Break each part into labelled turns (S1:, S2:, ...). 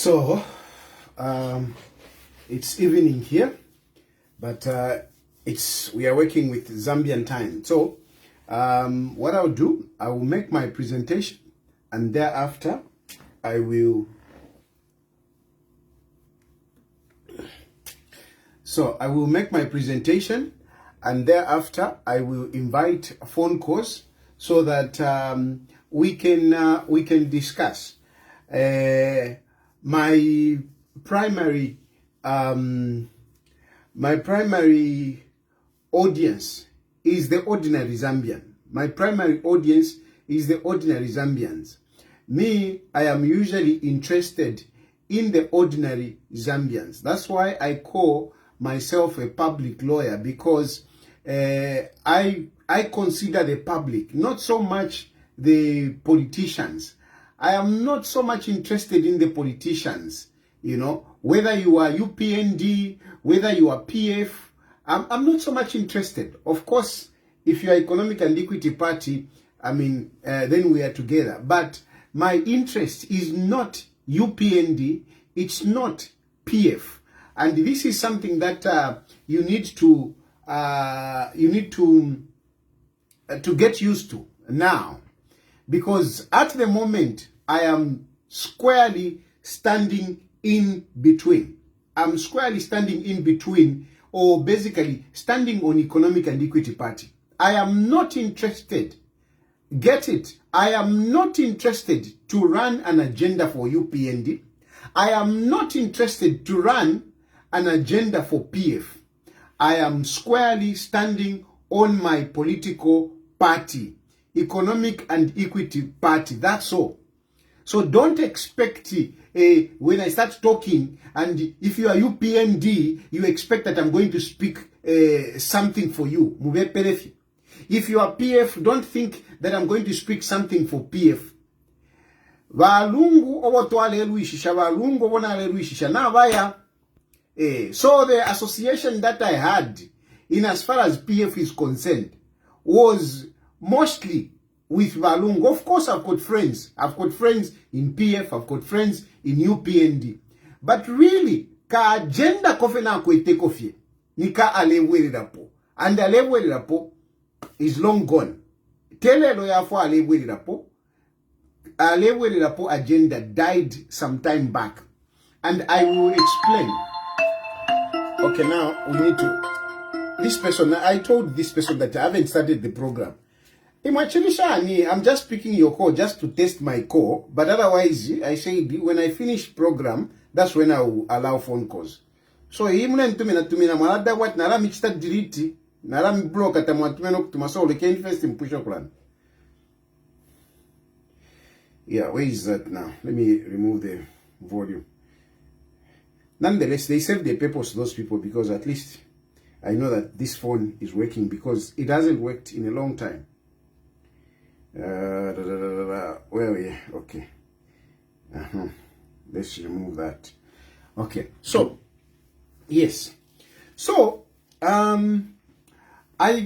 S1: So, it's evening here, but we are working with Zambian time. So, what I'll do, I will make my presentation, and thereafter, I will. So, I will make my presentation, and thereafter, I will invite phone calls so that we can discuss. My primary audience is the ordinary Zambian. My primary audience is the ordinary Zambians. Me, I am usually interested in the ordinary Zambians. That's why I call myself a public lawyer, because I consider the public, not so much the politicians. I am not so much interested in the politicians, you know, whether you are UPND, whether you are PF, I'm not so much interested. Of course, if you are Economic and Equity Party, I mean, then we are together. But my interest is not UPND, it's not PF. And this is something that you need to get used to now. Because at the moment, I am squarely standing in between. I'm squarely standing in between, or basically standing on Economic and Equity Party. I am not interested, get it, I am not interested to run an agenda for UPND. I am not interested to run an agenda for PF. I am squarely standing on my political party. Economic and Equity Party, that's all. So don't expect when I start talking, and if you are UPND, you expect that I'm going to speak something for you. If you are PF, don't think that I'm going to speak something for PF. So the association that I had, in as far as PF is concerned, was mostly with Valungu. Of course, I've got friends. I've got friends in PF. I've got friends in UPND. But really, ka agenda kofe na kwete kofie. Nika alewele rapo. And alewele rapo is long gone. Tele loya for alewele rapo. Alewele rapo agenda died some time back. And I will explain. Okay, now we need to. This person, I told this person that I haven't started the program. I'm just picking your call just to test my call, but otherwise, I say when I finish program, that's when I will allow phone calls. So, yeah, where is that now? Let me remove the volume. Nonetheless, they serve their purpose, those people, because at least I know that this phone is working, because it hasn't worked in a long time. Where are we? Okay. Let's remove that. Okay. So, yes. So, I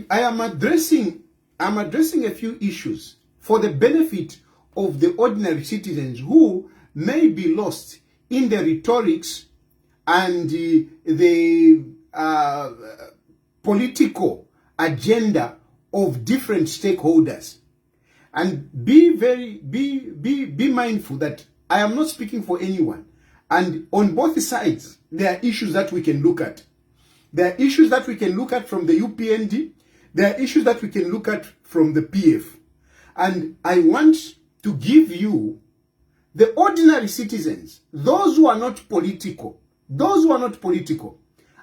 S1: am addressing a few issues for the benefit of the ordinary citizens who may be lost in the rhetorics and the political agenda of different stakeholders. And be mindful that I am not speaking for anyone. And on both sides, there are issues that we can look at. There are issues that we can look at from the UPND. There are issues that we can look at from the PF. And I want to give you the ordinary citizens, those who are not political,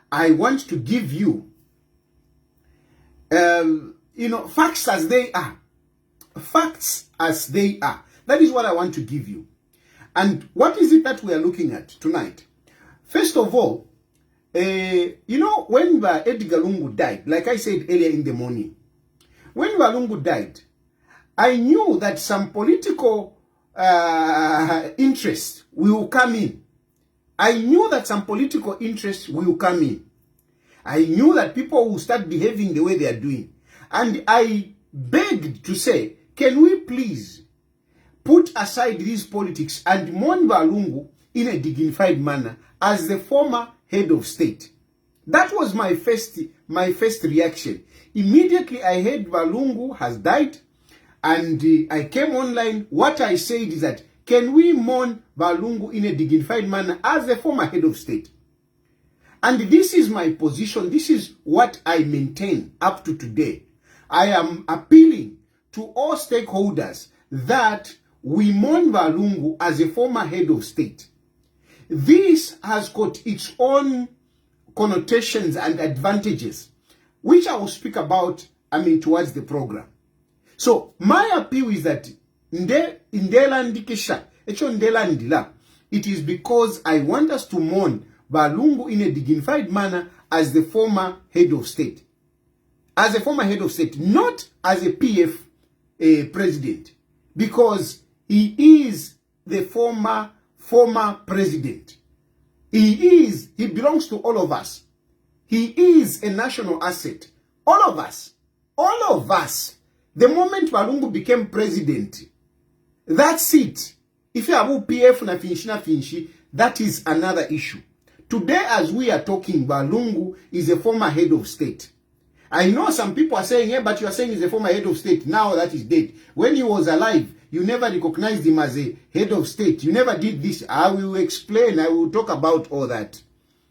S1: I want to give you, facts as they are. Facts as they are. That is what I want to give you. And what is it that we are looking at tonight? First of all, when Edgar Lungu died, like I said earlier in the morning, when Lungu died, I knew that some political interest will come in. I knew that some political interest will come in. I knew that people will start behaving the way they are doing. And I begged to say, can we please put aside these politics and mourn Lungu in a dignified manner as the former head of state. That was my first reaction. Immediately I heard Valungu has died, and I came online. What I said is that, can we mourn Valungu in a dignified manner as the former head of state? And this is my position. This is what I maintain up to today. I am appealing to all stakeholders that we mourn Valungu as a former head of state. This has got its own connotations and advantages, which I will speak about, towards the program. So my appeal is that it is because I want us to mourn Valungu in a dignified manner as the former head of state. As a former head of state, not as a PF president, because he is the former president. He belongs to all of us. He is a national asset. All of us. The moment Valungu became president, that's it. If you have PF na finshi, that is another issue. Today, as we are talking, Valungu is a former head of state. I know some people are saying, yeah, but you are saying he's a former head of state now that he's dead. When he was alive, you never recognized him as a head of state. You never did this. I will explain. I will talk about all that.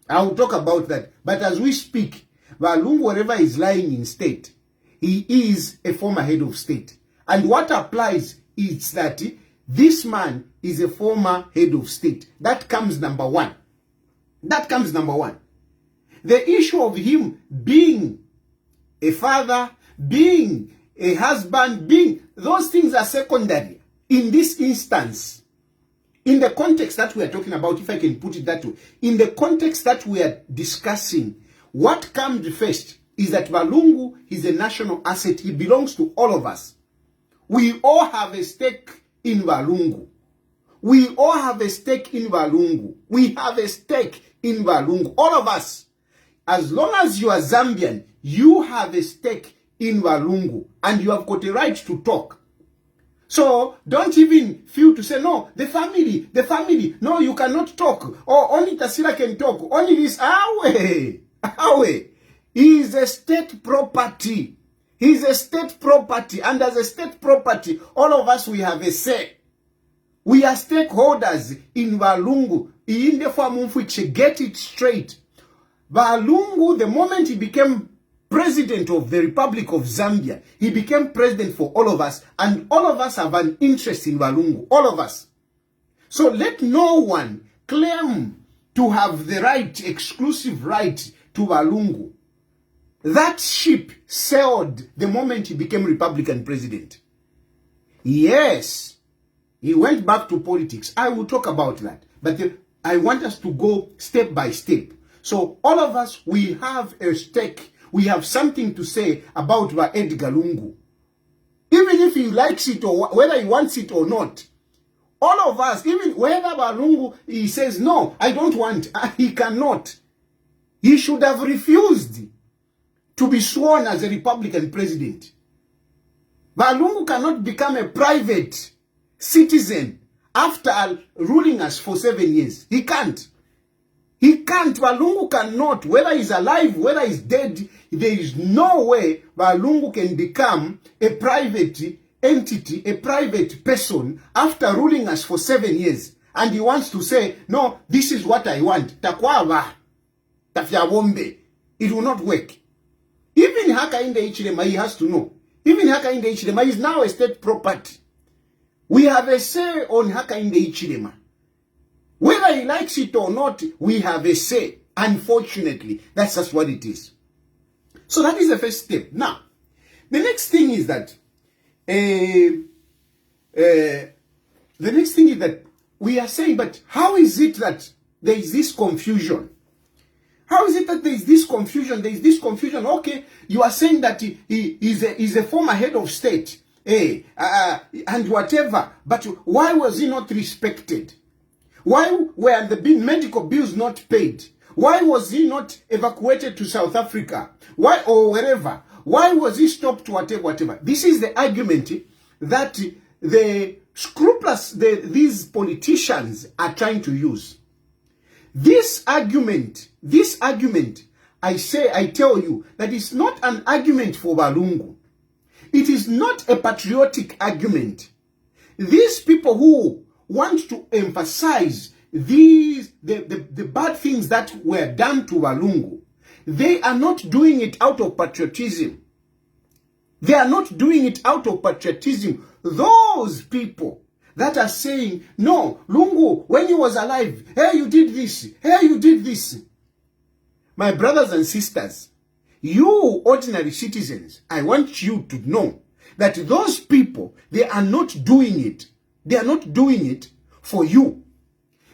S1: I will talk about that. But as we speak, Valungu, wherever is lying in state, he is a former head of state. And what applies is that this man is a former head of state. That comes number one. The issue of him being a father, being a husband, those things are secondary in this instance. In the context that we are talking about, if I can put it that way, in the context that we are discussing, what comes first is that Valungu is a national asset. He belongs to all of us. We all have a stake in Valungu. We have a stake in Valungu. All of us. As long as you are Zambian, you have a stake in Valungu. And you have got a right to talk. So don't even feel to say, no, the family. No, you cannot talk. Or only Tasila can talk. Only this. Awe. He is a state property. And as a state property, all of us, we have a say. We are stakeholders in Valungu. Get it straight. Valungu, the moment he became president of the Republic of Zambia, he became president for all of us. And all of us have an interest in Valungu. All of us. So let no one claim to have the right, exclusive right to Valungu. That ship sailed the moment he became Republican president. Yes, he went back to politics. I will talk about that. But I want us to go step by step. So all of us, we have a stake. We have something to say about Edgar Lungu. Even if he likes it or whether he wants it or not. All of us, even whether Valungu, he says, no, I don't want, he cannot. He should have refused to be sworn as a Republican president. Valungu cannot become a private citizen after ruling us for 7 years. He can't. Valungu cannot. Whether he's alive, whether he's dead, there is no way Valungu can become a private entity, a private person after ruling us for 7 years. And he wants to say, no, this is what I want. Takwava. Tafyawombe. It will not work. Even Hakainde Hichilema, he has to know. Even Hakainde Hichilema is now a state property. We have a say on Hakainde Hichilema. Whether he likes it or not, we have a say. Unfortunately, that's just what it is. So that is the first step. Now, the next thing is that we are saying, but how is it that there is this confusion? How is it that there is this confusion? There is this confusion. Okay, you are saying that he is a former head of state, and whatever. But why was he not respected? Why were the medical bills not paid? Why was he not evacuated to South Africa? Why, or wherever? Why was he stopped? Whatever. This is the argument that the scrupulous these politicians are trying to use. This argument, I tell you, that is not an argument for Walungu. It is not a patriotic argument. These people who want to emphasize the bad things that were done to Walungu, they are not doing it out of patriotism. They are not doing it out of patriotism. Those people that are saying, no, Lungu, when he was alive, hey, you did this, hey, you did this. My brothers and sisters, you ordinary citizens, I want you to know that those people, they are not doing it. They are not doing it for you.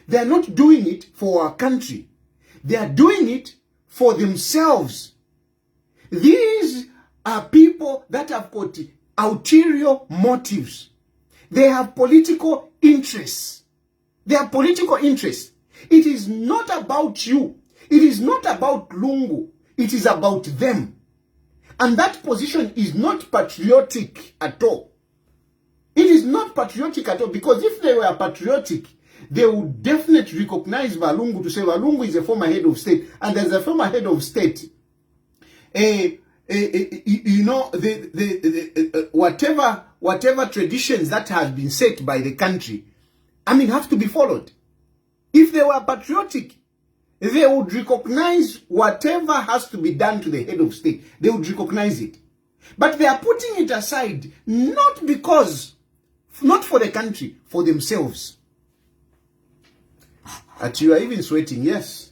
S1: They are not doing it for our country. They are doing it for themselves. These are people that have got ulterior motives. They have political interests. They have political interests. It is not about you. It is not about Lungu. It is about them. And that position is not patriotic at all. It is not patriotic at all, because if they were patriotic, they would definitely recognize Walungu to say Walungu is a former head of state. And as a former head of state, you know, whatever traditions that have been set by the country, I mean, have to be followed. If they were patriotic, they would recognize whatever has to be done to the head of state. They would recognize it. But they are putting it aside, not for the country, for themselves. And you are even sweating, yes.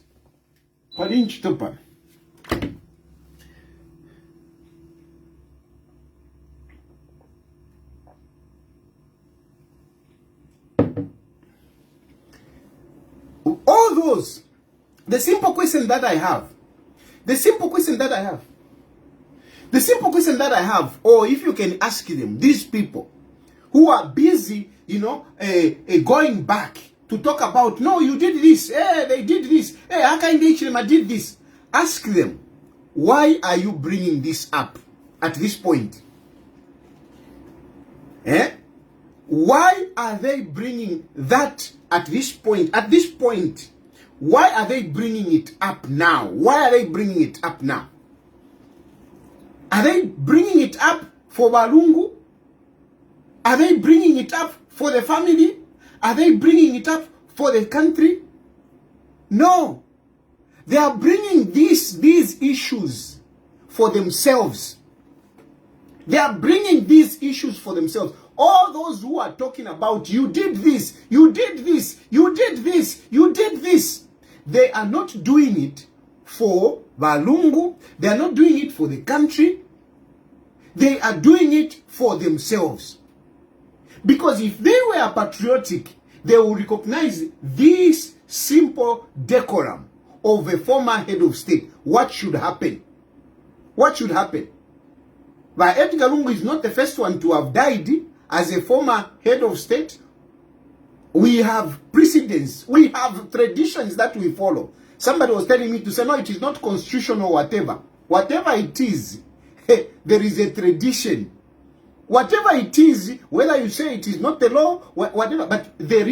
S1: All those, the simple question that I have, or if you can ask them, these people who are busy, you know, going back to talk about, no, you did this, they did this, I did this. Ask them, why are you bringing this up at this point? Why are they bringing that at this point? At this point, why are they bringing it up now? Why are they bringing it up now? Are they bringing it up for Walungu? Are they bringing it up for the family? Are they bringing it up for the country? No. They are bringing these issues for themselves. They are bringing these issues for themselves. All those who are talking about, you did this, you did this, you did this, you did this. They are not doing it for Walungu. They are not doing it for the country. They are doing it for themselves. Because if they were patriotic, they will recognize this simple decorum of a former head of state. What should happen? What should happen? But Edgar Lungu is not the first one to have died as a former head of state. We have precedents. We have traditions that we follow. Somebody was telling me to say, no, it is not constitutional or whatever. Whatever it is, there is a tradition. Whatever it is, whether you say it is not the law, whatever, but there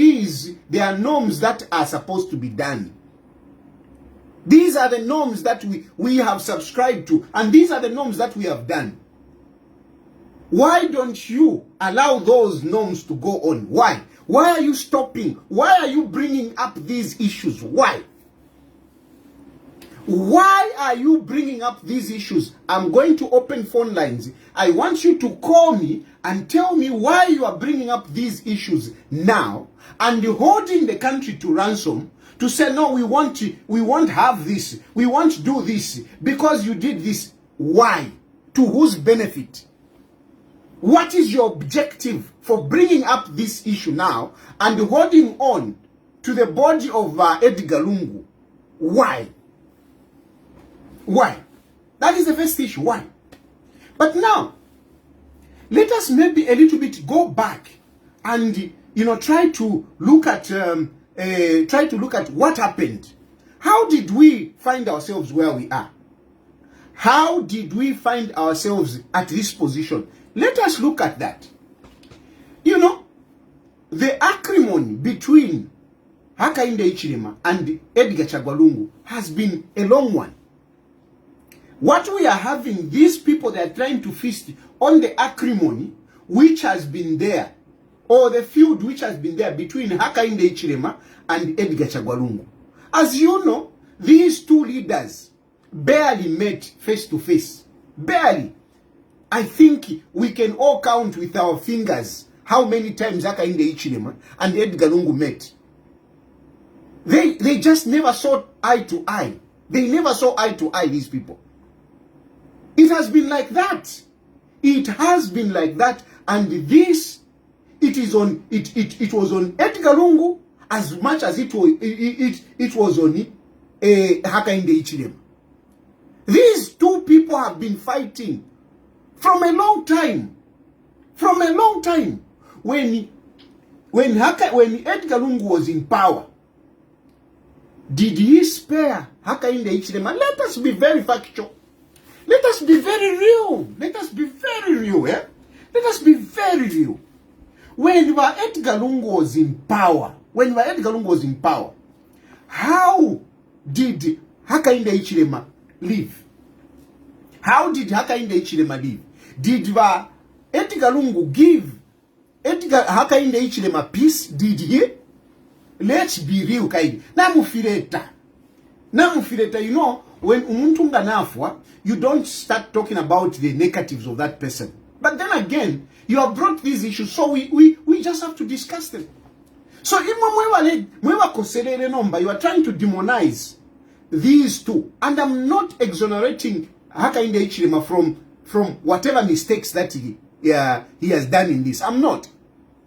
S1: are norms that are supposed to be done. These are the norms that we have subscribed to, and these are the norms that we have done. Why don't you allow those norms to go on? Why? Why are you stopping? Why are you bringing up these issues? Why? Why are you bringing up these issues? I'm going to open phone lines. I want you to call me and tell me why you are bringing up these issues now and holding the country to ransom to say, no, we won't have this. We won't do this because you did this. Why? To whose benefit? What is your objective for bringing up this issue now and holding on to the body of Edgar Lungu? Why? Why? That is the first issue. Why? But now, let us maybe a little bit go back and try to look at what happened. How did we find ourselves where we are? How did we find ourselves at this position? Let us look at that. the acrimony between Hakainde Hichilema and Edgar Chagwa has been a long one. What we are having, these people that are trying to feast on the acrimony which has been there, or the feud which has been there between Hakainde Hichilema and Edgar Chagwa. As you know, these two leaders barely met face to face. Barely. I think we can all count with our fingers how many times Hakainde Hichilema and Edgar Lungu met. They just never saw eye to eye. They never saw eye to eye, these people. It has been like that. It has been like that. And this, it was on Edgar Lungu as much as it was on Hakainde Hichilema. These two people have been fighting from a long time. From a long time. When Edgar Lungu was in power, did he spare Hakainde Hichilema? Let us be very factual. Let us be very real. Let us be very real, eh? Let us be very real. When Edgar Lungu was in power, how did Hakainde Hichilema live? How did Hakainde Hichilema live? Did Edgar Lungu give Hakainde Hichilema peace? Did he? Let's be real, kaidi. Namufireta, you know, when umuntu nganafwa, you don't start talking about the negatives of that person. But then again, you have brought these issues, so we just have to discuss them. So if you are trying to demonize these two, and I'm not exonerating Hakainde Hichilema from whatever mistakes that he has done in this. I'm not.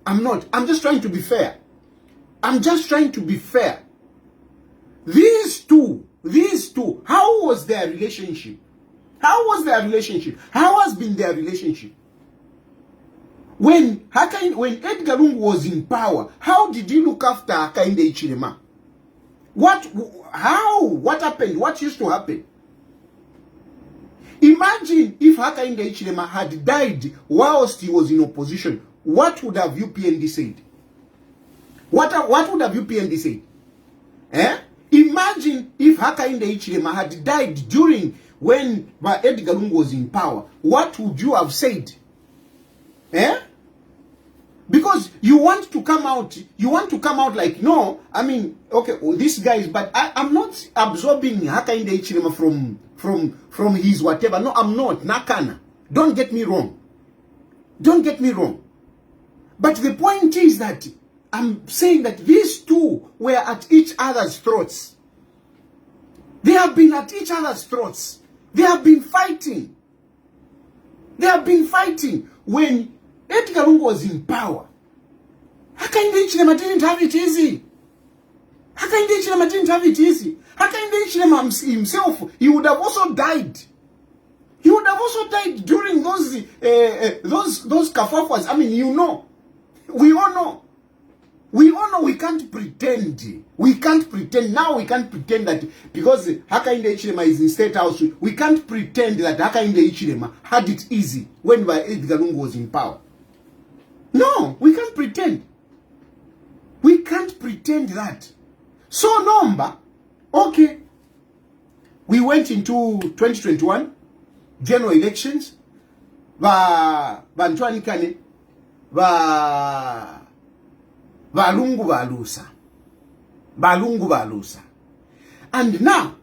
S1: I'm just trying to be fair. These two, how was their relationship? How has been their relationship? When Edgar Lungu was in power, how did he look after Hakainde Hichilema? What happened? What used to happen? Imagine if Hakainde Hichilema had died whilst he was in opposition. What would have UPND said? What would have UPND said? Eh? Imagine if Hakainde Hichilema had died during when Edgar Lungu was in power. What would you have said? Eh? Because you want to come out like, no, I mean, okay, well, this guy is bad. I'm not absorbing Hakainde Hichilema from his whatever. No, I'm not. Nakana. Don't get me wrong. But the point is that I'm saying that these two were at each other's throats. They have been at each other's throats. They have been fighting. When Edgar Lungu was in power, Hakainde Hichilema didn't have it easy. Hakainde Hichilema himself, he would have also died. During those kerfuffles. I mean, you know. We all know we can't pretend. Now we can't pretend that because Hakainde Hichilema is in State House, we can't pretend that Hakainde Hichilema had it easy when Edgar Lungu was in power. No, we can't pretend. That. So number, okay, we went into 2021 general elections. Bantwani kane balungu balusa. And now,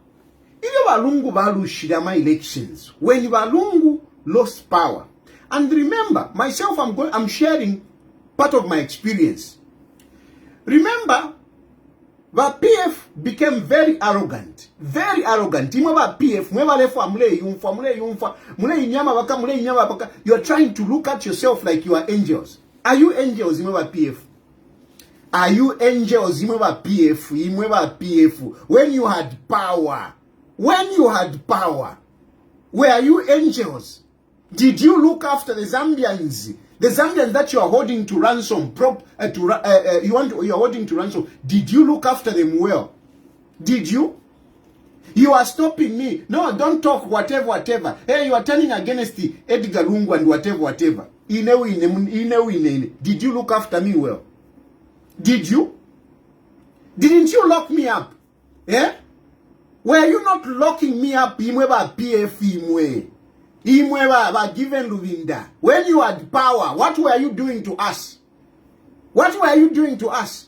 S1: if balungu balushirama elections, when balungu lost power, and remember, myself, I'm sharing part of my experience. Remember, the PF became very arrogant. Imaba PF, you are trying to look at yourself like you are angels. Are you angels, Imaba PF? Are you angels, Imaba PF? When you had power, were you angels? Did you look after the Zambians? The Zambians that you are holding to ransom, you are holding to ransom. Did you look after them well? Did you? You are stopping me. No, don't talk whatever. Hey, you are turning against the Edgar Lungu and whatever. Did you look after me well? Did you? Didn't you lock me up? Eh? Were you not locking me up? Imwe ba PF imwe. Imwe ba given Luvinda. When you had power, what were you doing to us? What were you doing to us?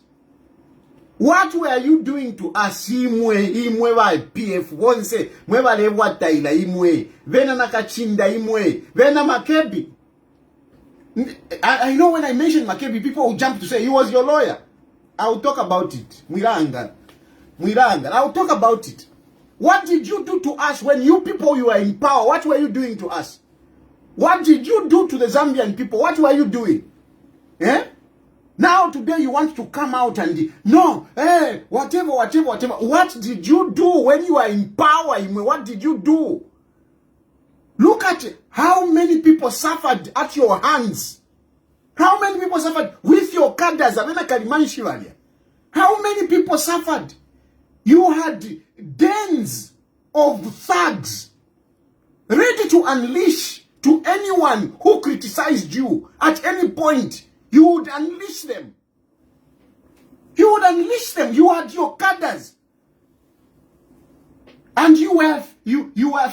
S1: What were you doing to us? Imwe ba PF. One say, mwe ba lewa taila imwe. Vena nakachinda imwe. Vena Makebi. I know when I mention Makebi, people will jump to say, he was your lawyer. I'll talk about it. Mwiranga. I'll talk about it. What did you do to us when you people, you were in power? What were you doing to us? What did you do to the Zambian people? What were you doing? Eh? Now today you want to come out and no, whatever. What did you do when you were in power? What did you do? Look at how many people suffered at your hands. How many people suffered with your cadres? How many people suffered? You had dens of thugs ready to unleash to anyone who criticized you at any point. You would unleash them. You would unleash them. You had your cadres. And you were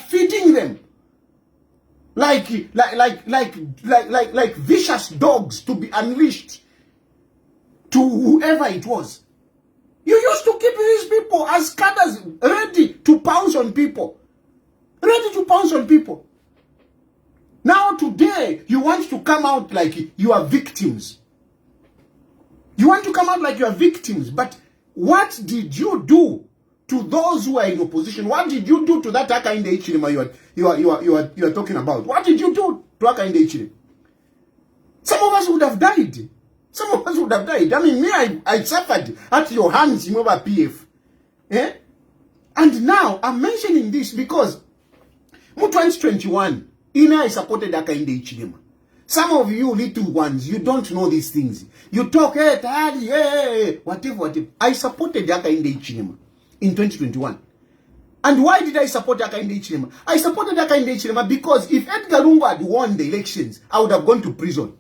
S1: feeding them like vicious dogs to be unleashed to whoever it was. You used to keep these people as cadres ready to pounce on people. Ready to pounce on people. Now today, you want to come out like you are victims. You want to come out like you are victims. But what did you do to those who are in opposition? What did you do to that Hakainde Hichilema you are talking about? What did you do to Hakainde Hichilema? Some of us would have died. Some of us would have died. I mean, me, I suffered at your hands, you remember PF. Eh? And now, I'm mentioning this because in 2021, I supported Hakainde Hichilema. Some of you little ones, you don't know these things. You talk, hey, Tayali, hey, whatever. I supported Hakainde Hichilema in 2021. And why did I support Hakainde Hichilema? I supported Hakainde Hichilema because if Edgar Lungu had won the elections, I would have gone to prison.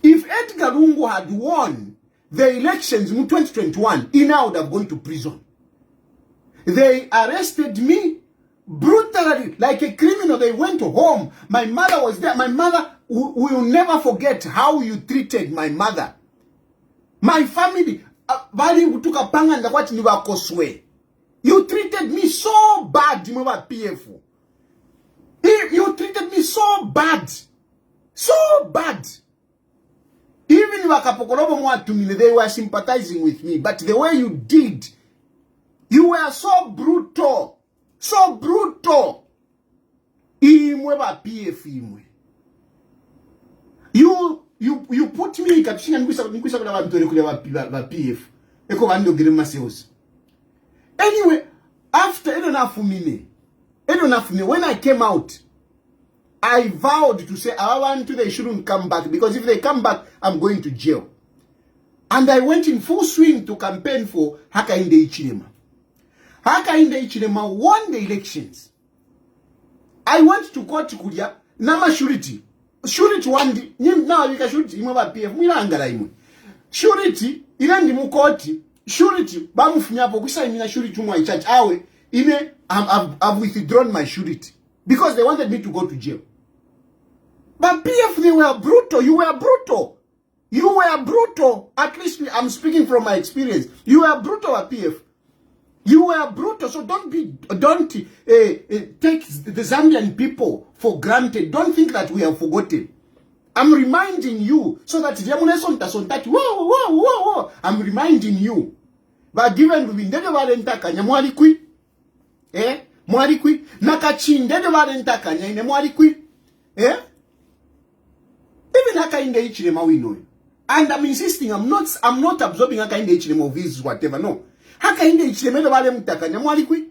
S1: If Edgar Lungu had won the elections in 2021, I would have gone to prison. They arrested me brutally, like a criminal. They went home. My mother was there. My mother will never forget how you treated my mother. My family, you treated me so bad, PF. You treated me so bad. So bad. Even if they were sympathizing with me, but the way you did, you were so brutal. So brutal. You put me in PF. Anyway, after when I came out, I vowed to say, they shouldn't come back, because if they come back, I'm going to jail. And I went in full swing to campaign for Hakainde Hichilema. Hakainde Hichilema won the elections. I went to court to Kuria, Nama Surety. Surety one, now you can surety, PF, Mirangala imwe. Surety, Irandi Mukoti, surety, Bamufunyapo, Kusaimina surety my church, I've withdrawn my surety. Because they wanted me to go to jail. But PF, they were brutal. You were brutal. You were brutal. At least I'm speaking from my experience. You were brutal at PF. You were brutal. So don't take the Zambian people for granted. Don't think that we have forgotten. I'm reminding you so that I'm reminding you. But given we've been Mwarikwi nakachinde de barentaka nyine mwarikwi even Hakainde Hichilema we know. And I'm insisting, I'm not absorbing Hakainde Hichilema of his whatever. No, Hakainde Hichilema de barentaka nyine mwarikwi.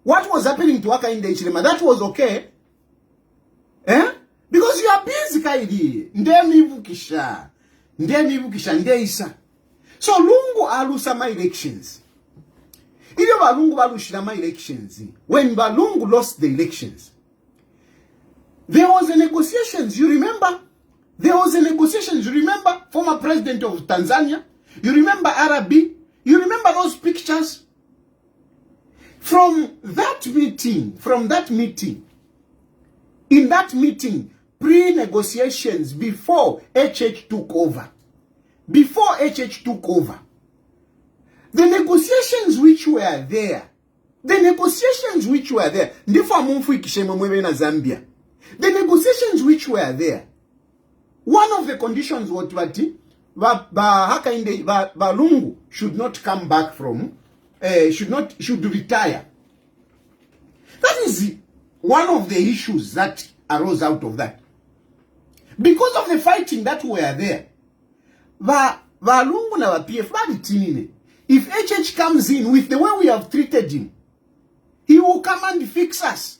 S1: What was happening to Hakainde Hichilema, that was okay. Because you are busy kaidi ndemivukisha ndeisa. So Lungu alusa my elections. Ile Balungu balushira my elections. When Balungu lost the elections, there was a negotiations, you remember? There was a negotiations, you remember? Former president of Tanzania, You remember Arabi? You remember those pictures? From that meeting, in that meeting, pre-negotiations before HH took over, the negotiations which were there, Zambia, the negotiations which were there, one of the conditions was Balungu should not come back from, should retire. That is one of the issues that arose out of that. Because of the fighting that were there, Balungu na PF, if HH comes in with the way we have treated him, he will come and fix us.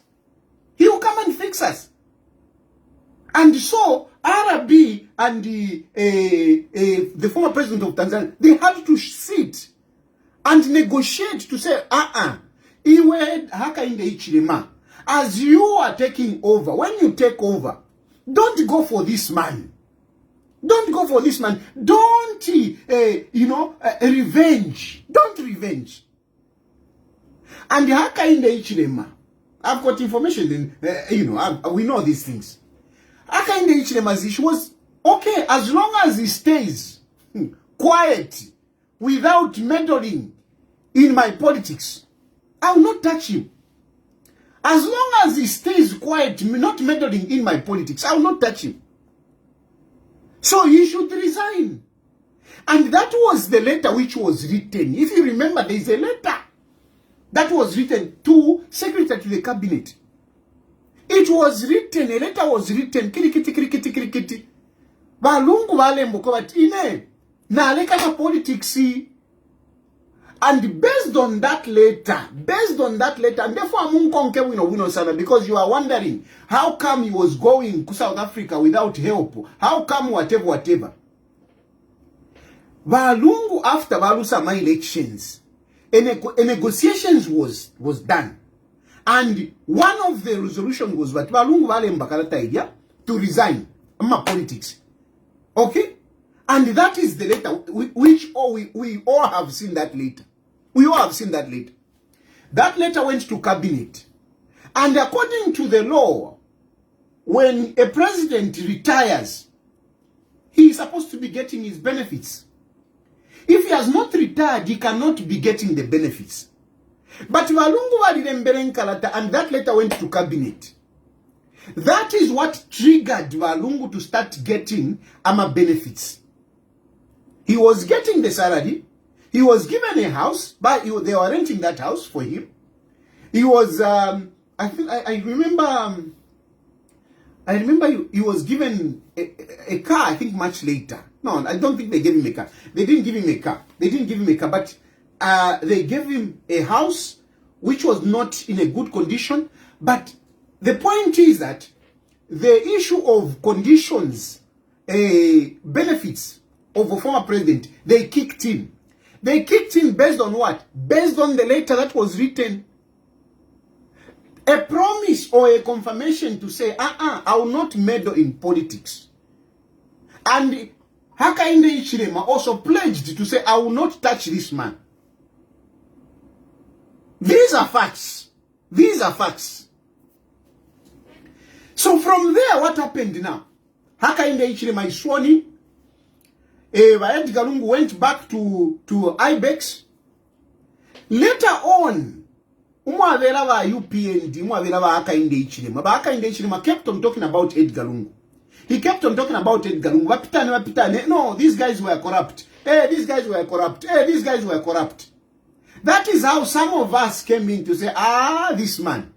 S1: And so, RB and the former president of Tanzania, they had to sit and negotiate to say, as you are taking over, when you take over, don't go for this man. Don't revenge. Don't revenge. And Hakainde Ichilema, I've got information, we know these things. Hakainde Ichilema's issue was, okay, as long as he stays quiet, without meddling in my politics, I will not touch him. As long as he stays quiet, not meddling in my politics, I will not touch him. So he should resign. And that was the letter which was written. If you remember, there is a letter that was written to Secretary to the Cabinet. It was written, a letter was written, kirikiti. Balungu wale mkobat ine, na aleka politics. And based on that letter, and therefore because you are wondering, how come he was going to South Africa without help? How come whatever? Balungu, after Balusama elections, a negotiations was done. And one of the resolutions was that Balungu Vale Mbakarata idea to resign my politics. Okay? And that is the letter which we all have seen that later. We all have seen that later. That letter went to cabinet. And according to the law, when a president retires, he is supposed to be getting his benefits. If he has not retired, he cannot be getting the benefits. But Valungu Vadidemberen Kalata, and that letter went to cabinet. That is what triggered Valungu to start getting AMA benefits. He was getting the salary. He was given a house, but they were renting that house for him. He was, I remember he was given a car, I think much later. No, I don't think they gave him a car. They didn't give him a car. But they gave him a house which was not in a good condition. But the point is that the issue of conditions, benefits of a former president, they kicked in. They kicked in based on what? Based on the letter that was written. A promise or a confirmation to say, I will not meddle in politics. And Hakainde Hichilema also pledged to say, I will not touch this man. These are facts. So from there, what happened now? Hakainde Hichilema is sworn in. Edgar Lungu went back to IBEX. Later on, Umwavela wa UPND, Umwavela wa Hakainde Hichilema. But Hakainde Hichilema kept on talking about Edgar Lungu. He kept on talking about Edgar Lungu. Wapitane. No, these guys were corrupt. These guys were corrupt. That is how some of us came in to say, this man.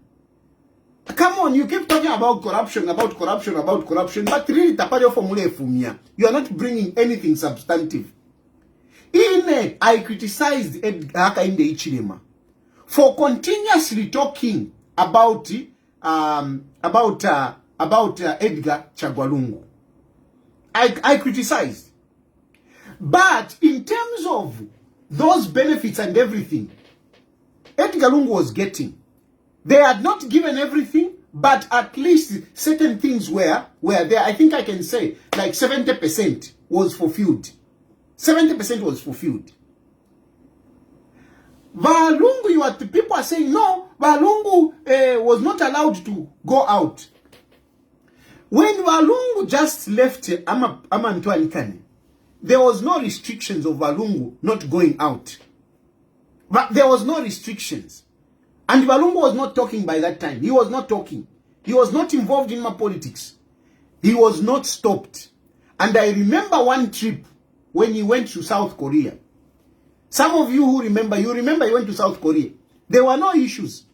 S1: Come on, you keep talking about corruption, but really, you are not bringing anything substantive. I criticized Hakainde Hichilema for continuously talking about Edgar Chagwalungu. I criticized. But in terms of those benefits and everything, Edgar Lungu was getting. They had not given everything, but at least certain things were there. I think I can say like 70% was fulfilled. 70% was fulfilled. Valungu, people are saying, no, Valungu was not allowed to go out. When Valungu just left Amantwanikani, there was no restrictions of Valungu not going out. But there was no restrictions. And Valungu was not talking by that time. He was not talking. He was not involved in my politics. He was not stopped. And I remember one trip when he went to South Korea. Some of you who remember, he went to South Korea. There were no issues.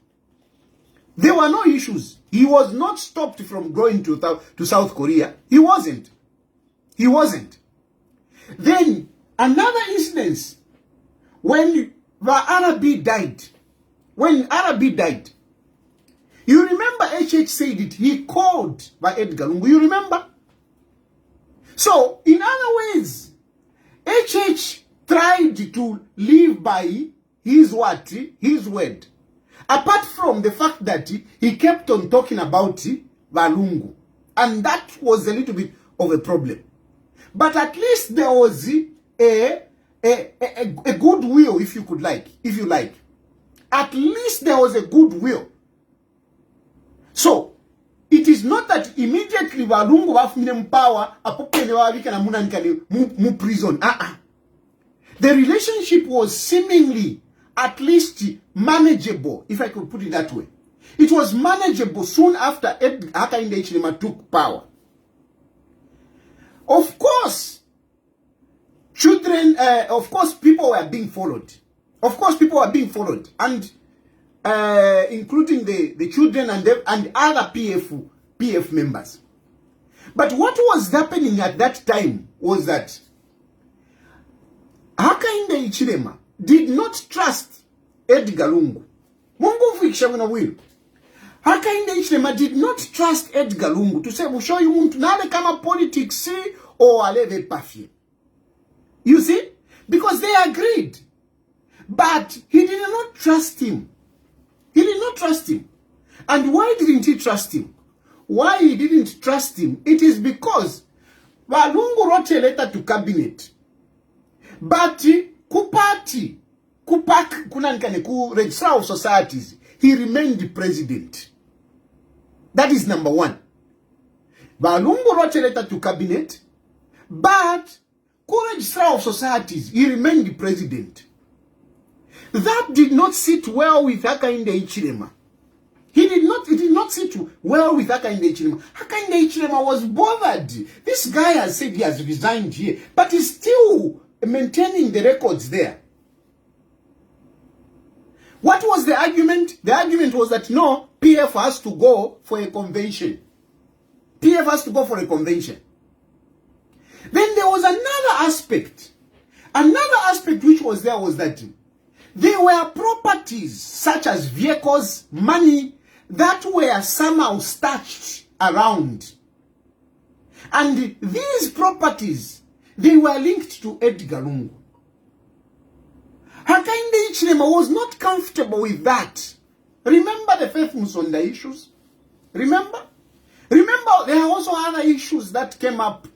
S1: There were no issues. He was not stopped from going to South Korea. He wasn't. He wasn't. Then, another instance, when Arabi died. When Arabi died, you remember HH said it, he called by Edgar Lungu. You remember? So, in other ways, HH tried to live by his what? His word. Apart from the fact that he kept on talking about Valungu. And that was a little bit of a problem. But at least there was a goodwill, if you like. At least there was a goodwill. So, it is not that immediately Valungu wafumine power apopene wawika na muna nkani mu prison. The relationship was seemingly at least manageable, if I could put it that way. It was manageable soon after Hakainde Hichilema took power. Of course, people were being followed. Of course, people were being followed, and including the children and other PF members. But what was happening at that time was that Hakainde Hichilema did not trust Edgar Lungu. Mungu fikishamuna will. Hakainde Hichilema did not trust Edgar Lungu to say, "Musho you muntu nale kama politics or aleve pafi." You see? Because they agreed. But he did not trust him. He did not trust him. And why didn't he trust him? Why he didn't trust him? It is because Valungu wrote a letter to cabinet. But kupati, kupak, kunankane, ku registrar of societies, he remained the president. That is number one. Valungu wrote a letter to cabinet, but ku registrar of societies, he remained the president. That did not sit well with Hakainde Hichilema. It did not sit well with Hakainde Hichilema. Hakainde Hichilema was bothered. This guy has said he has resigned here, but he's still maintaining the records there. What was the argument? The argument was that no, PF has to go for a convention. PF has to go for a convention. Then there was another aspect. Another aspect which was there was that there were properties such as vehicles, money that were somehow stashed around. And these properties, they were linked to Edgar Lungu. Hakainde Hichilema was not comfortable with that. Remember the Faith Musonda issues? Remember? Remember there are also other issues that came up.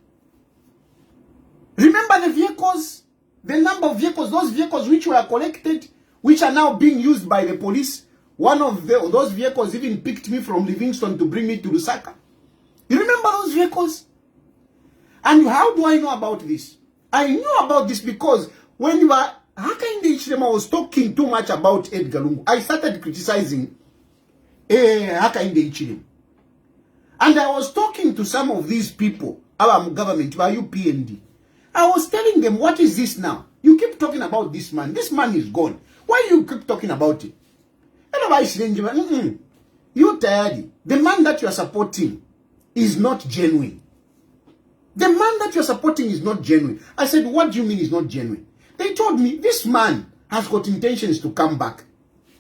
S1: Remember the vehicles? The number of vehicles, those vehicles which were collected, which are now being used by the police. One of those vehicles even picked me from Livingston to bring me to Lusaka. You remember those vehicles? And how do I know about this? I knew about this because when Hakainde Hichilema was talking too much about Edgar Lungu, I started criticizing Hakainde Hichilema. And I was talking to some of these people, our government, our UPND. I was telling them, what is this now? You keep talking about this man. This man is gone. Why you keep talking about it? You Tayali, the man that you are supporting is not genuine. The man that you are supporting is not genuine. I said, what do you mean is not genuine? They told me, this man has got intentions to come back.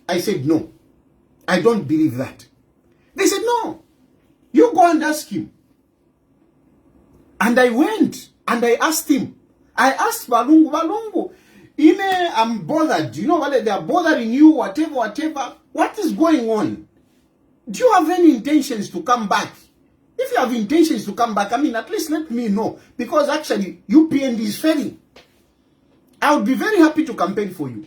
S1: I said, no. I don't believe that. They said, no. You go and ask him. And I went and I asked him. I asked Valungu, I'm bothered. You know what? They are bothering you, whatever. What is going on? Do you have any intentions to come back? If you have intentions to come back, I mean, at least let me know. Because actually, UPND is failing. I would be very happy to campaign for you.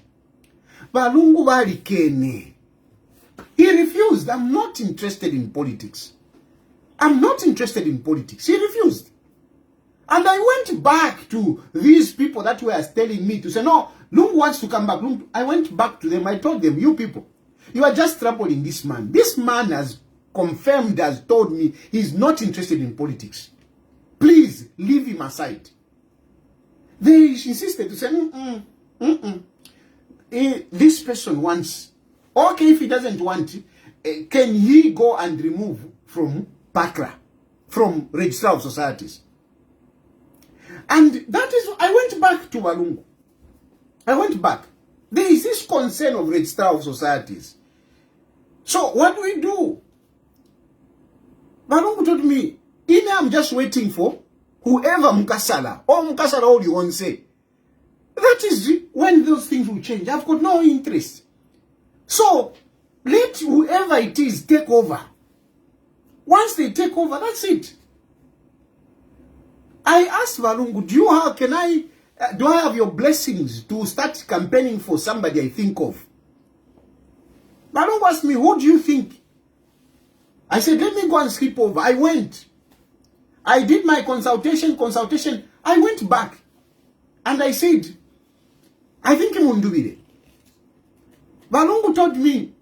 S1: Balungu balikene. He refused. I'm not interested in politics. I'm not interested in politics. He refused. And I went back to these people that were telling me to say, no, Lungu wants to come back. I went back to them. I told them, you people, you are just troubling this man. This man has confirmed, has told me he's not interested in politics. Please leave him aside. They insisted to say, this person wants. Okay, if he doesn't want, can he go and remove from PACRA, from Registrar of Societies? And that is, I went back to Balungu. I went back. There is this concern of Registrar of Societies. So what do we do? Balungu told me, I'm just waiting for whoever Mukasala, or Mukasala all you want to say. That is when those things will change. I've got no interest. So, let whoever it is take over. Once they take over, that's it. I asked Balungu, do I have your blessings to start campaigning for somebody I think of? Balungu asked me, who do you think? I said, let me go and sleep over. I went. I did my consultation. I went back. And I said, I think Mundubire. Balungu told me,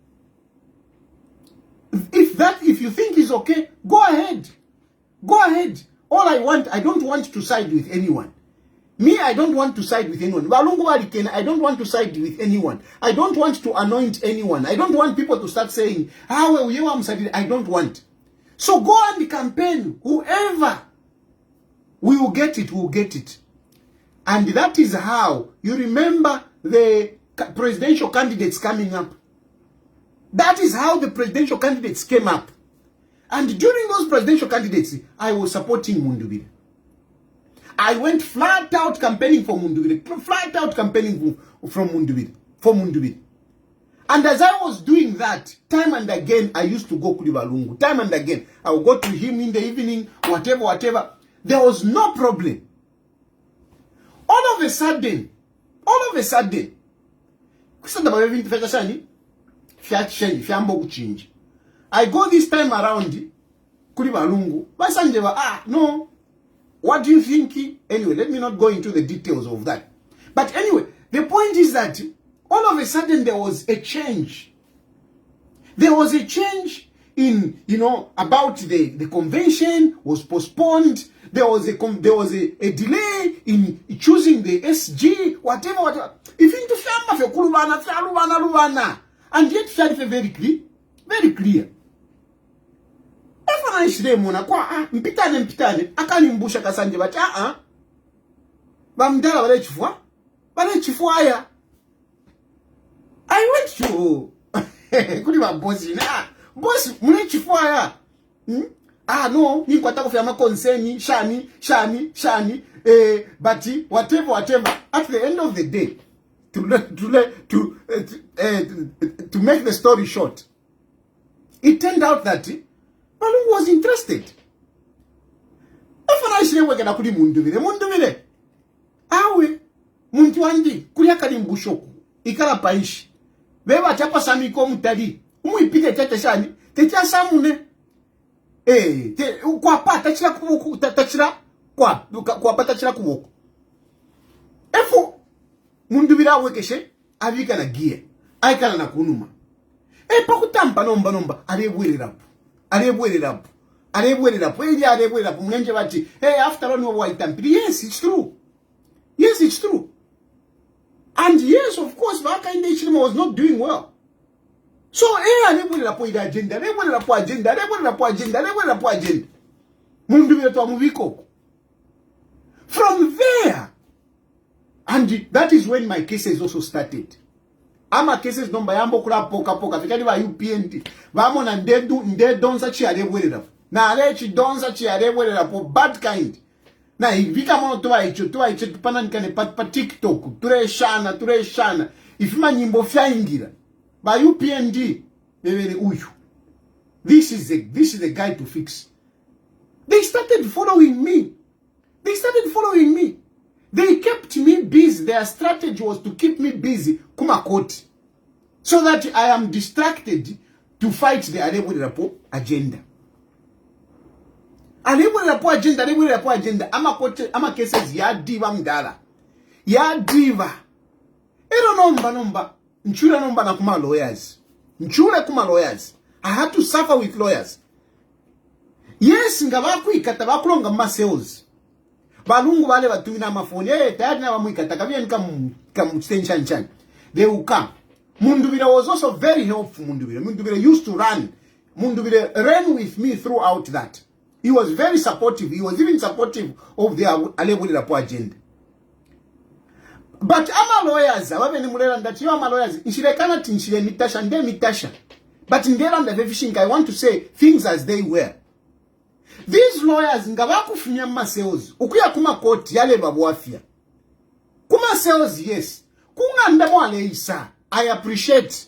S1: if you think it's okay, go ahead. Go ahead. All I don't want to side with anyone. Me, I don't want to side with anyone. Balungu Warikena, I don't want to side with anyone. I don't want to anoint anyone. I don't want people to start saying, I don't want. So go and campaign. Whoever will get it, will get it. And that is how, you remember the presidential candidates coming up. That is how the presidential candidates came up. And during those presidential candidates, I was supporting Mundubire. I went flat out campaigning for Mundubire. Flat out campaigning for Mundubire. And as I was doing that, time and again, I used to go to Balungu. Time and again, I would go to him in the evening, whatever. There was no problem. All of a sudden, I go this time around, kuri Balungu. No. What do you think? Anyway, let me not go into the details of that. But anyway, the point is that all of a sudden there was a change. There was a change in, about the convention was postponed. There was a delay in choosing the SG, whatever. If you feel kulubana, and yet very clear, very clear. If I say mona kwa mpitane akanimbusha kasanje bati bamdala bale chifua ya. I went to kuli ba boss na boss mune chifua ya. No, ni kwata kufya ma concern shani but whatever. At the end of the day, to make the story short, it turned out that Balungu was interested. If I say we gonna kuli Mundubire. Awe muntu andi kuli akalimbushoku ikala paishi. Beba chapa samiko mutali. Umuipite tete shani, techa samune. Kwa pa tachira kubuku tachira kwa pa tachira kubuku. Efo Mundubire awekeshe avika na gie. Aikala na kunuma. Pakutampa nomba arebwererapo. Munenje bati, after all no white tamp. Yes, it's true. And yes, of course, Vaka Indeshima was not doing well. So, arebwererapo agenda. Mundubire to amuviko. From there, and that is when my cases also started. Ama cases nomba yambo kula poka fikani ba UPND vamo na nde donza chi arebwerera na alechi donza chi arebwerera po bad kind na ivika mono toa icho tupana nkane pa TikTok tureshana ifima nyimbo fyaingira ba UPND bebere uyu. This is the guy to fix. They started following me. They kept me busy. Their strategy was to keep me busy kumakoti, so that I am distracted to fight the Alebulirapo agenda. Alebulirapo agenda. Ama cases ya diva mdala. Ya diva. Ero nomba. Nchule nomba na kuma lawyers. Nchule kuma lawyers. I had to suffer with lawyers. Yes, ngabaku ikata bakulonga ma sales. Balungu wale watu na mafoni. Tayari na wamwikata kabia nikamuchan. They will come. Mundubira was also very helpful. Mundubira used to run. Mundubira ran with me throughout that. He was very supportive. He was even supportive of the Alebulirapo agenda. But ama lawyers, awabe ni mulera ndati yo ama lawyers, nshilekana tinshile mitasha. But in there under fishing, I want to say things as they were. These lawyers ngabaku funya ma sales. Ukuya kuma court yale babuafia. Kuma sales, yes. Kunga ndamo aleisa. I appreciate.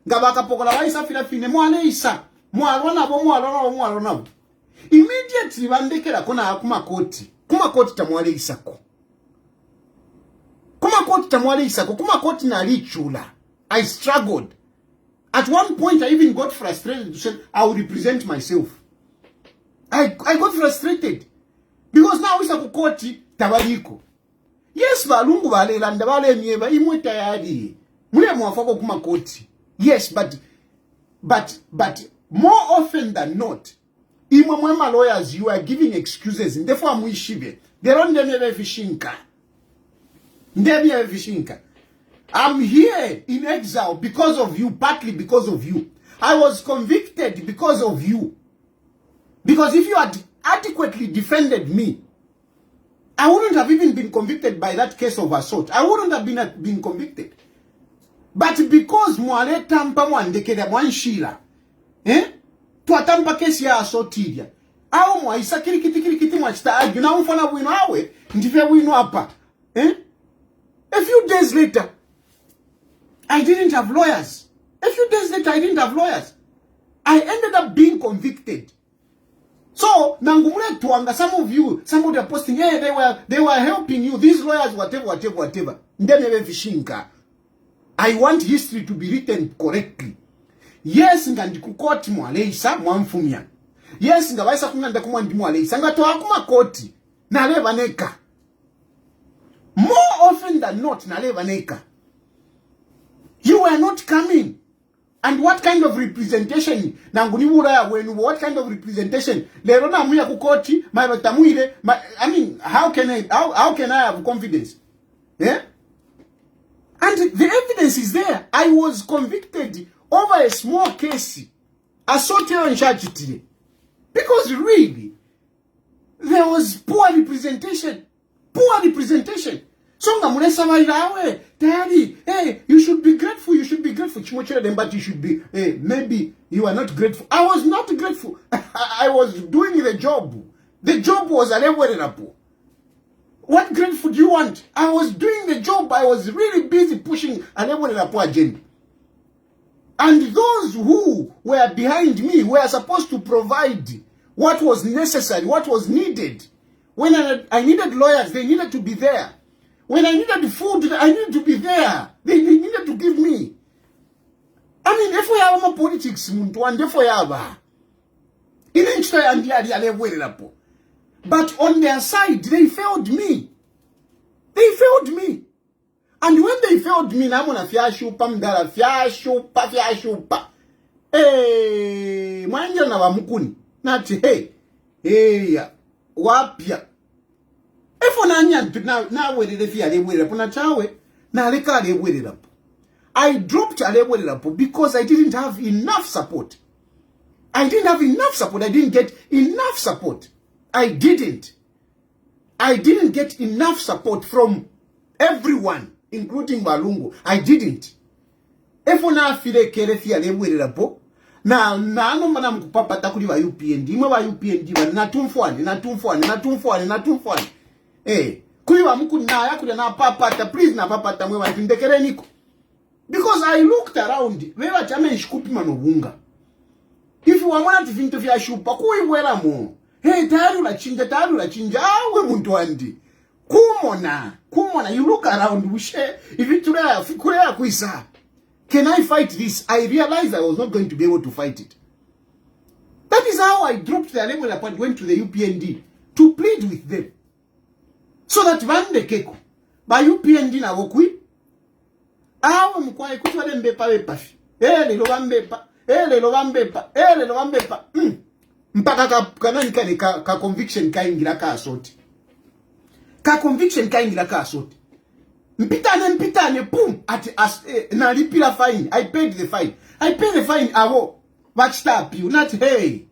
S1: Ngabaka pokola waisa fine mwale isa. Mwalona. Immediately bandekera kuna kuma koti. Kuma koti tamwale isako. Kuma koti na lichula. I struggled. At one point I even got frustrated to say I will represent myself. I got frustrated. Because now isa kukoti tabaliko. Yes, balungu bale landa bale mieba imwe tayari. Mule mwafako kuma koti. Yes, but more often than not, imwe mwema lawyers, you are giving excuses. Therefore, muishibe. They don't never fishinka. I'm here in exile because of you, partly because of you. I was convicted because of you. Because if you had adequately defended me, I wouldn't have even been convicted by that case of assault. I wouldn't have been convicted. But because mwale tampa mwandekeda mwanshila, tuatampa kesi ya assault ilia, au mwaisa kiti mwachita agi, na umfana wino awe, ndife wino hapa. A few days later, I didn't have lawyers. I ended up being convicted. So, nangumule tuanga, some of you, somebody are posting, hey, they were helping you, these lawyers, whatever. Ndeme vishinka. I want history to be written correctly. Yes, ngandikukoti mwaleisa mwamfumia. Yes, ngawaisa kunanda kumwandi mwaleisa. Ngatoa kuma koti. Naleva neka. More often than not, naleva neka. You were not coming. And what kind of representation? What kind of representation? Lerona muya kukoti, maibatamuire. I mean, how can I have confidence? Yeah? And the evidence is there. I was convicted over a small case. Assault on charge today. Because really, there was poor representation. So ngamulesa wailawe, Tayali, hey, you should be grateful. But you should be, hey, maybe you are not grateful. I was not grateful. I was doing the job. The job was Alebulirapo. What grateful do you want? I was doing the job. I was really busy pushing Alebulirapo agenda. And those who were behind me were supposed to provide what was necessary, what was needed. When I needed lawyers, they needed to be there. When I needed food, I needed to be there. They needed to give me. I mean, if we have more politics, and if we have, but on their side, they failed me. And when they failed me, namuna fiashupa mdala, fiashupa. Hey, mwanja na wamukuni. Nati, hey, wapya. Efo nanya, na wedede fi Alebulirapo, na chawe, na aleka Alebulirapo. I dropped Alebulirapo because I didn't have enough support. I didn't get enough support. I didn't get enough support from everyone, including Balungu. I didn't. Efo na file kere fi Alebulirapo, na ano mana mkupapa takuli wa UPND. Mwe wa UPND wa natumfuani. Kuiwa mku na ya kulia na papata, please na papata mwe wa tindekere niko. Because I looked around, wewa chame nshikupi manobunga. If you want to think of your shupa, kuiwela mo. Hey, tayari la chinja, awe muntu andi. Kumona, you look around, we share, if it today, can I fight this? I realized I was not going to be able to fight it. That is how I dropped the level apart, went to the UPND to plead with them. So that Van de Keko, by UPND na wokui, awa mkwae kutwale mbepa wepafi. Ele lo wambepa. Mpaka kanani ka conviction ka ingira ka asoti. Ka conviction ka ingira ka asoti. Mpitane, boom, na lipila fine. I paid the fine. I paid the fine, awo. Backstop you, not hey.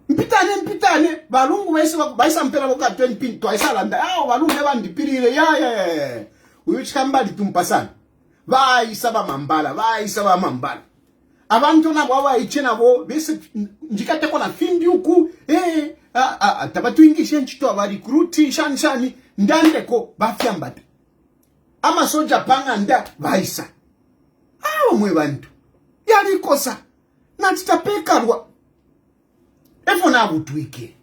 S1: Mpitane, balungu baisa mpela boka 20 pin, twaisa landa. Balungu never ndipirire, yeah. Which kambali tumpasana. Baisa ba mambala. Abantu na bwa ichena bo, bese njikate kona findi uku, tabatu ingishe nchito abarikruti, shani, ndandeko, bafyambata. Ama soja panga nda, baisa. Mwe bantu. Yali kosa. Natitapekarwa. Efo na butwike.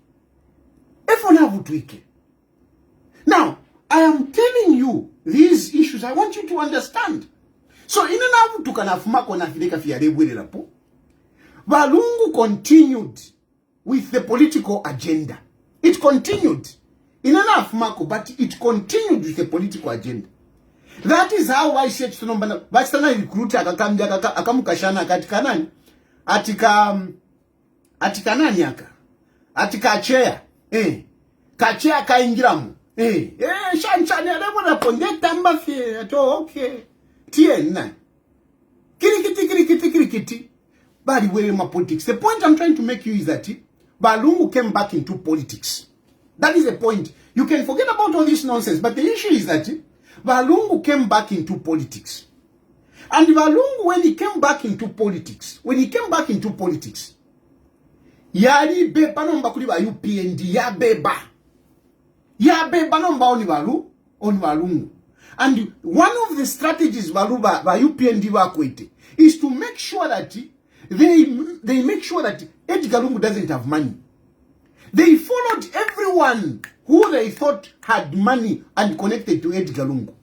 S1: Now, I am telling you these issues. I want you to understand. So, in an avu tukanafuma kona fileka fiyarebwele lapo. Balungu continued with the political agenda. It continued. In an afumako, but it continued with the political agenda. That is how I said to number. Bastana recruiter akamukashana katikanani. Atikanani aka. Atikachea. Kachea kaingiramu. Shanchani alemo na pondeta mbafi. Okay. Tiena. Kirikiti. Bali wele ma politics. The point I'm trying to make you is that Balungu came back into politics. That is the point. You can forget about all this nonsense, but the issue is that Balungu came back into politics. And Balungu, when he came back into politics, yali beba nomba kuli ba UPND, ya beba nomba oni Balungu. And one of the strategies ba UPND wakwete is to make sure that they make sure that Edgar Lungu doesn't have money. They followed everyone who they thought had money and connected to Edgar Lungu.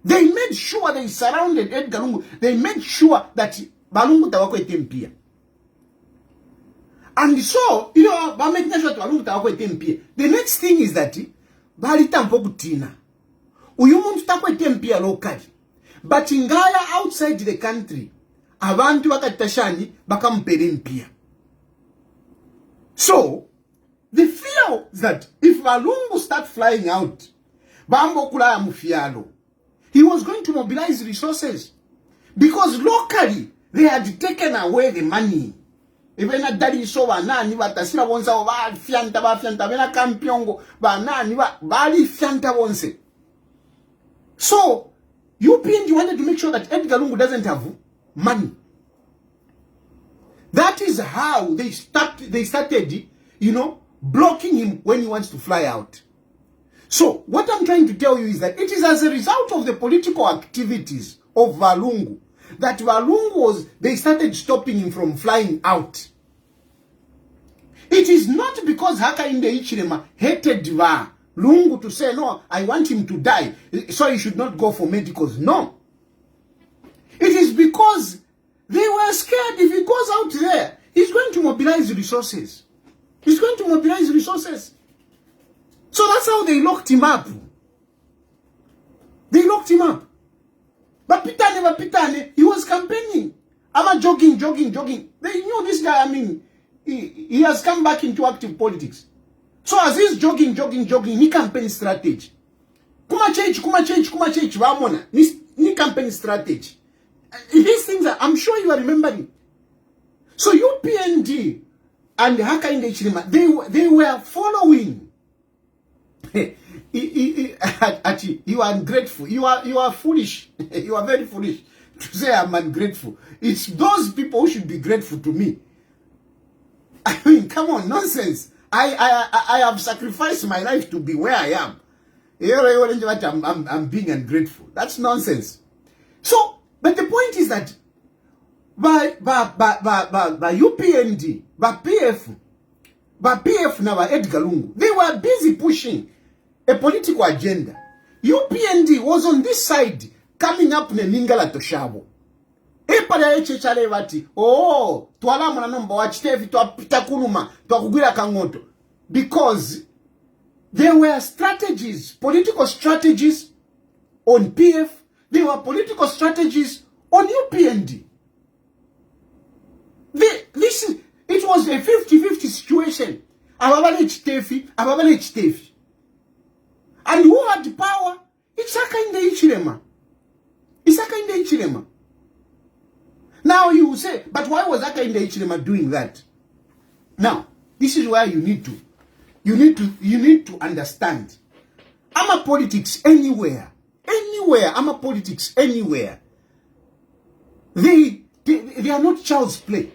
S1: They made sure they surrounded Edgar Lungu. They made sure that Balungu tawakwete mpia. And so, ba make sure Balungu tawakwete mpia. The next thing is that balita mpoku tina. Uyumuntu takwete mpia locally. But ingaya outside the country, abantu wakatashani bakampere mpia. So, the fear that if Balungu start flying out, Bambo Kulaya Mufialo, he was going to mobilize resources. Because locally, they had taken away the money. Even a daddy so banani batasina bonsa ba fianta bena kampiongo banani bali fianta bonse. So, UPND wanted to make sure that Edgar Lungu doesn't have money. That is how they started, blocking him when he wants to fly out. So, what I'm trying to tell you is that it is as a result of the political activities of Balungu that they started stopping him from flying out. It is not because Hakainde Hichilema hated Lungu to say, no, I want him to die, so he should not go for medicals. No. It is because they were scared if he goes out there, he's going to mobilize resources. So that's how they locked him up. But Pitane, he was campaigning. I'm jogging. They knew this guy, he has come back into active politics. So as he's jogging, he campaign strategy. Kuma change, Ramona. Ni campaign strategy. These things I'm sure you are remembering. So UPND and Hakainde Hichilema, they were following. You are ungrateful. You are foolish. You are very foolish to say I'm ungrateful. It's those people who should be grateful to me. Come on, nonsense. I have sacrificed my life to be where I am. I'm being ungrateful. That's nonsense. So, but the point is that by UPND, by PF, But PF now, Edgar Lungu, they were busy pushing a political agenda. UPND was on this side, coming up ne Ningala Toshabo. Epada echechale vati, oh, tuala mwana nomba wachitevi, tuapita kuluma, tuakugwira kangoto. Because there were strategies, political strategies on PF, there were political strategies on UPND. It was a 50-50 situation. And who had the power? Isaka Inde Ichilema. Now you say, but why was Aka Inde Ichilema doing that? Now, this is where you need to understand. I'm a politics anywhere. I'm a politics anywhere. They are not child's play.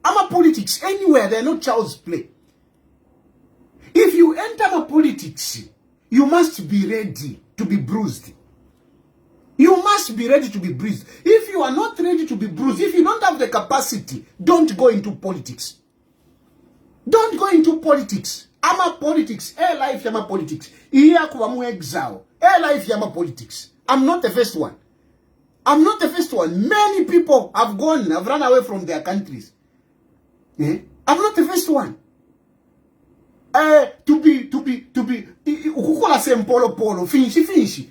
S1: I'm a politics anywhere, they are not child's play. If you enter a politics, you must be ready to be bruised. You must be ready to be bruised. If you are not ready to be bruised, if you don't have the capacity, don't go into politics. Don't go into politics. I'm a politics. Life, I'm a politics. Life, I'm a politics. I'm not the first one. I'm not the first one. Many people have run away from their countries. I'm not the first one. To be, finish.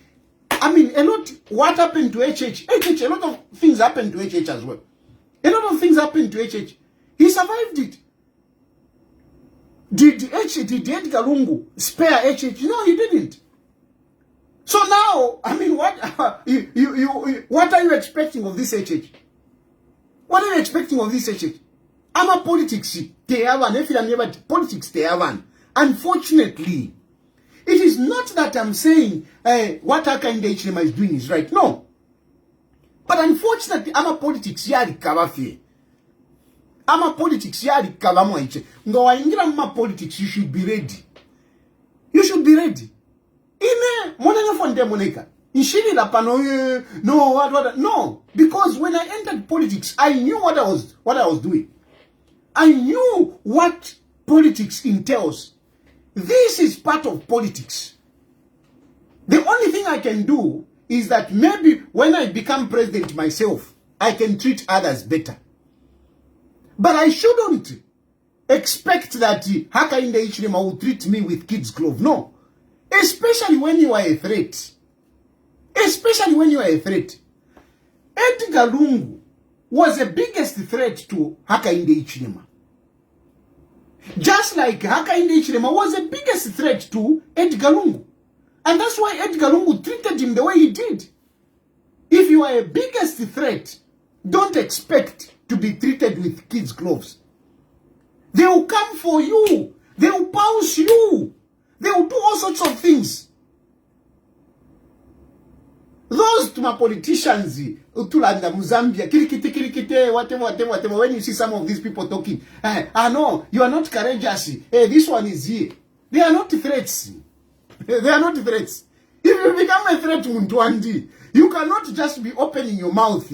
S1: I mean, a lot, what happened to HH? A lot of things happened to HH as well. A lot of things happened to HH. He survived it. Did Edgar Lungu spare HH? No, he didn't. So now, I mean, what what are you expecting of this HH? What are you expecting of this HH? I'm a politics. Politics. Unfortunately, it is not that I'm saying what Aka Inde Ichilema is doing is right. No. But unfortunately, I'm a politics. I'm a politics. Politics. You should be ready. You should be ready. No, because when I entered politics, I knew what I was doing. I knew what politics entails. This is part of politics. The only thing I can do is that maybe when I become president myself, I can treat others better. But I shouldn't expect that Aka Inde Ichilema will treat me with kids' glove. No. Especially when you are a threat. Especially when you are a threat. Edgar Lungu was the biggest threat to Aka Inde Ichilema. Just like Aka Inde Ichilema was the biggest threat to Edgar Lungu. And that's why Edgar Lungu treated him the way he did. If you are a biggest threat, don't expect to be treated with kids' gloves. They will come for you. They will pounce you. They will do all sorts of things. Those to my politicians, Utulanda, Muzambia, kirikite, whatever. When you see some of these people talking, no, you are not courageous. This one is here. They are not threats. They are not threats. If you become a threat, Muntuandi, you cannot just be opening your mouth.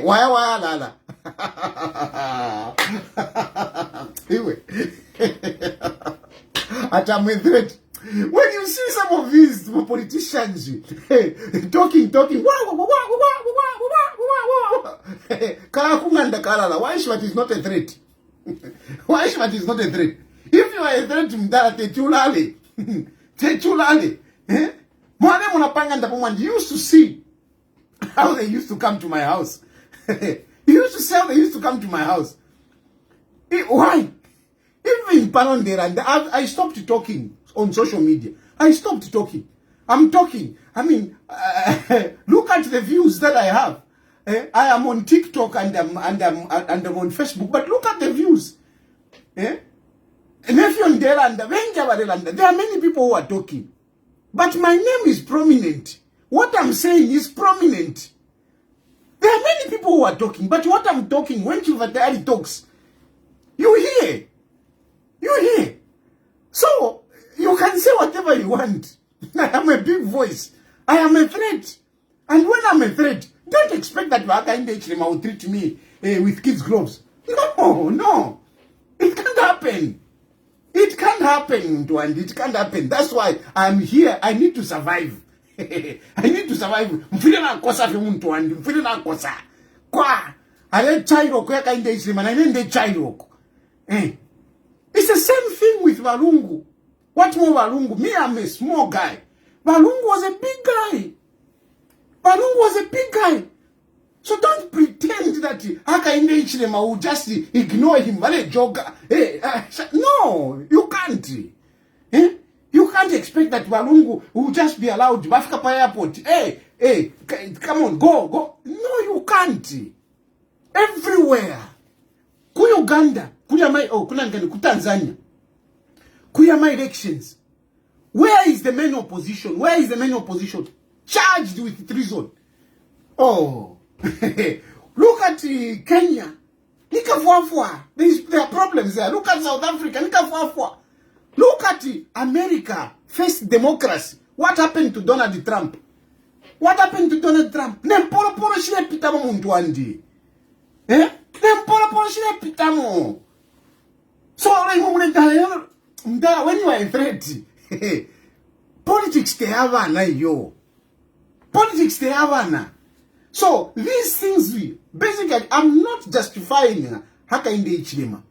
S1: Why, lala. Anyway. When you see some of these politicians talking, why Shwat is not a threat? Why Shwat is not a threat? If you are a threat, Techulale. You used to see how they used to come to my house. You used to say how they used to come to my house. Why? Even Panondera, I stopped talking on social media. I stopped talking. I'm talking. I mean, look at the views that I have. I am on TikTok and I'm on Facebook, but look at the views. There are many people who are talking. But my name is prominent. What I'm saying is prominent. There are many people who are talking, but what I'm talking, when Chilufya Tayali talks, you hear. You hear. So, you can say whatever you want. I am a big voice. I am a threat. And when I'm a threat, don't expect that Aka Inde Ichilema will treat me with kids' gloves. No. It can't happen. It can't happen, and it can't happen. That's why I'm here. I need to survive. I need to survive. Mfile na kosa fi muntu andi. Mfile na kosa. Kwa. Ale chairo kwa ka inde isima. Na inde chairo. It's the same thing with Walungu. What more Walungu? Me, I'm a small guy. Walungu was a big guy. Walungu was a big guy. So don't pretend that Hakainde Hichilema will just ignore him. No, you can't. You can't expect that Walungu will just be allowed to Bafkapa Airport. Hey, come on, go. No, you can't. Everywhere. Ku Uganda, ku Tanzania. Kuyama elections. Where is the main opposition? Where is the main opposition? Charged with treason. Oh. Look at Kenya. There are problems there. Look at South Africa. Look at America. First democracy. What happened to Donald Trump? What happened to Donald Trump? Nempolo shile pitamo muntu andi. Nempolo shile pitamo. So when you are in threat, politics te havana yo. Politics te havana. So these things, basically, I'm not justifying Hakainde Hichilema.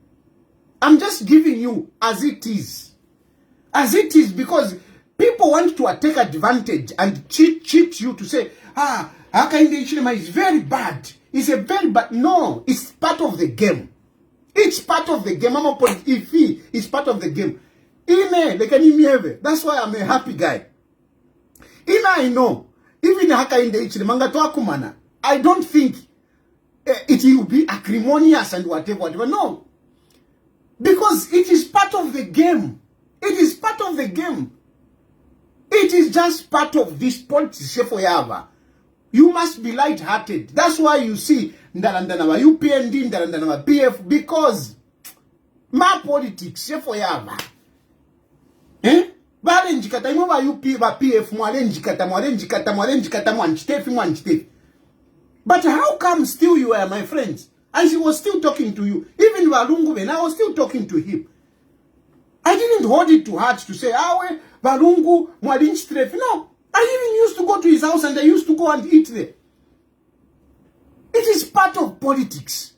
S1: I'm just giving you as it is. As it is, because people want to take advantage and cheat you to say, Hakainde Hichilema is very bad. It's a very bad. No, it's part of the game. It's part of the game. It's part of the game. That's why I'm a happy guy. I know. Even Hakainde Hichilema, I don't think it will be acrimonious and whatever. No. Because it is part of the game. It is part of the game. It is just part of this politics. You must be light-hearted. That's why you see Ndarandana UPND, Ndarandana PF, because my politics, Balenjikata imova UP ba PF mwalenjikata mwanchitefi. But how come still you are my friends? And she was still talking to you. Even Walungu, when I was still talking to him. I didn't hold it to heart to say, Walungu mwalinchitefi. No. I even used to go to his house and I used to go and eat there. It is part of politics.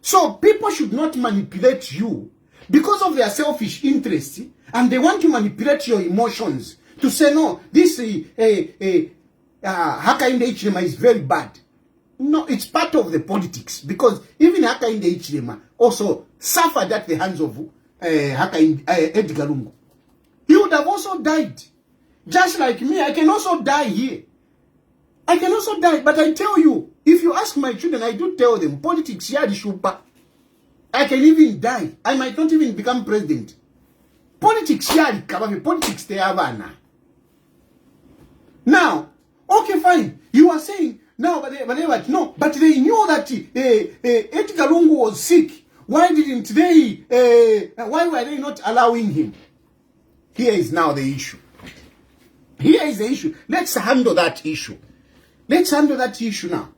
S1: So people should not manipulate you because of their selfish interest, and they want to manipulate your emotions to say, no, this Hakainde Hichilema is very bad. No, it's part of the politics, because even Hakainde Hichilema also suffered at the hands of Edgar Lungu. He would have also died. Just like me, I can also die here. I can also die, but I tell you, if you ask my children, I do tell them, politics, shupa. I can even die. I might not even become president. Politics, politics, they have. Now, okay, fine. You are saying, no, but they knew that Edgar Lungu was sick. Why didn't they, why were they not allowing him? Here is now the issue. Here is the issue. Let's handle that issue. Let's handle that issue now.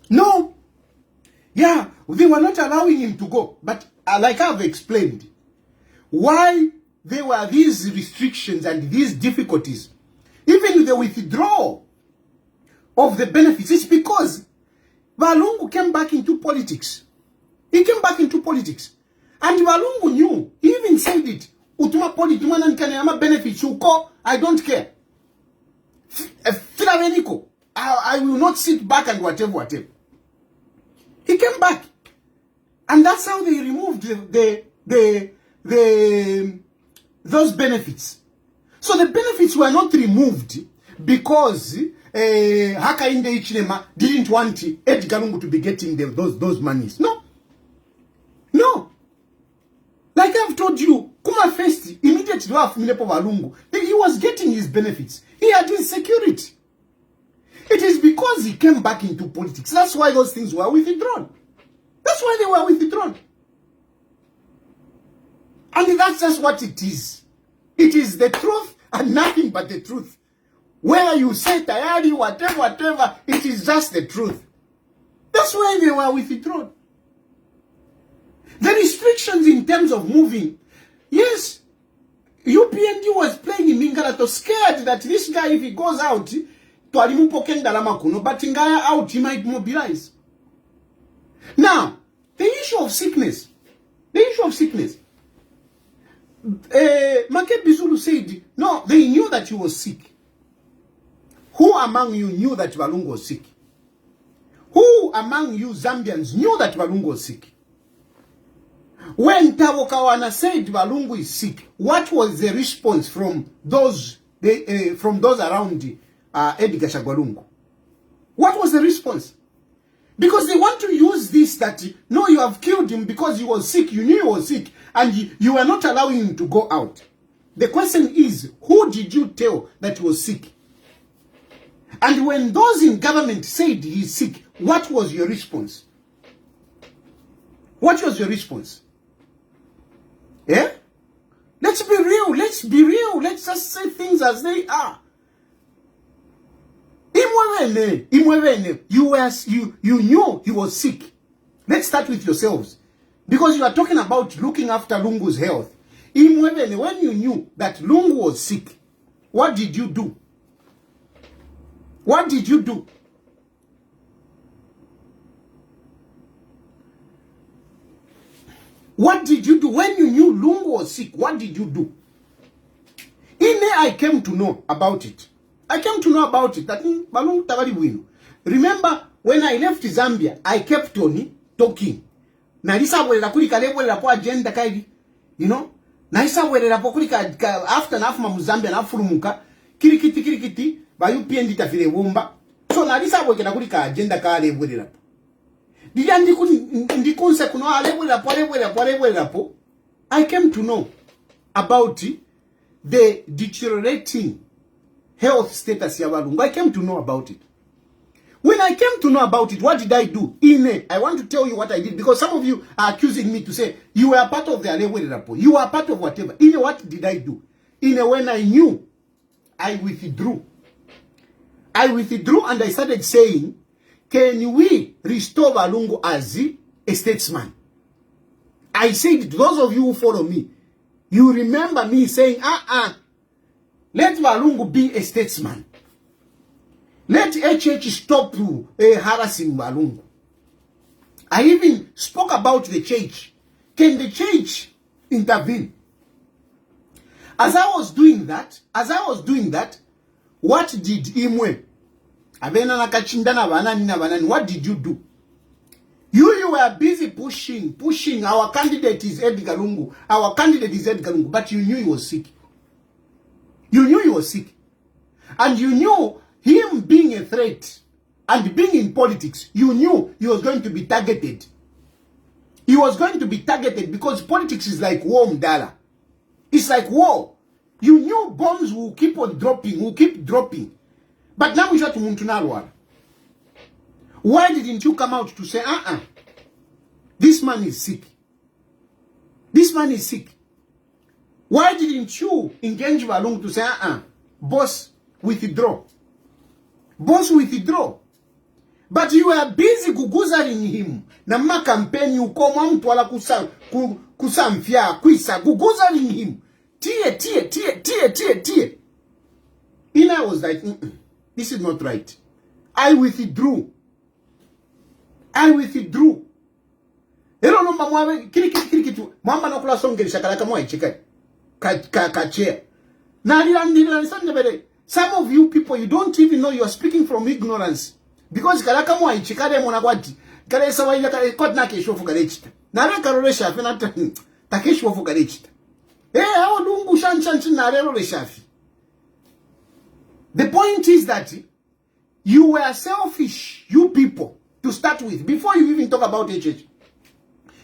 S1: No. Yeah, they were not allowing him to go. But like I've explained, why there were these restrictions and these difficulties, even the withdrawal of the benefits, it's because Walungu came back into politics. He came back into politics. And Walungu knew, he even said it, Utuma benefits, you call, I don't care. I will not sit back and whatever. He came back. And that's how they removed those benefits. So the benefits were not removed because Hakainde Hichilema didn't want Edgar Lungu to be getting those monies. No. No. Like I've told you, Kuma first, immediately after Walungu, he was getting his benefits. He had his security. It is because he came back into politics. That's why those things were withdrawn. That's why they were withdrawn. And that's just what it is. It is the truth and nothing but the truth. Whether you say Tayali, whatever, it is just the truth. That's why they were withdrawn. The restrictions in terms of moving. Yes, UPND was playing in Mingalato, scared that this guy, if he goes out, but Ngaya out, he might mobilize. Now, the issue of sickness. Make Bizulu said, no, they knew that he was sick. Who among you knew that Balungu was sick? Who among you Zambians knew that Balungu was sick? When Tawokawana said Balungu is sick, what was the response from those around Edgar Shagwalungu? What was the response? Because they want to use this that, no, you have killed him because he was sick, you knew he was sick, and you were not allowing him to go out. The question is, who did you tell that he was sick? And when those in government said he's sick, what was your response? What was your response? Yeah? Let's be real. Let's be real. Let's just say things as they are. You knew he was sick. Let's start with yourselves. Because you are talking about looking after Lungu's health. When you knew that Lungu was sick, what did you do? What did you do? What did you do when you knew Lungu was sick? What did you do? I came to know about it. That Balungu Tayali win. Remember, when I left Zambia, I kept on talking. Nalisa wele kulika level la po agenda kaidi. You know? Nalisa wele la po kulika after mu Zambia na furumuka. Kirikiti ba UPND tafile wumba. So nalisa wele kulika agenda ka level la po. Dija ndikunse kuno level la po. I came to know about the deteriorating health status ya Balungu. I came to know about it. When I came to know about it, what did I do? I want to tell you what I did, because some of you are accusing me to say, you were part of the Alewe rapport. You are part of whatever. What did I do? When I knew, I withdrew. And I started saying, can we restore Balungu as a statesman? I said, those of you who follow me, you remember me saying, let Balungu be a statesman. Let HH stop harassing Balungu. I even spoke about the church. Can the church intervene? As I was doing that, what did Imwe? What did you do? You were busy pushing. Our candidate is Edgar Lungu. But you knew he was sick. And you knew him being a threat and being in politics. You knew he was going to be targeted. Because politics is like war, Mdala. It's like war. You knew bombs will keep on dropping. But now we shot Muntunarwa. Why didn't you come out to say, this man is sick? Why didn't you engage Balungu to say, boss, withdraw? But you were busy guguzaring him. Na campaign you come mtu wala kusamfia, guguzaring him. Tie. I was like, this is not right. I withdrew. Ero no mamwa kirikitu. Mama no kula songeli shakala kama ichika. Chair. Some of you people, you don't even know you are speaking from ignorance. Because kalaka mwa ichikade monagwati. Kale sawa ila kale kotna keshofu kalechita. Nare karole shafi na takeshofu kalechita. Hao dungu shanchan na rero le shafi. The point is that you were selfish, you people, to start with, before you even talk about HH.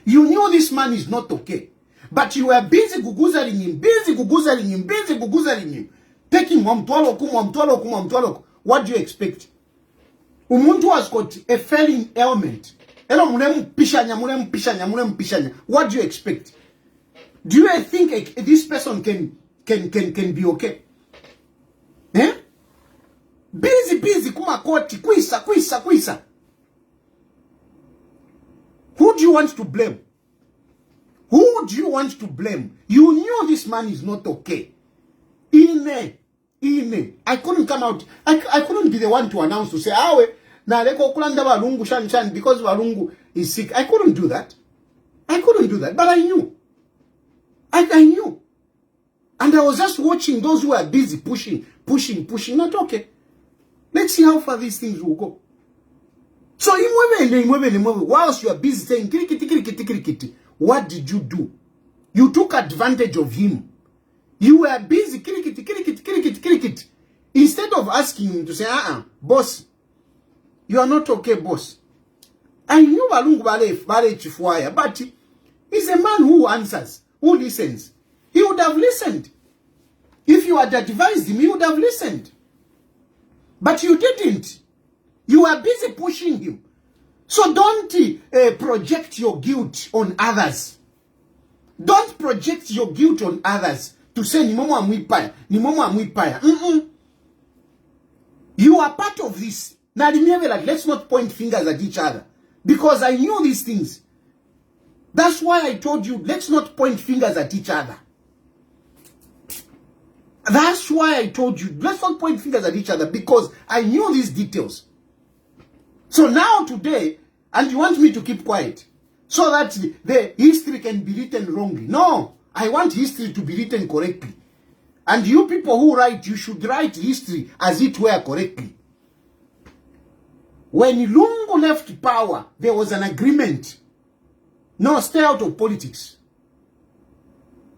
S1: You knew this man is not okay. But you were busy guguzaring him. Taking mtwalo. What do you expect? Umuntu has got a failing ailment. What do you expect? Do you think this person can be okay? Eh? Busy kumakoti kwisa. Who do you want to blame? Who do you want to blame? You knew this man is not okay. I couldn't come out. I couldn't be the one to announce to say, na leko kulanda Walungu shan because Walungu is sick. I couldn't do that. But I knew. I knew. And I was just watching those who are busy pushing. Not okay. Let's see how far these things will go. So, whilst you are busy saying, kirikiti, what did you do? You took advantage of him. You were busy, kirikiti. Instead of asking him to say, boss, you are not okay, boss. I knew Walungu Bale Chifwaya, but he's a man who answers, who listens. He would have listened. If you had advised him, he would have listened. But you didn't. You were busy pushing him. So don't project your guilt on others. Don't project your guilt on others to say, ni momo amwipaya. You are part of this. Now remember that let's not point fingers at each other. Because I knew these things. That's why I told you, let's not point fingers at each other. That's why I told you, let's not point fingers at each other, because I knew these details. So now today, and you want me to keep quiet, so that the history can be written wrongly. No, I want history to be written correctly. And you people who write, you should write history as it were correctly. When Lungu left power, there was an agreement. No, stay out of politics.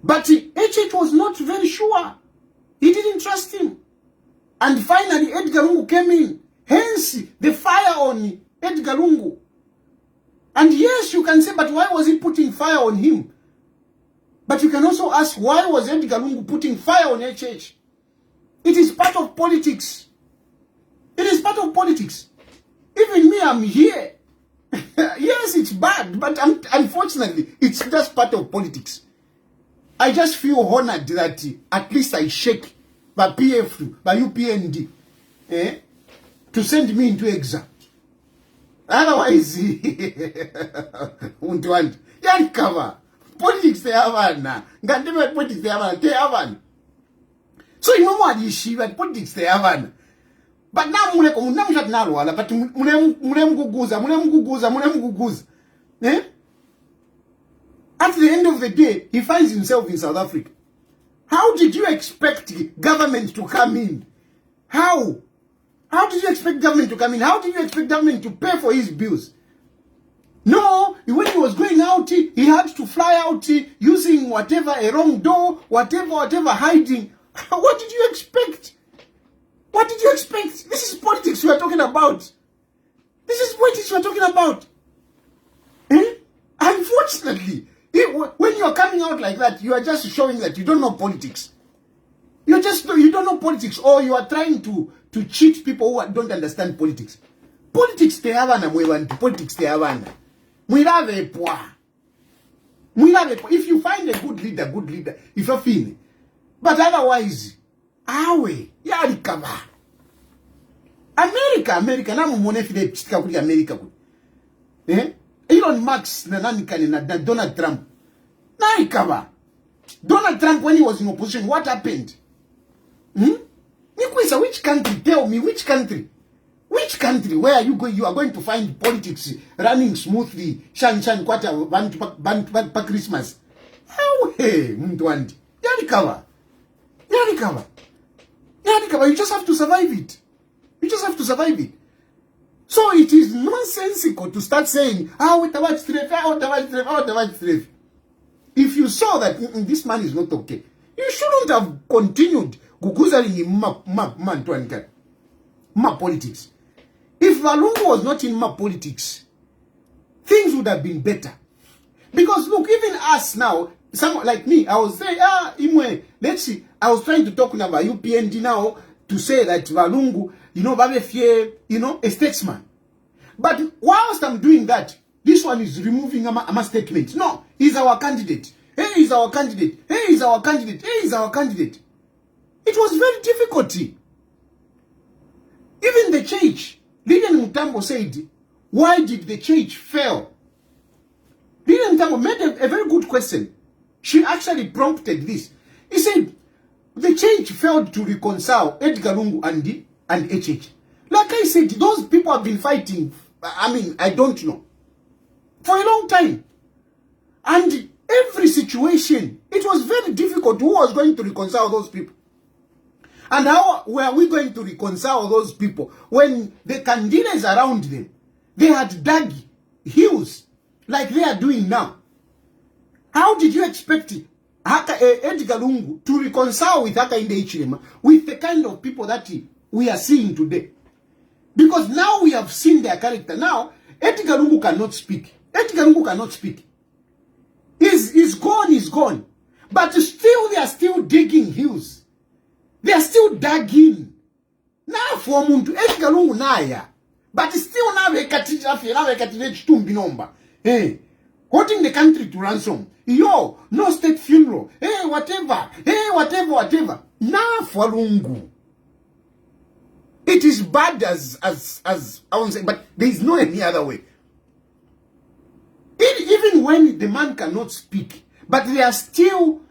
S1: But HH was not very sure. He didn't trust him. And finally, Edgar Lungu came in. Hence, the fire on Edgar Lungu. And yes, you can say, but why was he putting fire on him? But you can also ask, why was Edgar Lungu putting fire on HH? It is part of politics. It is part of politics. Even me, I'm here. Yes, it's bad, but unfortunately, it's just part of politics. I just feel honored that at least I shake by PF, by UPND, to send me into exam. Otherwise, don't cover. Politics they have na. Ngandeme politics they have. So you know what is she? But politics they have. But now mule mshat nalwala. But mule mguguza. At the end of the day, he finds himself in South Africa. How did you expect government to come in? How? How did you expect government to come in? How did you expect government to pay for his bills? No, when he was going out, he had to fly out using whatever, a wrong door, whatever, hiding. What did you expect? What did you expect? This is politics we are talking about. This is politics we are talking about. Unfortunately, when you are coming out like that, you are just showing that you don't know politics. You don't know politics, or you are trying to cheat people who don't understand politics. Politics te havana mwewanti, politics te havana. Mwilave poa. If you find a good leader, if you're feeling. But otherwise, awe, yari kava. America, namu mwone fide chitika kuli America kuli. Elon Musk na nani kani na Donald Trump. Nai kava. Donald Trump, when he was in opposition, what happened? Nikwisa, which country? Tell me, which country? Which country where are you going? You are going to find politics running smoothly. Shan kwata ban Christmas. How hey mtwandi? Yari cover. You just have to survive it. So it is nonsensical to start saying, if you saw that this man is not okay, you shouldn't have continued guguzaring in ma politics. If Walungu was not in my politics, things would have been better. Because look, even us now, someone like me, I was saying, Imwe, let's see. I was trying to talk about UPND now to say that Walungu, a statesman. But whilst I'm doing that, this one is removing a statement. No, he's our candidate. He's our candidate. It was very difficult. Even the church, Lilian Mutambo said, why did the church fail? Lilian Tambo made a very good question. She actually prompted this. He said, the church failed to reconcile Edgar Lungu and HH. Like I said, those people have been fighting, I mean, I don't know, for a long time. And every situation, it was very difficult. Who was going to reconcile those people? And how were we going to reconcile those people when the candidates around them, they had dug hills like they are doing now? How did you expect Edgar Lungu to reconcile with Hakainde Hichilema, with the kind of people that we are seeing today? Because now we have seen their character. Now, Edgar Lungu cannot speak. Edgar Lungu cannot speak. He's gone. But still, they are still digging hills. They are still digging. Now, for Muntu, Edgar Lungu naya. But still now, holding the country to ransom. Yo, no state funeral. Hey, whatever. Now, for Lungu. It is bad as I won't say, but there is no any other way. Even when the man cannot speak, but they are still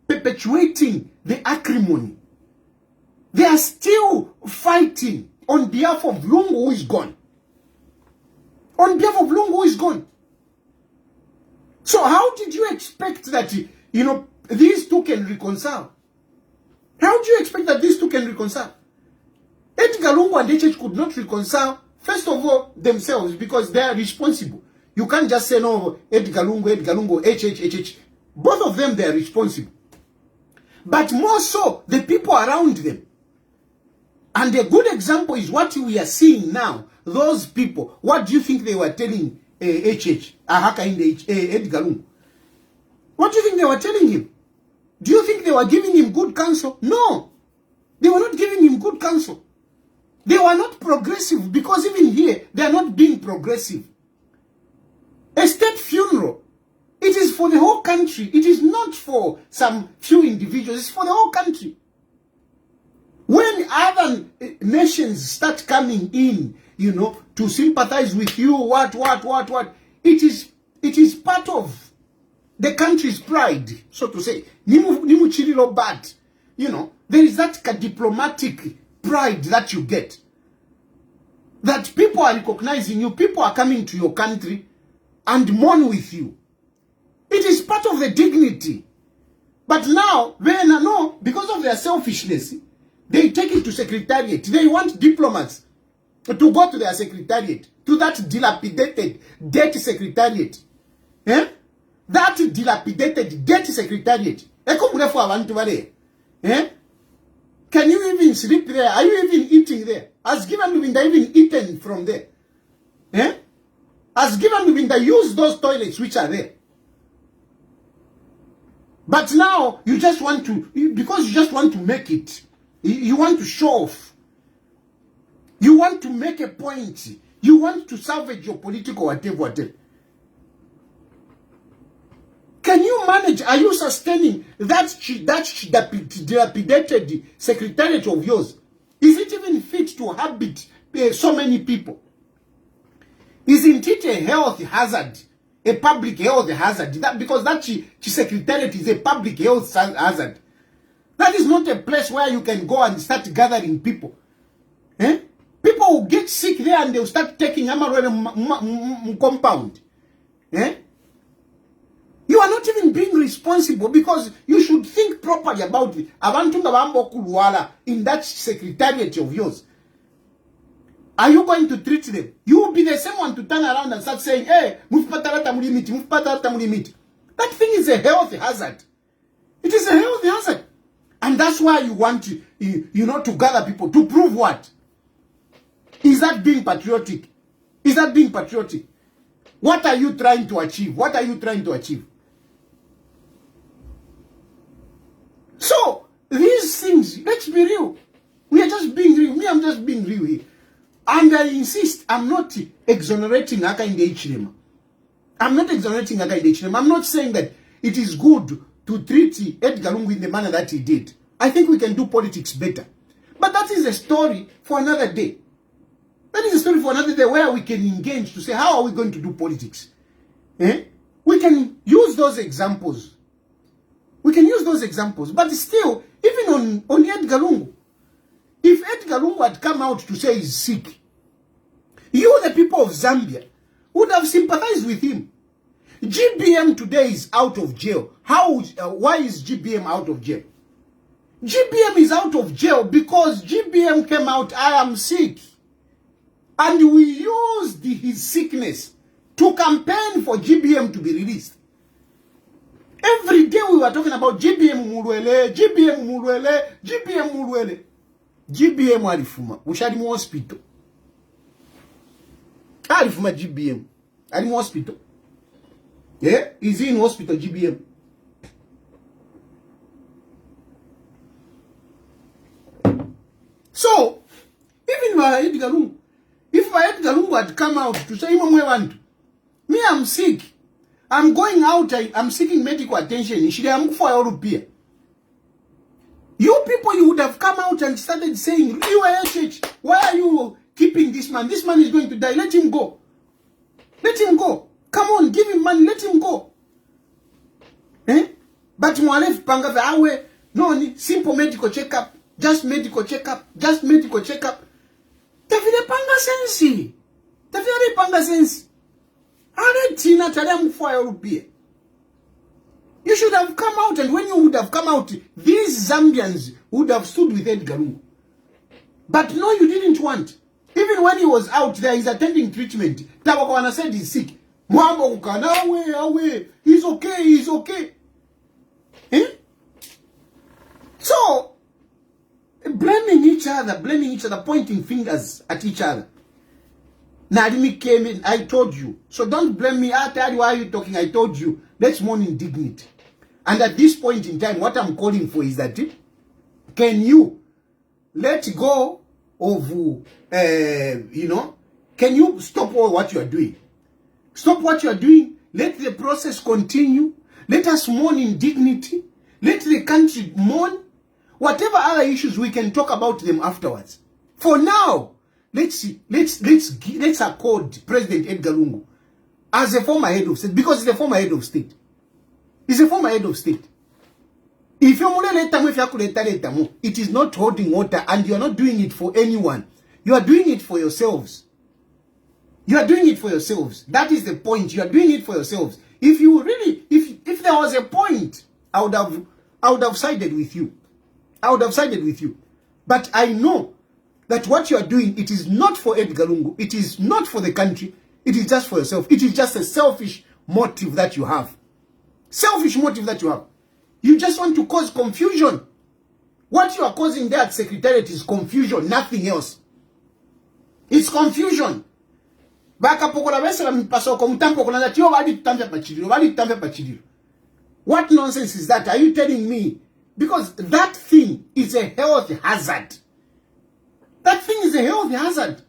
S1: perpetuating the acrimony. They are still fighting on behalf of Lungu who is gone. On behalf of Lungu who is gone. So how did you expect that, these two can reconcile? How do you expect that these two can reconcile? Edgar Lungu and HH could not reconcile, first of all, themselves, because they are responsible. You can't just say, no, Edgar Lungu, HH. Both of them, they are responsible. But more so, the people around them. And a good example is what we are seeing now. Those people, what do you think they were telling Edgar Lungu? What do you think they were telling him? Do you think they were giving him good counsel? No. They were not giving him good counsel. They were not progressive, because even here, they are not being progressive. A state funeral, it is for the whole country. It is not for some few individuals. It's for the whole country. When other nations start coming in, to sympathize with you, what, it is part of the country's pride, so to say. Nimu chirilo bad. There is that diplomatic pride that you get. That people are recognizing you, people are coming to your country and mourn with you. It is part of the dignity. But now, because of their selfishness, they take it to secretariat. They want diplomats to go to their secretariat, to that dilapidated, dirty secretariat. That dilapidated, dirty secretariat. Can you even sleep there? Are you even eating there? Has given Lubinda even eaten from there? Has given Lubinda use those toilets which are there? But now, you just want to, because you just want to make it. You want to show off. You want to make a point. You want to salvage your political whatever. Can you manage? Are you sustaining that dilapidated secretariat of yours? Is it even fit to habit so many people? Isn't it a health hazard? A public health hazard? Because that secretariat is a public health hazard. That is not a place where you can go and start gathering people. People will get sick there and they'll start taking Amarone compound. You are not even being responsible, because you should think properly about it. In that secretariat of yours. Are you going to treat them? You will be the same one to turn around and start saying, hey, that thing is a health hazard. It is a health hazard. And that's why you want to, to gather people. To prove what? Is that being patriotic? Is that being patriotic? What are you trying to achieve? What are you trying to achieve? So, these things, let's be real. We are just being real. I'm just being real here. And I insist, I'm not exonerating Hakainde Hichilema. I'm not exonerating Hakainde Hichilema. I'm not saying that it is good to treat Edgar Lungu in the manner that he did. I think we can do politics better. But that is a story for another day. That is a story for another day where we can engage to say, how are we going to do politics? Eh? We can use those examples. We can use those examples. But still, even on Edgar Lungu, if Edgar Lungu had come out to say he's sick, you, the people of Zambia, would have sympathized with him. GBM today is out of jail. Why is GBM out of jail? GBM is out of jail because GBM came out, I am sick. And we used his sickness to campaign for GBM to be released. Every day we were talking about GBM Mulwele, GBM Mulwele, GBM Mulwele. GBM alifuma, ushadi mu hospital. Alifuma GBM. Ali mu hospital. Yeah, is he in hospital GBM? So, even Edgar Lungu, if Edgar Lungu had come out to say, me, I'm sick. I'm going out. I'm seeking medical attention. You people, you would have come out and started saying, why are you keeping this man? This man is going to die. Let him go. Let him go. Come on, give him money. Let him go. Eh? But Mwalef Pangafe, awe, no, simple medical checkup. Just medical checkup. Just medical checkup. Tafide panga sensi. Tafide panga sensi. You should have come out, and when you would have come out, these Zambians would have stood with Edgar Lungu. But no, you didn't want. Even when he was out there, he's attending treatment. Tabakwana said he's sick. He's okay, he's okay. Eh? So, blaming each other, pointing fingers at each other. Nadimi came in, I told you. So don't blame me. I tell you, why are you talking? I told you. Let's mourn in dignity. And at this point in time, what I'm calling for is that, can you let go of, can you stop all what you are doing? Stop what you are doing. Let the process continue. Let us mourn in dignity. Let the country mourn. Whatever other issues, we can talk about them afterwards. For now, let's accord President Edgar Lungu as a former head of state, because he's a former head of state. He's a former head of state. If it is not holding water, and you're not doing it for anyone. You are doing it for yourselves. You are doing it for yourselves. That is the point. You are doing it for yourselves. If you really, if there was a point, I would have sided with you. I would have sided with you. But I know that what you are doing, it is not for Edgar Lungu. It is not for the country. It is just for yourself. It is just a selfish motive that you have. Selfish motive that you have. You just want to cause confusion. What you are causing there at Secretariat is confusion, nothing else. It's confusion. What nonsense is that? Are you telling me? Because that thing is a health hazard. That thing is a health hazard.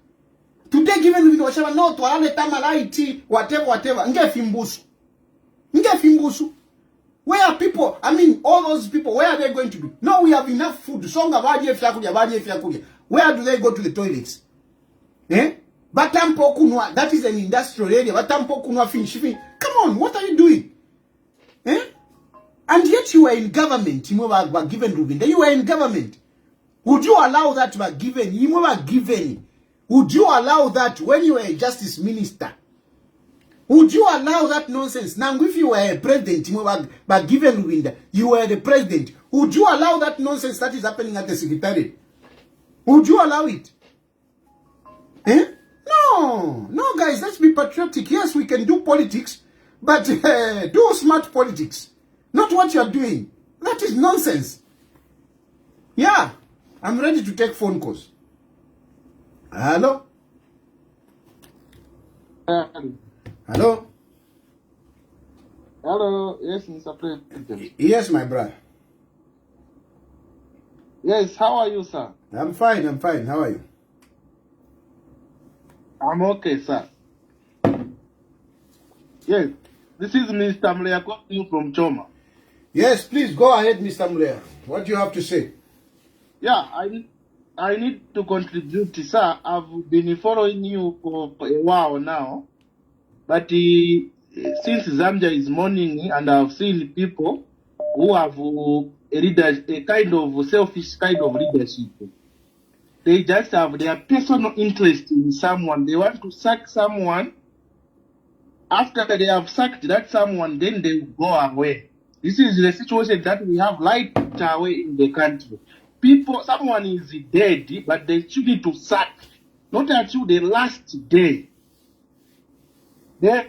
S1: Today, given with whatever, no, whatever. Where are people? I mean, all those people, where are they going to do? No, we have enough food. Where do they go to the toilets? Eh? That is an industrial area. Come on, what are you doing? Eh? And yet you are in government. You were given Rubinda. You were in government. Would you allow that to be given? You were given. Would you allow that when you were a justice minister? Would you allow that nonsense? Now, if you were a president, you were given Rubinda. You were the president. Would you allow that nonsense that is happening at the secretariat? Would you allow it? Eh? No. No, guys, let's be patriotic. Yes, we can do politics, but do smart politics. Not what you are doing. That is nonsense. Yeah, I'm ready to take phone calls. Hello? Hello?
S2: Hello, yes, Mr. President.
S1: Yes, my brother.
S2: Yes, how are you, sir?
S1: I'm fine. How are you?
S2: I'm okay, sir. Yes, this is Mr. Mleya calling you from Choma.
S1: Yes, please go ahead, Mr. Mleya. What do you have to say?
S2: Yeah, I need to contribute, sir. I've been following you for a while now, but since Zambia is mourning, and I've seen people who have a kind of selfish kind of leadership. They just have their personal interest in someone. They want to sack someone. After they have sacked that someone, then they go away. This is the situation that we have right away in the country. Someone is dead, but they still need to sack. Not until the last day. Then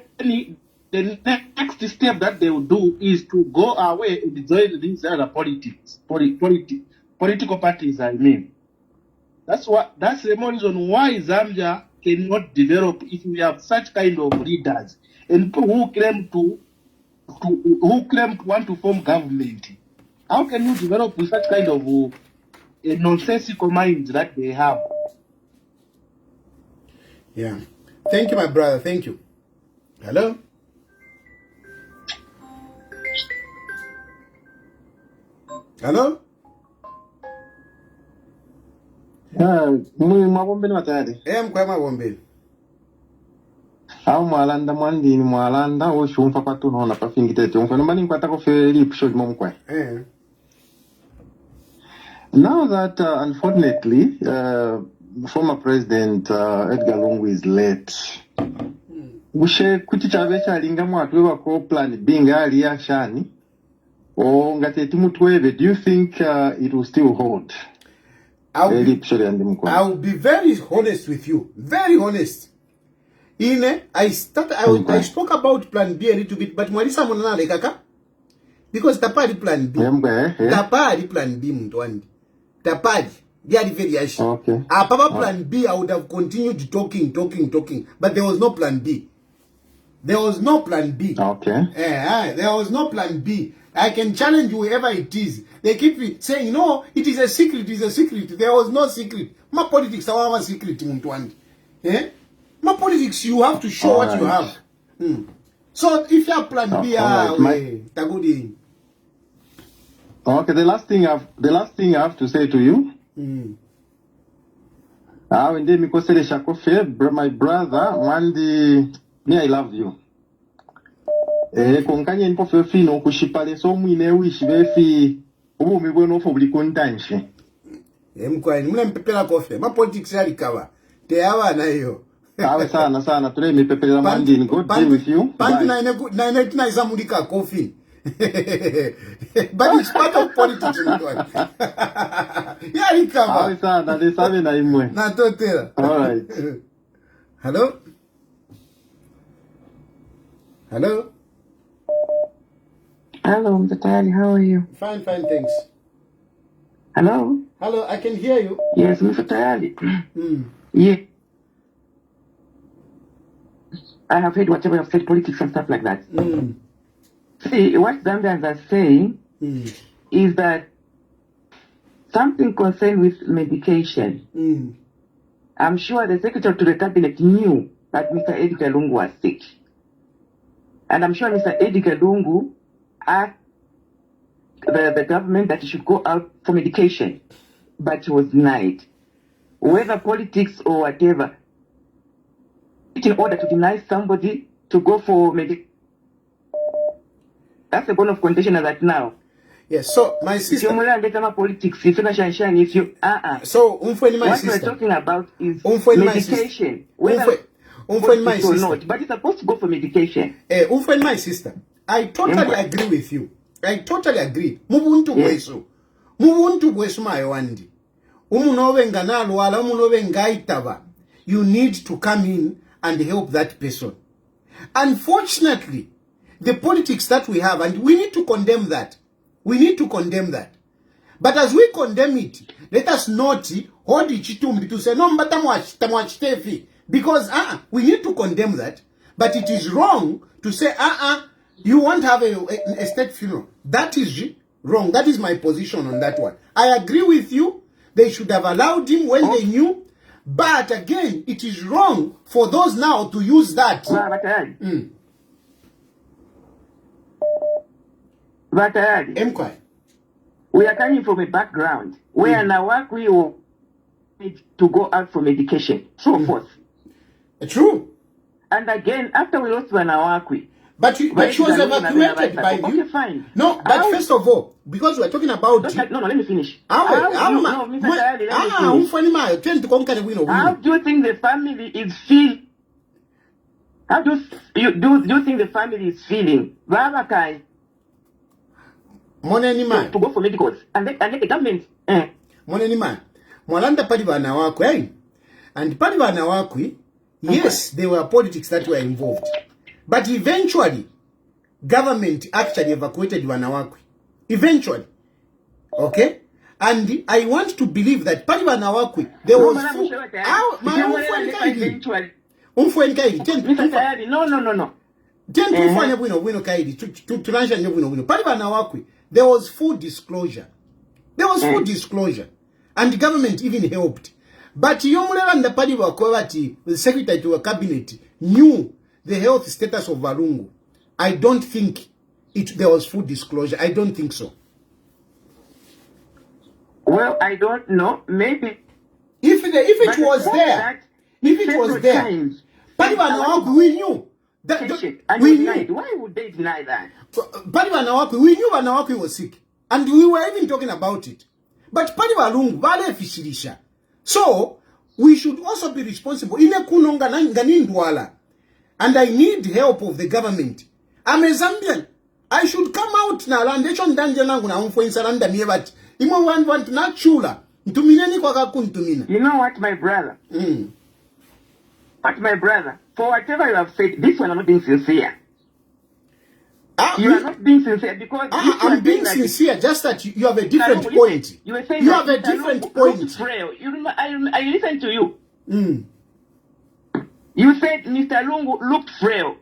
S2: the next step that they will do is to go away and join these other political parties, I mean. That's the main reason why Zambia cannot develop if we have such kind of leaders and people who claim to want to form government. How can you develop with such kind of a nonsensical mind that they have?
S1: Yeah. Thank you, my brother. Thank you. Hello? Hello?
S3: Mwabombeni watayari.
S1: Mkwema wombeni.
S3: Au mwalanda mwandini mwalanda oshumfa kwatuno na pafingitete. Umfano mani nkwata ko feri pusho mumkwe. Now that unfortunately former President Edgar Lungu is late. Ushe kuti chavecha linga mwatwe wako plan binga aliya shani. O ngate timutwebe, do you think it will still hold?
S1: I'll be very honest with you. Very honest. I spoke about plan B a little bit, but Marisa Monana Lekaka. Because tapari plan B. Tapari plan B mutwandi. Tapari. Very
S3: okay.
S1: Papa plan B, I would have continued talking. But there was no plan B. There was no plan B.
S3: Okay.
S1: There was no plan B. I can challenge whoever it is. They keep saying, no, it is a secret, There was no secret. My politics are a secret, Muntwandi. My politics, you have to show what you have. So if you have plan B, tagudi.
S3: Okay, the last thing I have to say to you. My brother, me, I love you. Konkanye nipo fefi no kushipale so mwine wishi befi ubu mibwe no fobli kontanshi.
S1: Mkwani mule mpepela kofe. Ma politics ya likawa. Te hawa na hiyo.
S3: Awe sana tule mipepela mwandini. God be with you.
S1: Panti na ina izamulika kofi. But it's part of politics. Ya likawa.
S3: Awe sana desabe na imwe.
S1: Na totela.
S3: Alright.
S1: Hello? Hello?
S4: Hello, Mr. Tayali, how are you?
S1: Fine, thanks.
S4: Hello?
S1: Hello, I can hear you.
S4: Yes, Mr. Tayali. Yeah. I have heard whatever you have said, politics and stuff like that. See, what Zambians are saying is that something concerned with medication. I'm sure the Secretary to the Cabinet knew that Mr. Edgar Lungu was sick. And I'm sure Mr. Edgar Lungu asked the government that he should go out for medication, but he was denied. Whether politics or whatever, in order to deny somebody to go for medication, that's a bone of contention as at now.
S1: Yes, so my sister.
S4: Politics, if you
S1: So, my
S4: what
S1: sister.
S4: we're talking about is
S1: medication.
S4: My sister. Not, but it's supposed to go for medication.
S1: My sister. I totally agree with you. I totally agree. Mubuntu bwesu. Mubuntu bwesu mayowandi. Umunowe nganalwala, umunowe ngaitaba. You need to come in and help that person. Unfortunately, the politics that we have, and we need to condemn that. We need to condemn that. But as we condemn it, let us not hold it to say, no, but because we need to condemn that. But it is wrong to say, you won't have a state funeral. That is wrong. That is my position on that one. I agree with you. They should have allowed him when they knew. But again, it is wrong for those now to use that.
S4: We are coming from a background where now we will need to go out for medication. So forth.
S1: True.
S4: And again, after we lost Wanawakwi,
S1: But she was evacuated by you.
S4: Okay, fine.
S1: No, but first of all, because we're talking about...
S4: No, let me finish.
S1: How
S4: Mr. Tayali, let me finish. How do you think the family is feeling? How do you think the family is feeling? Babakai.
S1: Monenima.
S4: To go for medicals. And then the government.
S1: Monenima. Mwalanda palibana wakwe. And palibana wakwe, yes, there were politics that were involved. But eventually, government actually evacuated Wanawakwi. Eventually. Okay? And I want to believe that Wanawakwi, there was... There was full disclosure. There was full disclosure. And the government even helped. But Yomulela and the Paliwakwati, the secretary to a cabinet, knew the health status of Walungu. I don't think there was full disclosure. I don't think so.
S4: Well, I don't know. Maybe.
S1: If it was there, we knew. We knew.
S4: Why would they deny that?
S1: We knew Wanawakwi was sick. And we were even talking about it. But Walungu, Vale Fishirisha. So, we should also be responsible. And I need help of the government. I'm a Zambian. I should come out now. You
S4: know what, my brother? But my brother, for whatever you have said, this one are not being sincere. You are not being sincere because
S1: I'm being sincere, just that you have a different point.
S4: You were saying
S1: you have a different point.
S4: I listened to you. You said Mr. Lungu looked frail.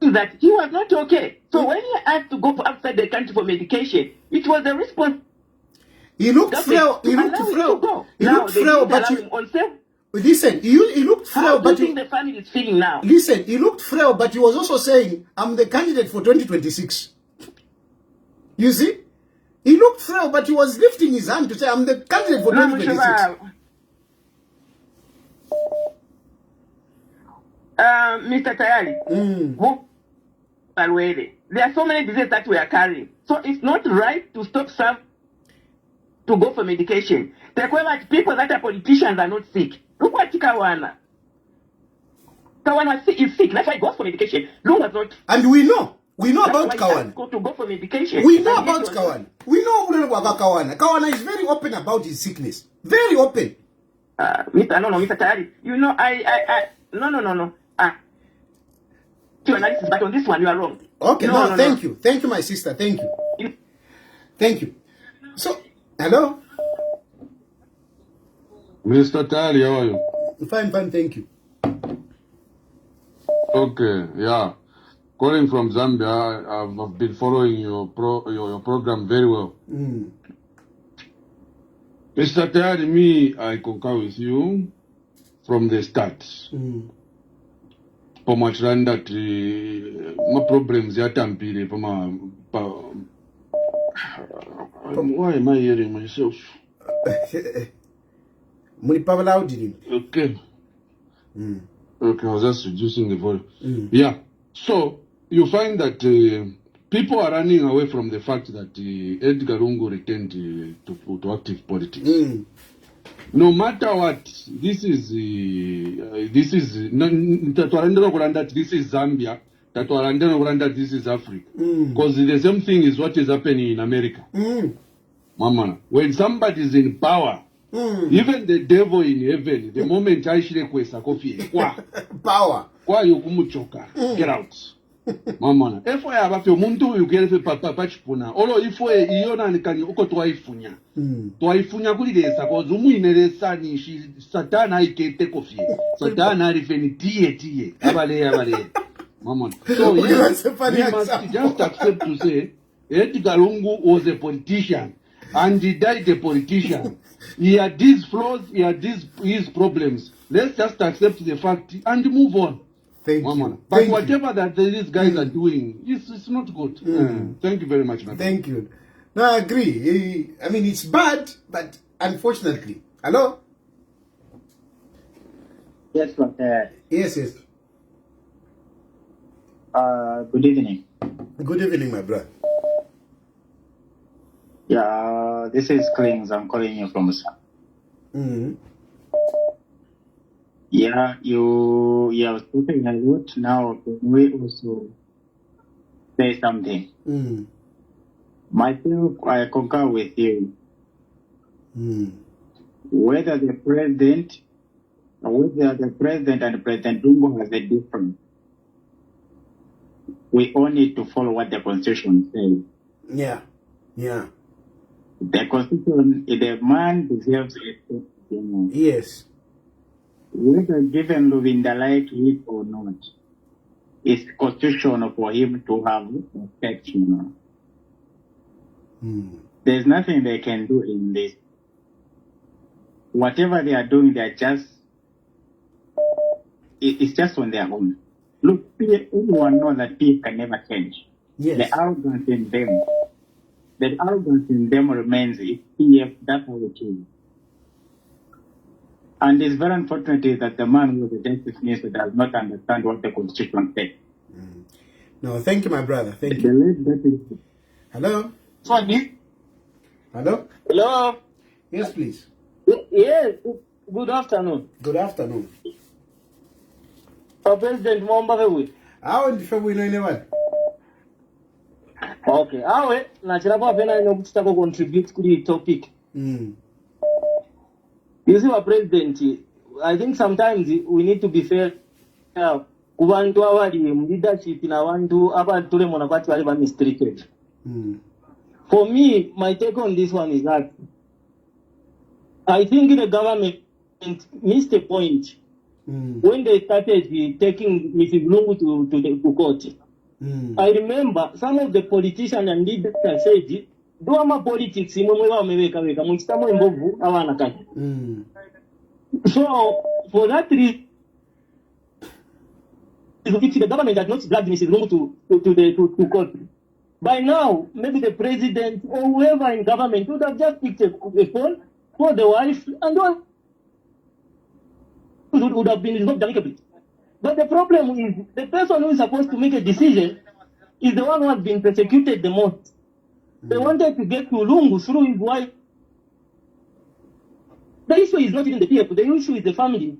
S4: That he was not okay. So when he had to go outside the country for medication, it was a response.
S1: He looked frail. He looked frail. He looked frail, but listen, he looked frail, but
S4: the family is feeling now.
S1: Listen, he looked frail, but he was also saying, I'm the candidate for 2026. You see? He looked frail, but he was lifting his hand to say, I'm the candidate for 2026.
S4: Mr. Tayali, there are so many diseases that we are carrying. So it's not right to stop some to go for medication. People that are politicians are not sick. Look what Kawana. Kawana is sick. That's why he goes for medication. Long was not.
S1: And we know. We know about Kawana.
S4: To go for medication.
S1: We know about Kawana. We know about Kawana. Kawana is very open about his sickness. Very open.
S4: Mr. Tayali. You know, no. To analysis, but on this one you are wrong.
S1: Okay, no, thank you. Thank you, my sister. Thank you. Thank you. So, hello?
S5: Mr. Tayali, how are you?
S1: Fine, thank you.
S5: Okay, yeah. Calling from Zambia, I've been following your program very well. Mr. Tayali, me, I concur with you from the start. For much run that my problems are tampire for why am I hearing myself? Okay. Okay, I was just reducing the volume. Yeah. So you find that people are running away from the fact that Edgar Lungu returned to active politics. No matter what, this is Zambia, that this is Africa. Because the same thing is what is happening in America. Mama, when somebody is in power, even the devil in heaven, the moment I shake with
S1: power.
S5: Why you kumuchoka? Get out. Mama, if I have a muntu you get papa pachipuna. Olo ifo iona nikani uko twaifunya. Twaifunya kuli desa kwa zumu ineresa ni satana ikete kofi. Satana rifeni tie. Abale. Mama. So we must just accept to say Edgar Lungu was a politician and he died a politician. He had these flaws, he had his problems. Let's just accept the fact and move on.
S1: Thank you.
S5: But whatever that these guys are doing, it's not good. Thank you very much, my
S1: Thank you. No, I agree. I mean, it's bad, but unfortunately. Hello?
S6: Yes, Dr.
S1: Yes.
S6: Good evening.
S1: Good evening, my brother.
S6: Yeah, this is Klings. I'm calling you from Sam.
S1: Mm-hmm.
S6: Yeah, you have spoken a lot. Now, can we also say something?
S1: Mm.
S6: Myself, I concur with you.
S1: Mm.
S6: Whether the president and President Lungu has a difference, we all need to follow what the Constitution says.
S1: Yeah. Yeah.
S6: The Constitution, the man deserves respect.
S1: Yes.
S6: Whether given Luvinda like it or not, it's constitutional for him to have respect. There's nothing they can do in this. Whatever they are doing, they're just, it's just on their own. Look, everyone knows that peace can never change.
S1: Yes.
S6: The arrogance in them remains. PF, that's how it is. And it's very unfortunate that the man who was the justice minister does not understand what the Constitution says.
S1: No, thank you, my brother. Thank you. Hello?
S2: Sorry.
S1: Hello?
S2: Hello.
S1: Yes, please.
S2: Yes. Good afternoon.
S1: Good afternoon.
S2: President Mwamba Vewe.
S1: How in the we know anyone?
S2: Okay. Awe, nachirapo apena inokutaka contribute to the topic. You see, President, I think sometimes we need to be fair. Kubantu awali leadership na wantu abatule monapati wale ba mistreated. For me, my take on this one is that I think the government missed a point when they started taking Mrs. Lungu to court. I remember some of the politicians and leaders said, do ama politics imwe wameweka mchitamo mbovu hawana kazi. So for that reason, if the government had not dragged Mrs. Lungu to court, by now maybe the president or whoever in government would have just picked a phone for the wife and all would have been resolved amicably. But the problem is the person who is supposed to make a decision is the one who has been persecuted the most. They wanted to get to Lungu through his wife. The issue is not even the PF, the issue is the family.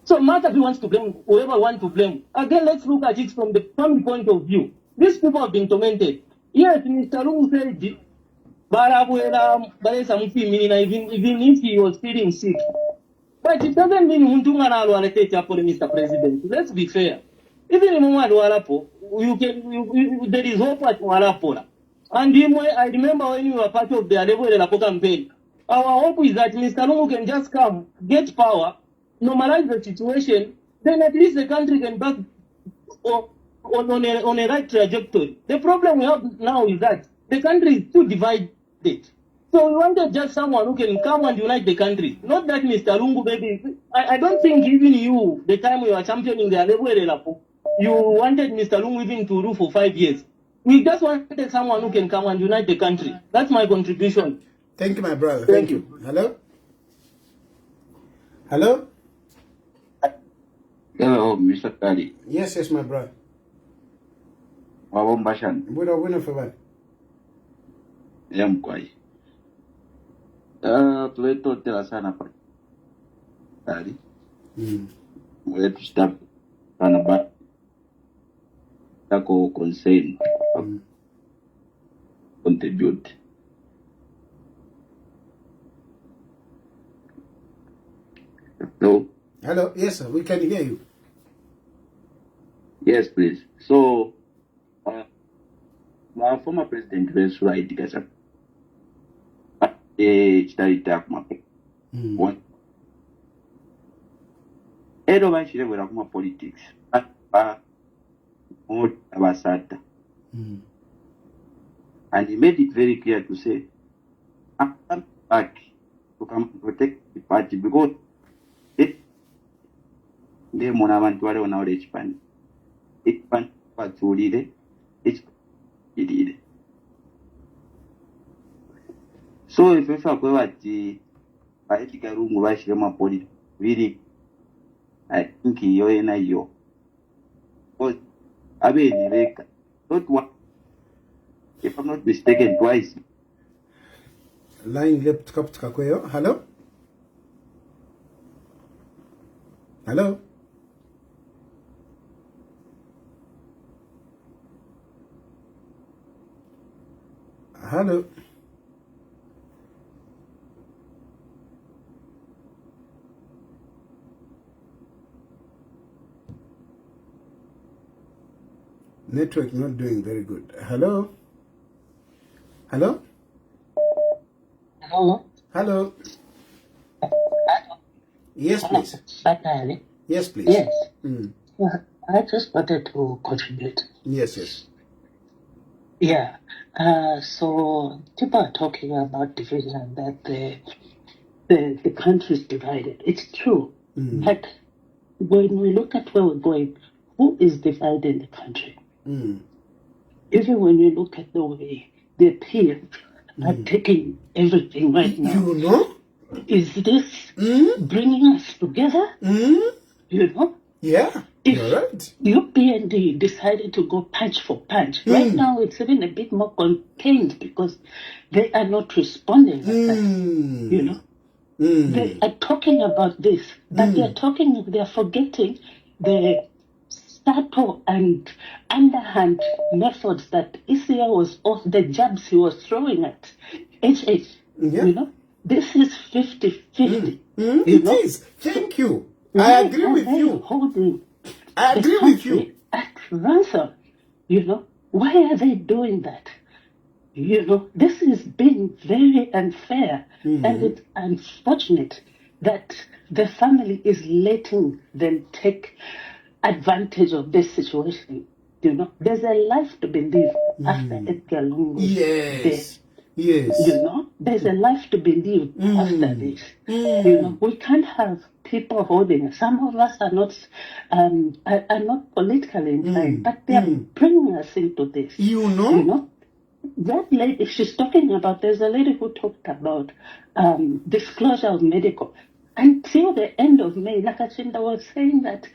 S2: So matter who wants to blame, whoever wants to blame. Again, let's look at it from the family point of view. These people have been tormented. Yes, Mr. Lungu said, even if he was feeling sick. But it doesn't mean Mr. President. Let's be fair. Even in there is hope at Warapola. And I remember when you were part of the Alebo campaign, our hope is that Mr. Lungu can just come, get power, normalize the situation, then at least the country can back on a right trajectory. The problem we have now is that the country is too divided. So we wanted just someone who can come and unite the country. Not that Mr. Lungu, baby. I don't think even you, the time you were championing the Alebo, you wanted Mr. Lungu even to rule for 5 years. We just wanted someone who can come and unite the country. That's my contribution.
S1: Thank you, my brother.
S2: Thank you.
S1: Hello? Hello?
S7: Hello, Mr. Tayali.
S1: Yes, my brother.
S7: Wabombashan.
S1: Buena for what?
S7: Yamkwai. Tuleto tela sana pa. Tayali. Wetu stop sana ba. Tako concern. Contribute. No.
S1: Hello? Yes, sir. We can hear you.
S7: Yes, please. So, my former president was right, guys. One. Edo bashire wera kuma politics. And he made it very clear to say, I'm back to come protect the party because they monabantu wale wanaole ekipande batuulire ekirire so if akweba ati Edgar Lungu bashiremu apolitics really I think iyo ena yo. Because abe nileka. Not one. If I'm not mistaken, twice.
S1: Line left kutoka kweyo. Hello? Hello? Hello? Network not doing very good. Hello? Hello?
S8: Hello?
S1: Hello? Yes, please.
S8: Tayali?
S1: Yes, please.
S8: Yes.
S1: Mm.
S8: I just wanted to contribute.
S1: Yes, yes.
S8: Yeah. So people are talking about division, that the country is divided. It's true.
S1: Mm.
S8: But when we look at where we're going, who is dividing the country?
S1: Mm.
S8: Even when you look at the way the peers are taking everything right now,
S1: You know?
S8: is this bringing us together? You know?
S1: Yeah,
S8: If
S1: you're right.
S8: UPND decided to go punch for punch, right now it's even a bit more contained because they are not responding like that. You know? They are talking about this, but they're forgetting the subtle and underhand methods that ECA was, or the jabs he was throwing at HH.
S1: Yeah.
S8: You know? This is 50-50.
S1: It is. Thank you. I agree with you.
S8: Holding
S1: I
S8: the
S1: agree with you.
S8: country at ransom. You know, why are they doing that? You know, this is being very unfair, and it's unfortunate that the family is letting them take advantage of this situation. You know, there's a life to be lived after Edgar Lungu's death.
S1: Yes. Yes.
S8: You know, there's a life to be lived after this. You know, we can't have people holding us. Some of us are not politically inclined, but they are bringing us into this.
S1: You know?
S8: You know, that lady, she's talking about, there's a lady who talked about disclosure of medical. Until the end of May, Nakachinda was saying that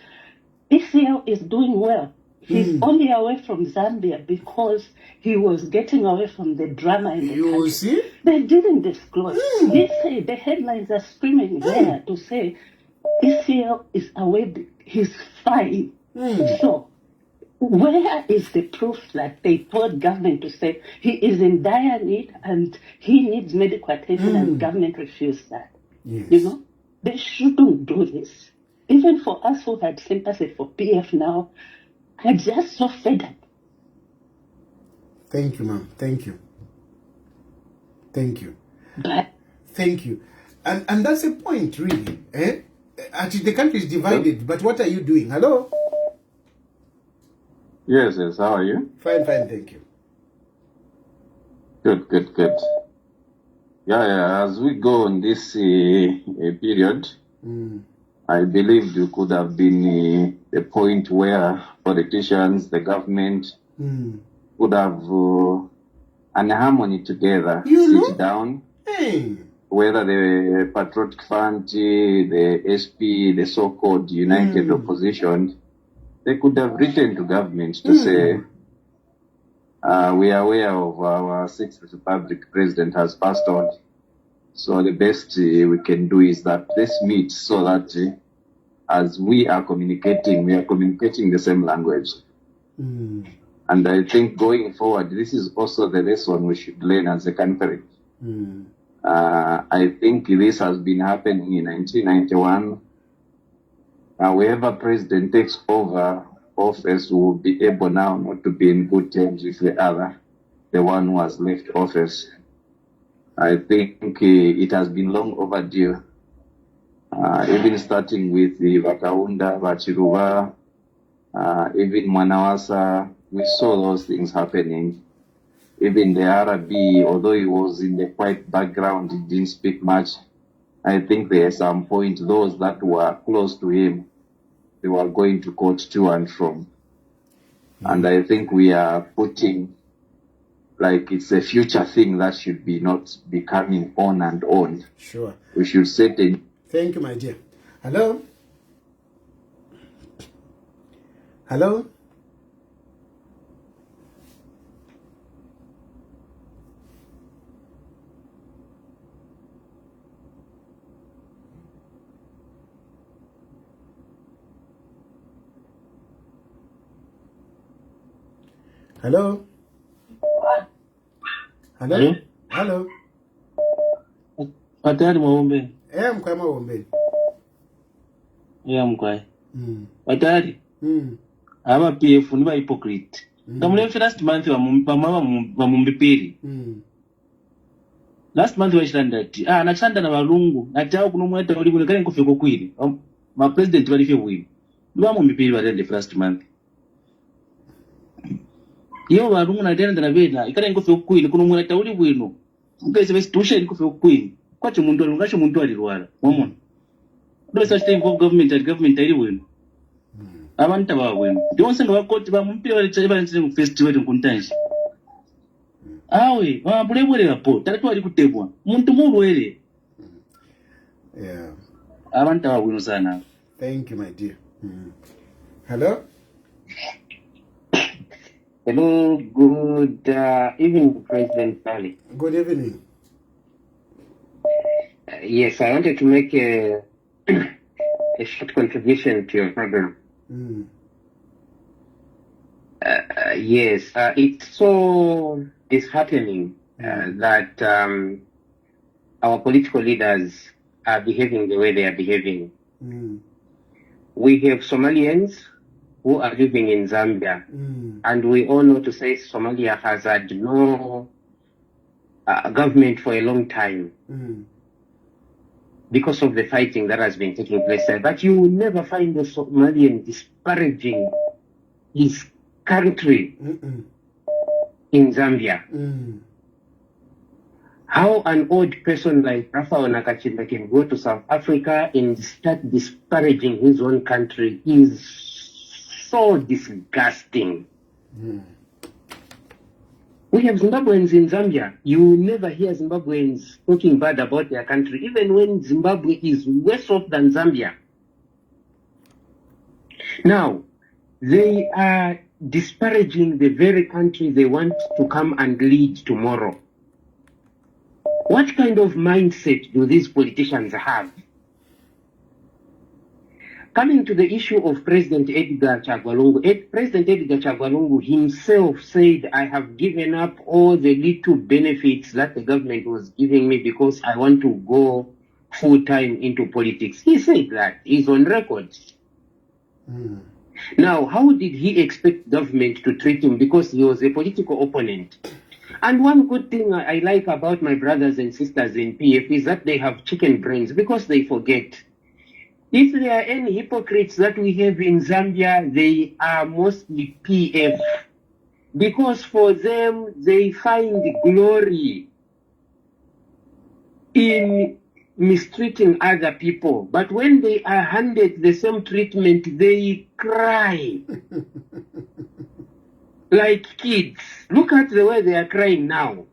S8: ECL is doing well. He's only away from Zambia because he was getting away from the drama in the country.
S1: See?
S8: They didn't disclose. They say the headlines are screaming there to say ECL is away, he's fine. So where is the proof that they told government to say he is in dire need and he needs medical attention and government refused that?
S1: Yes.
S8: You know, they shouldn't do this. Even for us who had sympathy for PF now, are just so fed up.
S1: Thank you, ma'am. Thank you. Thank you.
S8: But
S1: Thank you. And that's a point, really. Eh? Actually, the country is divided, but what are you doing? Hello?
S3: Yes, how are you?
S1: Fine, thank you.
S3: Good. Yeah, as we go on this period, I believe there could have been a point where politicians, the government, could have an harmony together, sit down, whether the Patriotic Front, the SP, the so-called united opposition, they could have written to government to say, we are aware of our Sixth Republic president has passed on. So the best we can do is that let's meet so that as we are communicating the same language. And I think going forward, this is also the lesson we should learn as a country. I think this has been happening in 1991. Whoever president takes over office will be able now not to be in good terms with the one who has left office. I think it has been long overdue. Even starting with the Vakaunda, Vachiruva, even Mwanawasa, we saw those things happening. Even the RB, although he was in the quiet background, he didn't speak much. I think there at some point, those that were close to him, they were going to court to and from. And I think we are putting, like it's a future thing that should be not becoming on and on.
S1: Sure.
S3: We should set a...
S1: Thank you, my dear. Hello? Hello? Hello? Hello? Hello?
S9: Watari maombe.
S1: Mkwema wombeni.
S9: Mkwai. Watari. Aba PF ni ba hypocrite. Ngamule last month wa mumbipiri. Last month wa shirandati. Nachanda na balungu. Nachao kunomweta oli kule kale nkufiko kwili. Ma president bali fye bwili. Lwa mumbipiri wa last month. Iyo balungu na tena na bela. Ikale nkufiko kwili kunomweta oli bwino. Mkese besi tushe nkufiko kwili. Kwacho muntu alungasho muntu alirwara. Momona. No such thing for government and government ali bwino. Abantu ababwino. Ndonse ngabakoti bamumpira bali mu festival kuntanshi. Awe, wabulebwele bapo. Tatu ali kutebwa. Muntu mulwele.
S1: Yeah.
S9: Abantu ababwino sana.
S1: Thank you, my dear. Hello?
S10: Hello, good evening, President Tayali.
S1: Good evening.
S10: Yes, I wanted to make a short contribution to your program. Yes, it's so disheartening that our political leaders are behaving the way they are behaving. We have Somalians who are living in Zambia, and we all know to say Somalia has had no government for a long time. Because of the fighting that has been taking place there. But you will never find a Somalian disparaging his country in Zambia. How an old person like Rafael Nakachimba can go to South Africa and start disparaging his own country is so disgusting. We have Zimbabweans in Zambia. You will never hear Zimbabweans talking bad about their country, even when Zimbabwe is worse off than Zambia. Now, they are disparaging the very country they want to come and lead tomorrow. What kind of mindset do these politicians have? Coming to the issue of President Edgar Chagwa-Lungu, President Edgar Chagwa-Lungu himself said, I have given up all the little benefits that the government was giving me because I want to go full-time into politics. He said that. He's on record. Now, how did he expect government to treat him? Because he was a political opponent. And one good thing I like about my brothers and sisters in PF is that they have chicken brains because they forget. If there are any hypocrites that we have in Zambia, they are mostly PF. Because for them, they find glory in mistreating other people. But when they are handed the same treatment, they cry like kids. Look at the way they are crying now.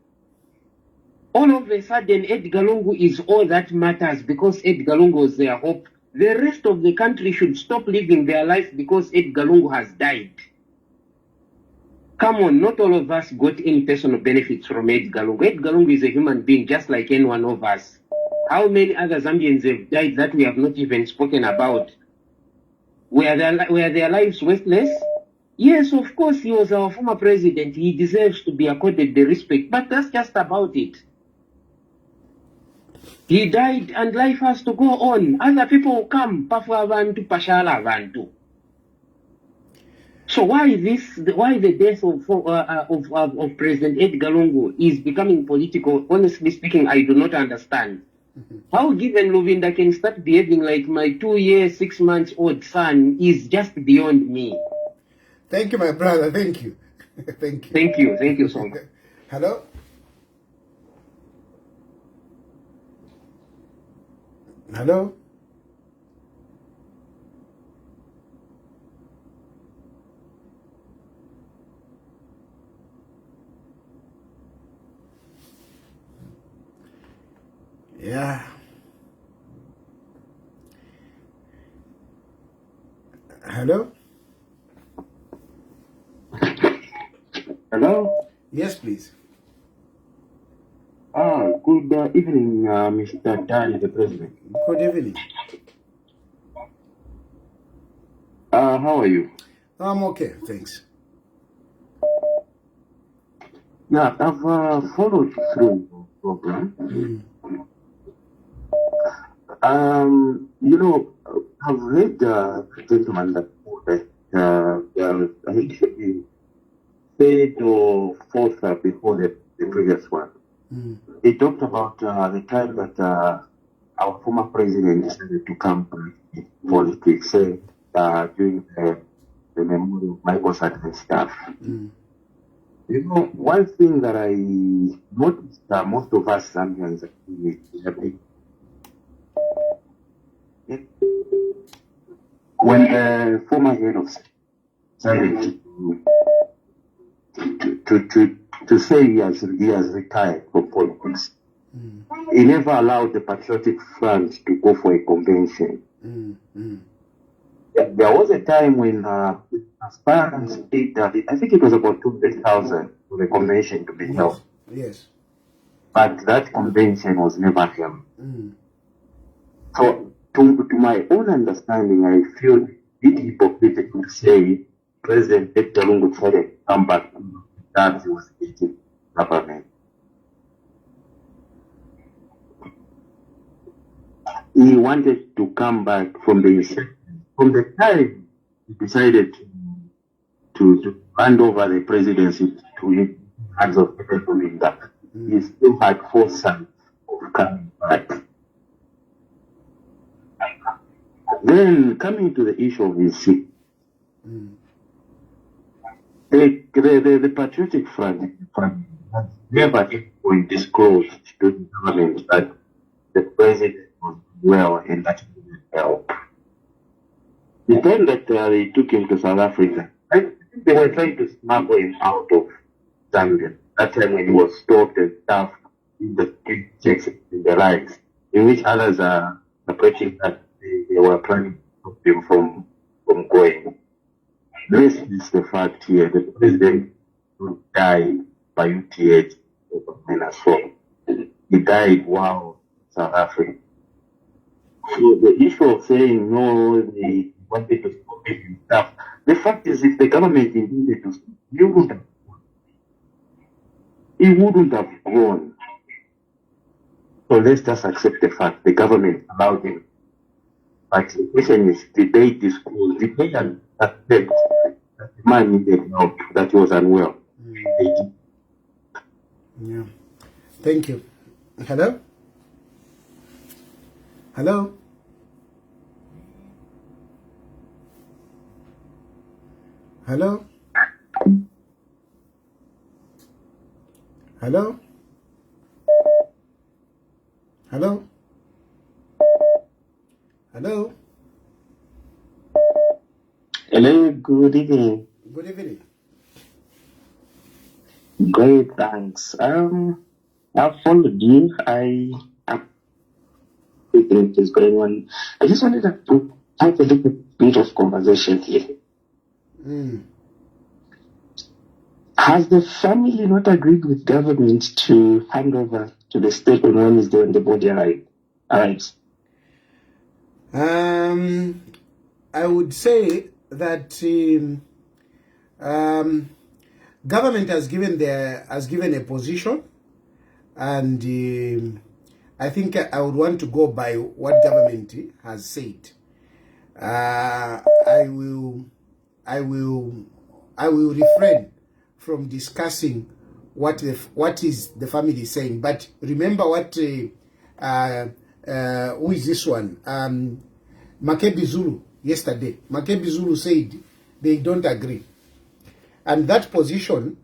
S10: All of a sudden, Edgar Lungu is all that matters because Edgar Lungu was their hope. The rest of the country should stop living their life because Edgar Lungu has died. Come on, not all of us got any personal benefits from Edgar Lungu. Edgar Lungu is a human being just like any one of us. How many other Zambians have died that we have not even spoken about? Were their lives worthless? Yes, of course, he was our former president. He deserves to be accorded the respect, but that's just about it. He died and life has to go on. Other people will come. Pafu abantu, pashala abantu. So why the death of President Edgar Lungu is becoming political? Honestly speaking, I do not understand. How given Luvinda can start behaving like my 2-year, 6 months old son is just beyond me.
S1: Thank you, my brother. Thank you. Thank you.
S10: Thank you. Thank you so much.
S1: Hello? Hello? Yeah. Hello?
S11: Hello?
S1: Yes, please.
S11: Good evening, Mr. Tayali, the President.
S1: Good evening.
S11: How are you?
S1: I'm okay, thanks.
S11: Yeah, I've followed through the program. You know, I've read the gentleman that I think it should be third or fourth before the previous one. He talked about the time that our former president decided to come back in politics, during the memorial of Michael Sutton's stuff. You know, one thing that I noticed most of us Zambians when the former head of decided to say he has retired from politics, he never allowed the Patriotic Front to go for a convention. There was a time when aspirants paid, I think it was about 200,000 for the convention to be held.
S1: Yes.
S11: But that convention was never held. So, to my own understanding, I feel it hypocritical to say President Edgar Lungu tried to come back that he was getting government. He wanted to come back from the time he decided to hand over the presidency to the hands of Peter Kulinda. He still had foresight of coming back. Then coming to the issue of his seat, the Patriotic Front has never at any point disclosed to the government that the president was well and that he needed help. The time that they took him to South Africa, I think they were trying to smuggle him out of Zambia. That time when he was stopped and stuff in the street checks in the lights, in which others are approaching that they were planning to stop him from going. This is the fact here. The president died by UTH -4. He died while in South Africa. So the issue of saying no, they wanted to stop it and stuff. The fact is, if the government intended to stop, he wouldn't have gone. So let's just accept the fact the government allowed him. But the question is, did they disclose? Did they accept that the man needed help, that he was unwell?
S1: Yeah. Thank you. Hello? Hello? Hello? Hello? Hello? Hello?
S12: Hello, good evening.
S1: Good evening.
S12: Great, thanks. I've followed you. I'm what is going on. I just wanted to have a little bit of conversation here. Has the family not agreed with government to hand over to the state on Wednesday when the body arrives?
S1: I would say that government has given a position, and I think I would want to go by what government has said. I will refrain from discussing what is the family saying. But remember what who is this one? Makebi Zulu yesterday. Makebi Zulu said they don't agree, and that position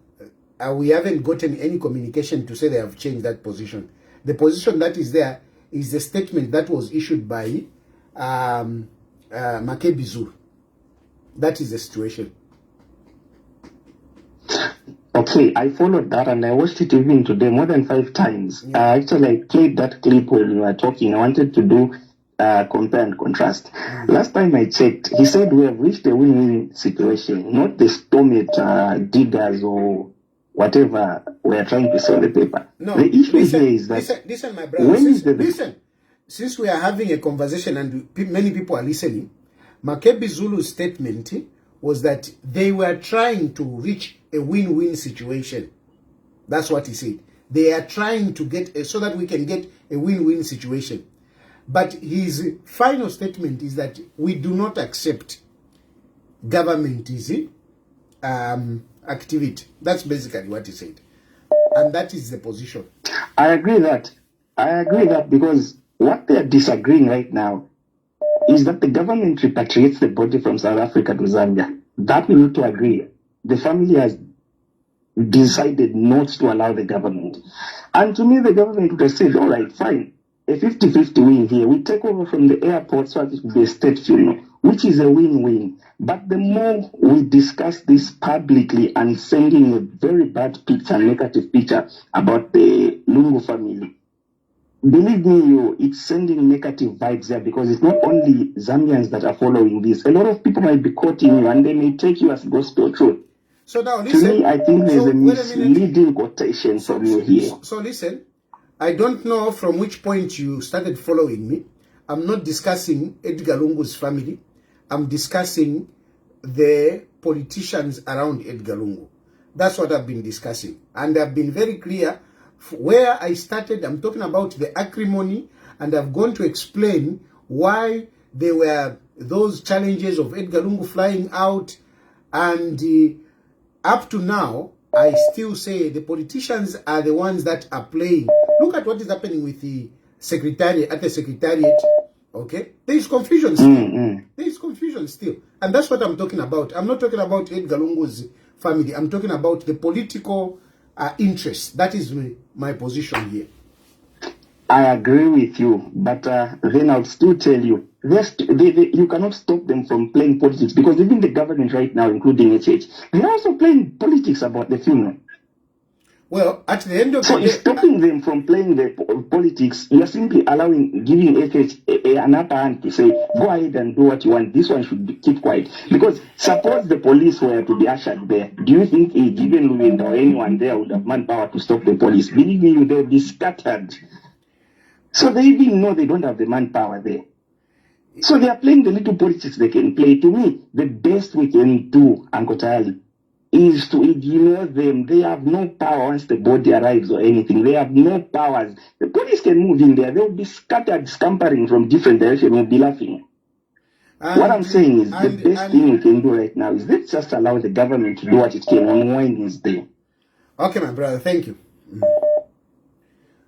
S1: we haven't gotten any communication to say they have changed that position. The position that is there is the statement that was issued by Makebi Zulu. That is the situation.
S12: Okay, I followed that and I watched it even today more than 5 times. Actually, I played that clip when you were talking. I wanted to do compare and contrast. Last time I checked, he said we have reached a win-win situation, not the storm it diggers or whatever we are trying to say on the paper.
S1: No,
S12: The issue
S1: listen,
S12: here is that
S1: listen, my brother.
S12: when is the
S1: Listen, since we are having a conversation and many people are listening, Makebi Zulu's statement was that they were trying to reach a win-win situation. That's what he said. They are trying to get so that we can get a win-win situation. But his final statement is that we do not accept government activity. That's basically what he said. And that is the position.
S12: I agree that because what they are disagreeing right now is that the government repatriates the body from South Africa to Zambia. That we need to agree. The family has decided not to allow the government. And to me, the government would have said, all right, fine, a 50-50 win here. We take over from the airport so that it will be a state funeral, which is a win-win. But the more we discuss this publicly and sending a very bad picture, negative picture about the Lungu family, believe me, it's sending negative vibes there because it's not only Zambians that are following this. A lot of people might be quoting you and they may take you as gospel truth.
S1: So now listen.
S12: To me, I think there's a misleading quotation from you here.
S1: So listen, I don't know from which point you started following me. I'm not discussing Edgar Lungu's family. I'm discussing the politicians around Edgar Lungu. That's what I've been discussing. And I've been very clear where I started. I'm talking about the acrimony, and I've gone to explain why there were those challenges of Edgar Lungu flying out. And up to now, I still say the politicians are the ones that are playing. Look at what is happening with the secretariat, at the secretariat. Okay? There is confusion still. There is confusion still. And that's what I'm talking about. I'm not talking about Edgar Lungu's family. I'm talking about the political interest. That is my position here.
S12: I agree with you, but then I'll still tell you, you cannot stop them from playing politics because even the government right now, including HH, they're also playing politics about the funeral.
S1: Well, at the end of the day...
S12: So stopping them from playing the politics, you're simply giving HH an upper hand to say, go ahead and do what you want. This one should keep quiet. Because suppose the police were to be ushered there, do you think a given Luwinda or anyone there would have manpower to stop the police? Believe me, they'll be scattered. So they even know they don't have the manpower there. So they are playing the little politics they can play. To me, the best we can do, Uncle Tayali, is to ignore them. They have no power once the body arrives or anything. They have no powers. The police can move in there. They'll be scattered, scampering from different directions. We'll be laughing. What I'm saying is the best thing we can do right now is let's just allow the government to do what it can unwind his day.
S1: Okay, my brother. Thank you.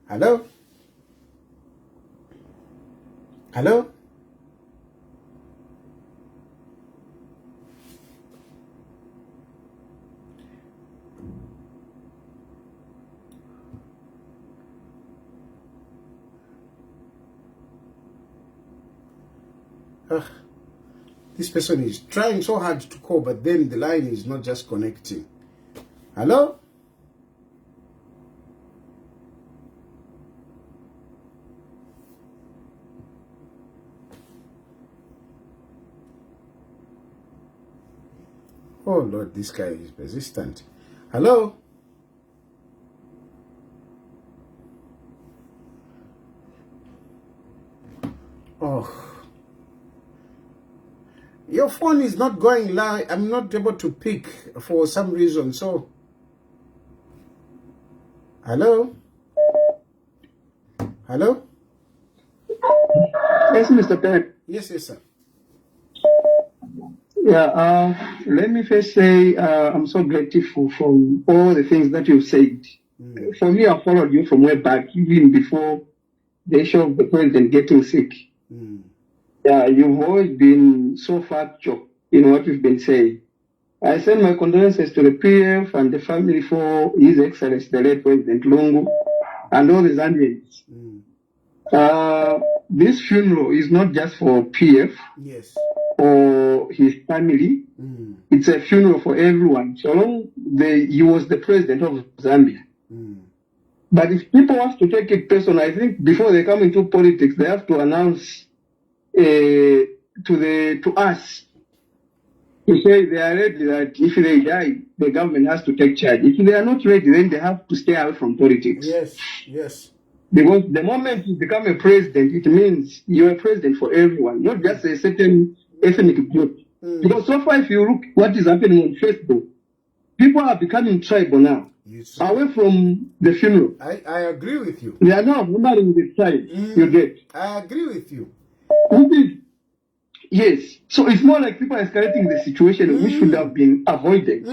S1: Hello? Hello? This person is trying so hard to call, but then the line is not just connecting. Hello? Oh Lord, this guy is persistent. Hello? Oh. Your phone is not going live. I'm not able to pick for some reason. So, hello? Hello?
S13: Yes, Mr. Ted.
S1: Yes, sir.
S13: Yeah, let me first say I'm so grateful for all the things that you've said. For me, I followed you from way back, even before the issue of the president getting sick. Yeah, you've always been so factual in what you've been saying. I send my condolences to the PF and the family for His Excellency, the late President Lungu, and all the Zambians. This funeral is not just for PF or his family. It's a funeral for everyone. So long he was the president of Zambia. But if people want to take it personal, I think before they come into politics, they have to announce to us, to say they are ready that if they die, the government has to take charge. If they are not ready, then they have to stay away from politics.
S1: Yes, yes.
S13: Because the moment you become a president, it means you're a president for everyone, not just a certain ethnic group. Because so far, if you look what is happening on Facebook, people are becoming tribal now, away from the funeral.
S1: I agree with you.
S13: They are now honoring the tribe. You get?
S1: I agree with you.
S13: Yes. So it's more like people are escalating the situation which should have been avoided.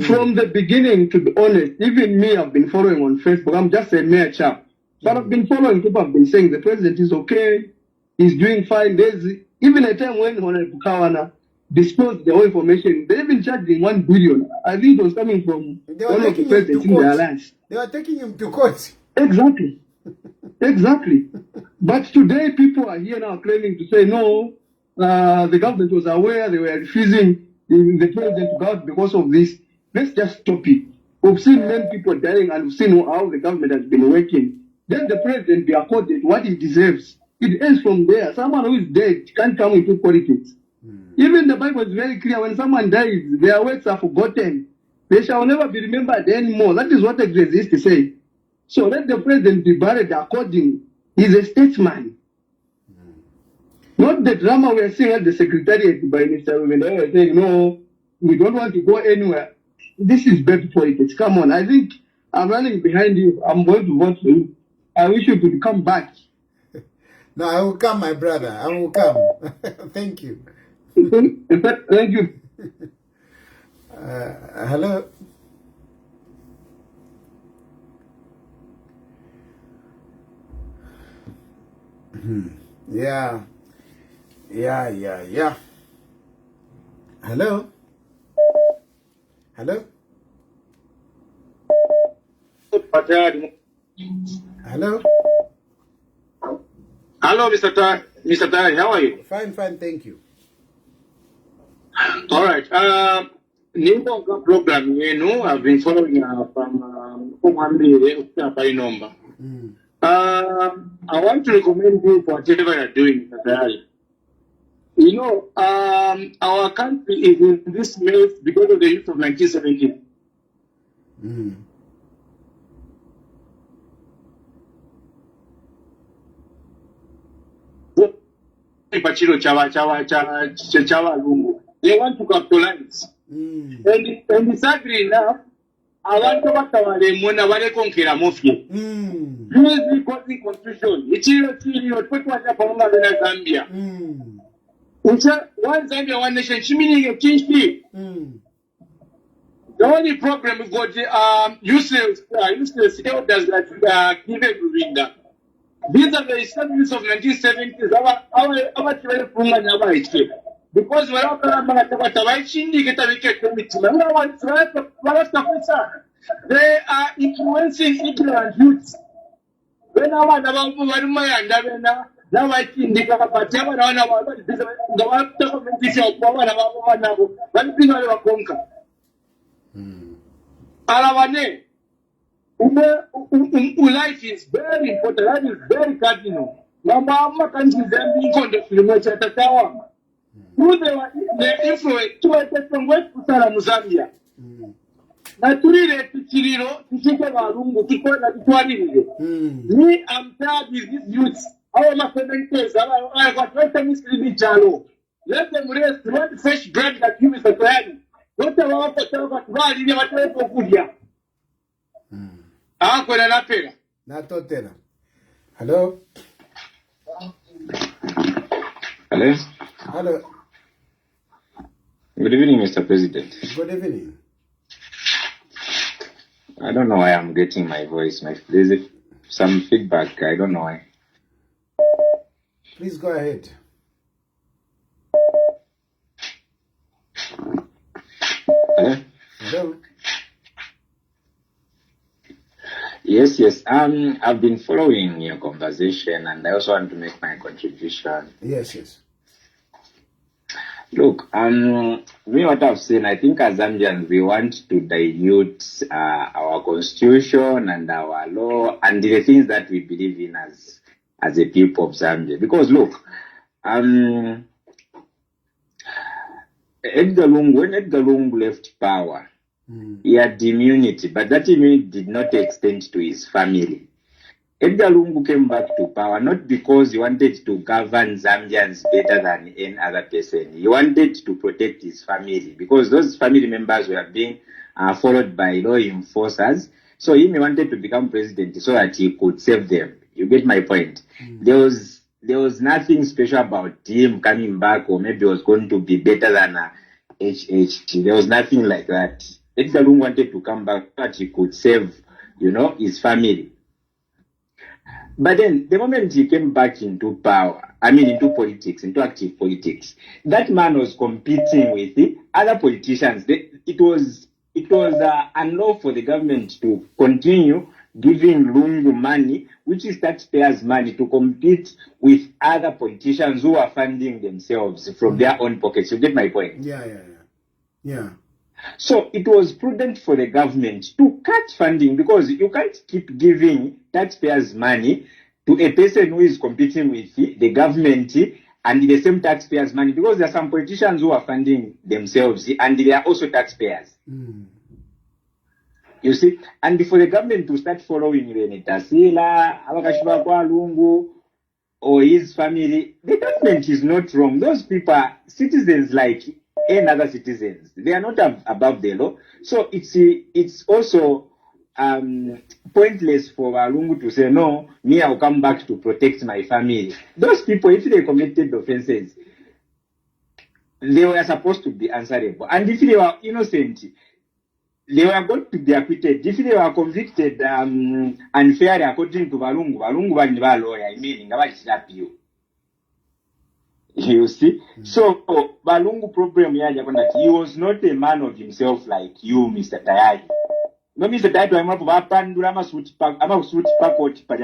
S13: From the beginning, to be honest, even me, I've been following on Facebook. I'm just a mere chap. But I've been following people have been saying the president is okay, he's doing fine. There's even a time when Honorable Kawana disclosed the whole information, they even charged him 1 billion. I think it was coming from one of the presidents in the alliance.
S1: They were taking him to court.
S13: Exactly. Exactly. But today people are here now claiming to say, no, the government was aware, they were refusing the president to go out because of this. Let's just stop it. We've seen many people dying and we've seen how the government has been working. Let the president be accorded what he deserves. It ends from there. Someone who is dead can't come into politics. Even the Bible is very clear. When someone dies, their works are forgotten. They shall never be remembered anymore. That is what Ecclesiastes say. So let the president be buried accordingly. He's a statesman. Not the drama we are seeing at the secretariat by Mr. Rubin saying, no, we don't want to go anywhere. This is bad politics. Come on. I think I'm running behind you. I'm going to vote for you. I wish you could come back.
S1: No, I will come, my brother. I will come. Thank you.
S13: Thank you.
S1: Hello. Yeah. Hello. Hello. Hello.
S14: Hello, Mr. Tayali. How are you?
S1: Fine, thank you.
S14: All right. New program, I've been following from by number. I want to recommend you for whatever you're doing, Mr. Tayali. You know, our country is in this mess because of the youth of 1970. They want to capitalize. And sadly enough, abantu batawalemona balekonkera mufye. Use the constitution. Ichiro chiriyo twetwacha pamoja na Zambia. One Zambia, one nation, chimini kinshi. The only problem we've got useless elders that give Ruvinda. These are the establishments of 1970s. Our children never escape. Because we're all they are influencing ignorant youths. When I want about now I think they have a Java on our life is very important. Life is very cardinal. Mama countries then being conducted at Tawa. Who they were influenced to from West Kusala, Zambia. Naturally, to Chirino, to Chikavarungu, to Kwani. Me, I'm tired with these youths. Our Macementers, I got no time to Jalo. Let them rest one fresh bread that you is a plan. What about the Tava Valley, never tell for Kudia?
S1: Hello.
S15: Hello.
S1: Hello.
S15: Good evening, Mr. President.
S1: Good evening.
S15: I don't know why I'm getting my voice. There's some feedback. I don't know why.
S1: Please go ahead.
S15: Hello.
S1: Hello.
S15: Yes. I've been following your conversation, and I also want to make my contribution.
S1: Yes.
S15: Look, me what I've seen, I think as Zambians we want to dilute our constitution and our law and the things that we believe in as a people of Zambia. Because look, when Edgar Lungu left power, he had immunity, but that immunity did not extend to his family. Edgar Lungu came back to power not because he wanted to govern Zambians better than any other person. He wanted to protect his family because those family members were being followed by law enforcers. So he wanted to become president so that he could save them. You get my point? There was nothing special about him coming back, or maybe he was going to be better than HH. There was nothing like that. Edgar Lungu wanted to come back so that he could save, his family. But then, the moment he came back into power, into politics, into active politics, that man was competing with the other politicians. It was unlawful for the government to continue giving Lungu money, which is taxpayers' money, to compete with other politicians who are funding themselves from their own pockets. You get my point?
S1: Yeah.
S15: So it was prudent for the government to cut funding because you can't keep giving taxpayers' money to a person who is competing with the government and the same taxpayers' money, because there are some politicians who are funding themselves and they are also taxpayers. You see? And for the government to start following Rene Tasila, Abakashiba Lungu, or his family, the government is not wrong. Those people are citizens like any other citizens. They are not above the law. So it's also pointless for Lungu to say, no, me, I'll come back to protect my family. Those people, if they committed offenses, they were supposed to be answerable. And if they were innocent, they were going to be acquitted. If they were convicted unfairly according to Valungu was a lawyer, meaning you see? So Valungu problem here, he was not a man of himself like you, Mr. Tayali. No, Mr. Tayali,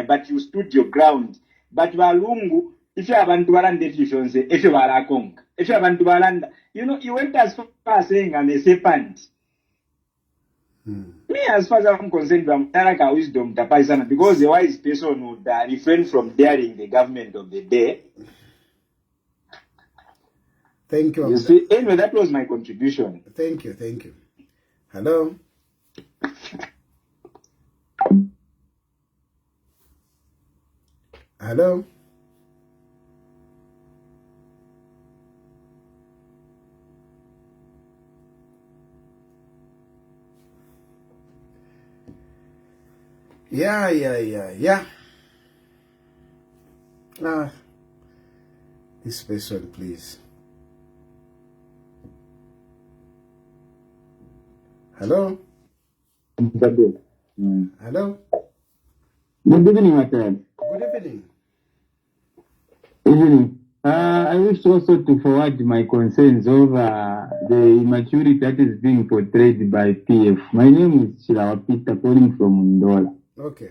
S15: but you stood your ground. But Valungu, if you have Antuaran decisions, if you are a conk, if you have Antuaran, you went as far as saying I'm a serpent. Me, as far as I'm concerned, I'm Taraka wisdom tapaisana, because the wise person would refrain from daring the government of the day.
S1: Thank you.
S15: You see, anyway, that was my contribution.
S1: Thank you. Hello. Hello. Yeah. This person, please. Hello. Hello.
S16: Good evening, Matan.
S1: Good evening.
S16: Evening. I wish also to forward my concerns over the immaturity that is being portrayed by PF. My name is Chilufya Peter, calling from Ndola.
S1: Okay.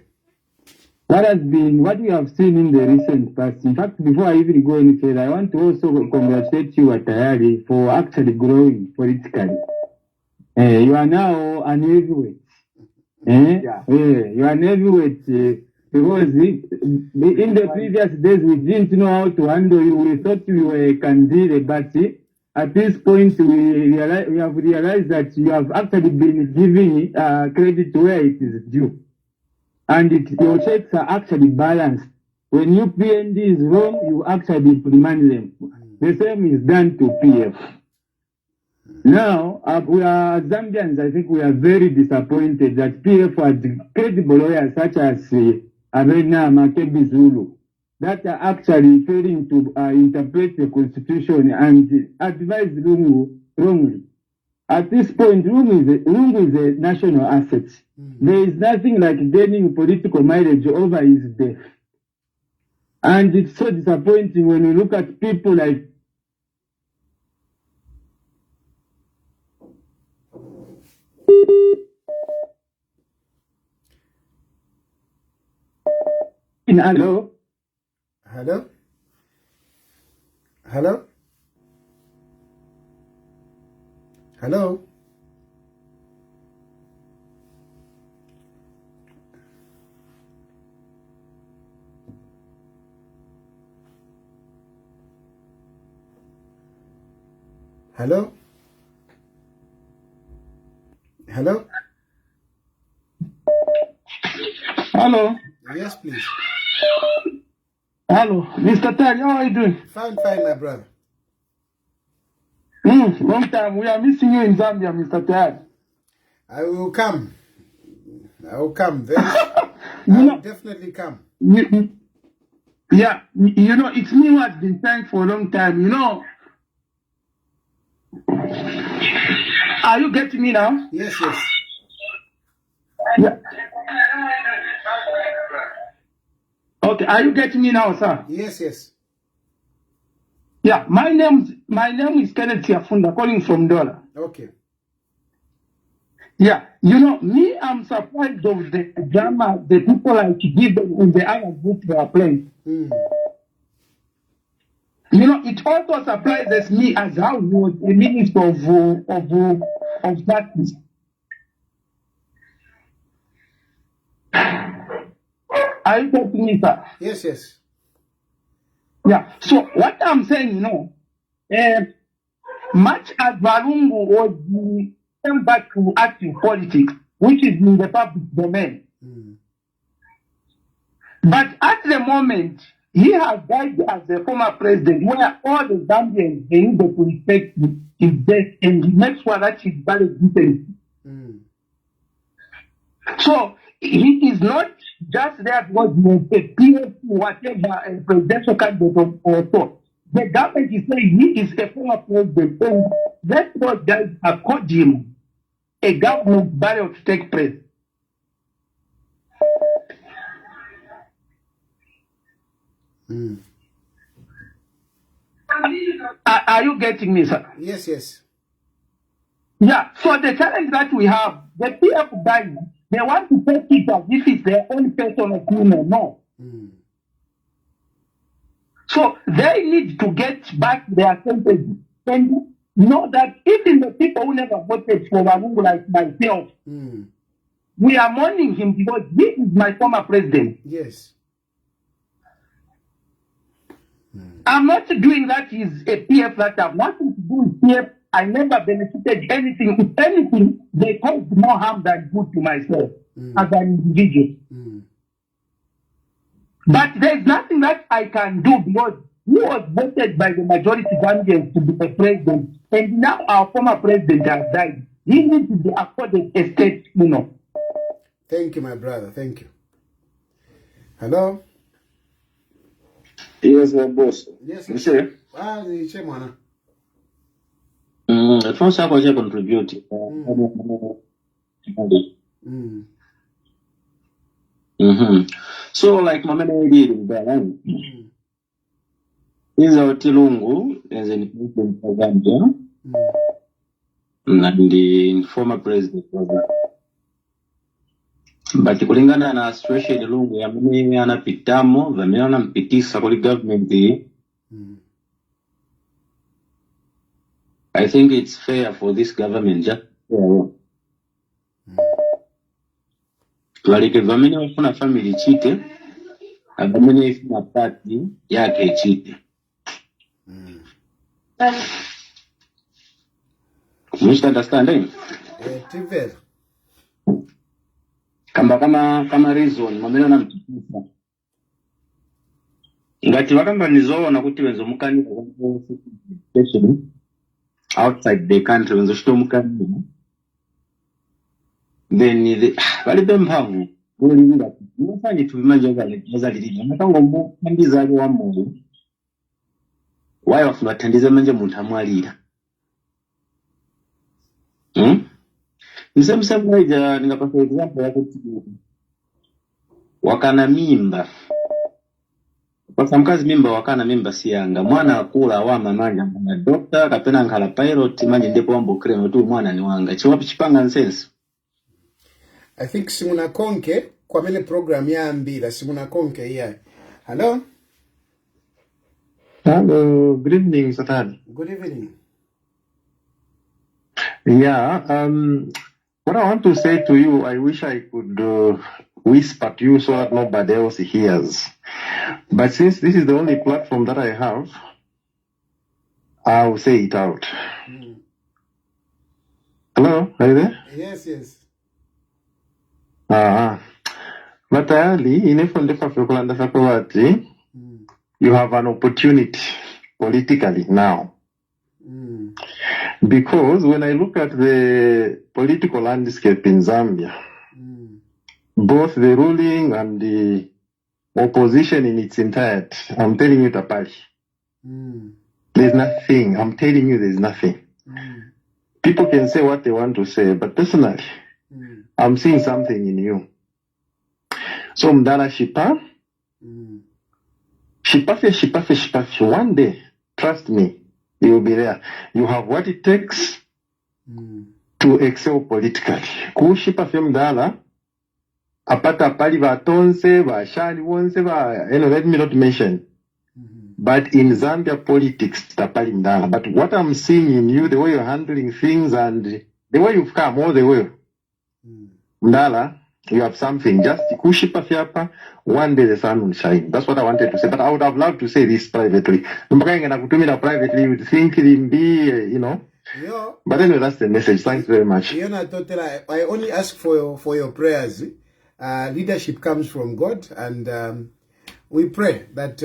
S16: What we have seen in the recent past. In fact, before I even go any further, I want to also congratulate you, Tayali, for actually growing politically. You are now an heavyweight. You are an heavyweight because in the previous days we didn't know how to handle you. We thought you were a candidate, but at this point we have realized that you have actually been giving credit where it is due. And your checks are actually balanced. When you PND is wrong, you actually reprimand them. The same is done to PF. Now, we are Zambians, I think we are very disappointed that PF had credible lawyers such as Abena Makebi Zulu that are actually failing to interpret the constitution and advise Lungu wrongly. At this point, Lungu is a national asset. There is nothing like gaining political mileage over his death. And it's so disappointing when you look at people like Hello?
S1: Hello? Hello? Hello? Hello? Hello?
S13: Hello.
S1: Yes, please.
S13: Hello. Mr. Tayali, how are you doing?
S1: Fine, my brother.
S13: Long time. We are missing you in Zambia, Mr. Tayali.
S1: I will come. I will come. I will definitely come.
S13: Yeah, you know, it's me who has been trying for a long time. You know, are you getting me now?
S1: Yes.
S13: Yeah. Okay, are you getting me now, sir?
S1: Yes.
S13: Yeah, my name is Kenneth Yafunda, calling from Dola.
S1: Okay.
S13: Yeah, you know, me, I'm surprised of the drama the people like Given in the other group they are playing. You know, it also surprises me as how he was a minister of justice. Are you getting me, sir?
S1: Yes.
S13: Yeah. So what I'm saying, you know, much as Varungu was came back to active politics, which is in the public domain, but at the moment he has died as the former president, where all the Zambians they need to respect his death and make sure that he's buried decently. So he is not just there because he was a PF, whatever, a presidential candidate or so. The government is saying he is a former president, and let those guys accord him a government burial to take place. Are you getting me, sir?
S1: Yes.
S13: Yeah, so the challenge that we have, the PF guys, they want to take it as if it's their own personal opinion. No. So they need to get back their senses and know that even the people who never voted for Warungu like myself, we are mourning him because he is my former president.
S1: Yes.
S13: I'm not doing that is a PF that have nothing to do with PF. I never benefited anything. If anything, they caused more harm than good to myself as an individual. But there's nothing that I can do because he was voted by the majority Gambians to be the president. And now our former president has died. He needs to be accorded a state, you know.
S1: Thank you, my brother. Thank you. Hello?
S11: Yes, my boss.
S1: Yes.
S11: You say?
S1: The chairman.
S9: First, I was contribute. So, like my man did in Berlin, is our Tilungu as an president of Zambia, and the former president was but kulingana na situation lungu ya mimi anapitamo vameona mpitisa kwa government. I think it's fair for this government just like vamene wafuna family chite vamene ifuna party yake chite. You understand eh?
S1: Tivel.
S9: Kama reason mamene na mpitisa ngati wakamba nizoona kuti wenzo mukanira especially outside the country wenzo shito mukanira then palibe mphamvu kulira unafanya tubimanje bazalirira matango mu kandiza ali wa moyo wayo wafunathandize manje muntu amwalira msemja ningapasa example ya kuti wakana mimba kwa mkazi mimba wakana mimba siyanga mwana akula wa mamanja na doctor kapena nkala pilot manje ndipo wambo kreno tu mwana ni wanga chiwapi chipanga nsense.
S1: I think Simuna Konke kwa mele program ya ambila Simuna Konke yeah. Hello?
S3: Hello, good evening, Satan.
S1: Good evening.
S3: Yeah, what I want to say to you, I wish I could whisper to you so that nobody else hears. But since this is the only platform that I have, I'll say it out. Hello, are you there?
S1: Yes.
S3: But Tayali, in a fund of you have an opportunity politically now. Because when I look at the political landscape in Zambia, both the ruling and the opposition in its entirety, I'm telling you, Tapali, there's nothing. I'm telling you, there's nothing. People can say what they want to say, but personally, I'm seeing something in you. So Mdala Shipafe, one day, trust me, you will be there. You have what it takes to excel politically. Kushipafe Mdala, apata pali batonse, bashani wonse, let me not mention. But in Zambia politics, tapali Mdala. But what I'm seeing in you, the way you're handling things and the way you've come all the way, Mdala, you have something. Just kushipa fiapa, one day the sun will shine. That's what I wanted to say. But I would have loved to say this privately. Privately, you would think it be, But anyway, that's the message. Thanks very much.
S1: I only ask for your prayers. Leadership comes from God, and we pray that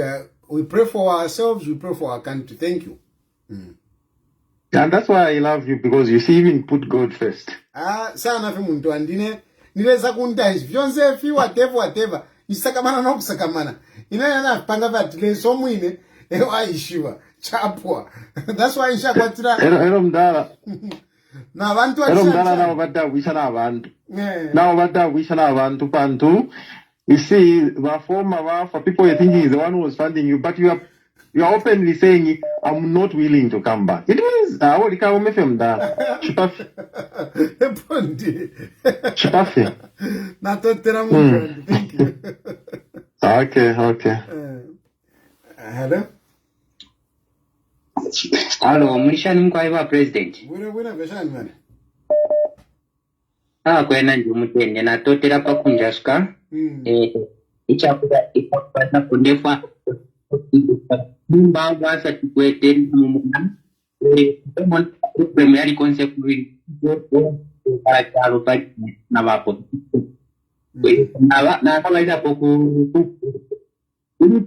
S1: we pray for ourselves, we pray for our country. Thank you.
S3: And that's why I love you, because you see, even put God first.
S1: Sana fi muntu andine nileza kunta vyonse fi whatever isakamana no kusakamana inana panga vatile somwine aishiwa chapwa. That's why isha kwatira
S3: Mdala
S1: na abantu
S3: Mdala now bada wisha na abantu now bada wisha na abantu pantu. You see, the former for people you think he's the one who was funding you, but you are openly saying, I'm not willing to come back. It means,
S1: Thank you.
S3: Okay.
S1: Hello?
S10: Hello, Mishani Mkwaiwa President.
S1: Wina veshani mani?
S10: Kwena njumutende na totera pa kunjashka. Ichakuda kundefa Mumba wasa tukwete mumuna problem yali concept para chalo pa na vapo na kawaida poku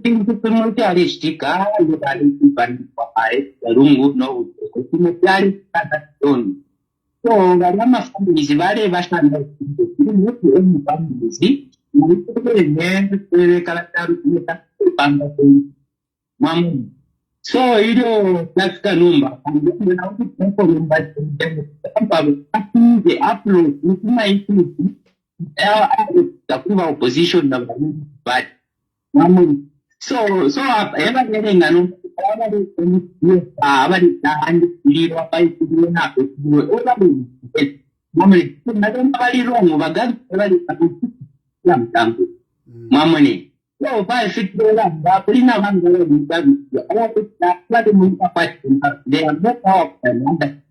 S10: tingi tumo yali stika yali pan pae rungu no tumo yali kata don so ngama families vale bashanda mutu families ni karakter panda Mamu. So, that's number. And then I the upload with my the opposition number, but Mamu. So, ever getting a number, Mamma, no, by $6, but we now have they are not off and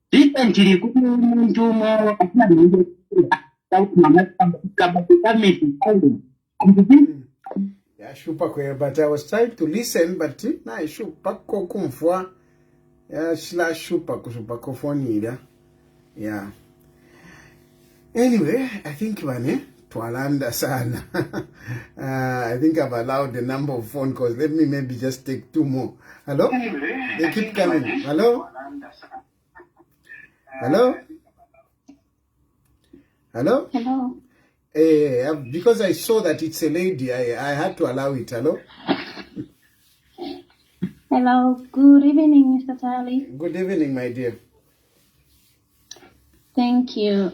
S10: recently, could do more
S1: yeah, shupa but I was trying to listen, but na shupa ko kumfwa ya shila shupa kushupa ko phone yeah. Anyway, I think Twalanda sana. I think I've allowed the number of phone calls. Let me maybe just take 2 more. Hello? They keep coming. Hello? Because I saw that it's a lady, I had to allow it. Hello?
S17: Hello. Good evening, Mr. Tayali.
S1: Good evening, my dear.
S17: Thank you.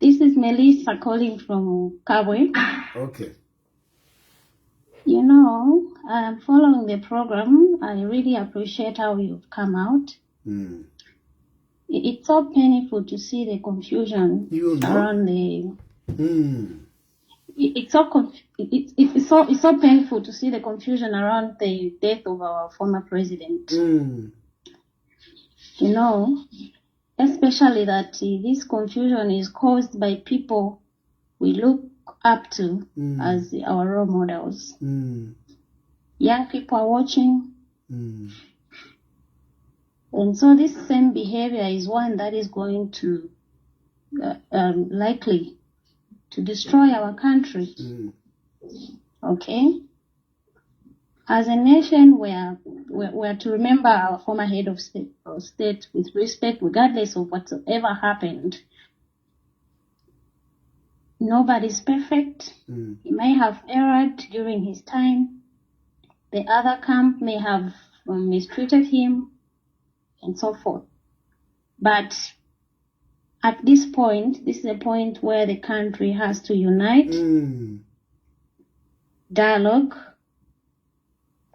S17: This is Melissa calling from Kabwe.
S1: Okay.
S17: Following the program, I really appreciate how you've come out. It's so painful to see the confusion around the. It's so painful to see the confusion around the death of our former president. Especially that this confusion is caused by people we look up to as our role models. Young people are watching. And so this same behavior is one that is going to likely to destroy our country. Okay? As a nation, we're to remember our former head of state with respect, regardless of whatsoever happened. Nobody's perfect. He may have erred during his time. The other camp may have mistreated him, and so forth. But at this point, this is a point where the country has to unite, dialogue,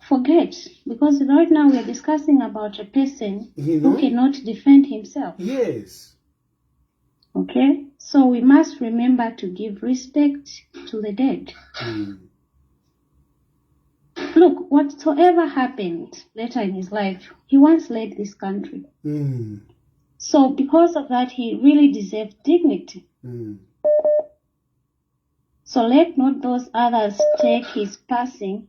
S17: forget. Because right now we are discussing about a person who cannot defend himself.
S1: Yes.
S17: Okay? So we must remember to give respect to the dead. Look, whatsoever happened later in his life, he once led this country. So because of that, he really deserves dignity. So let not those others take his passing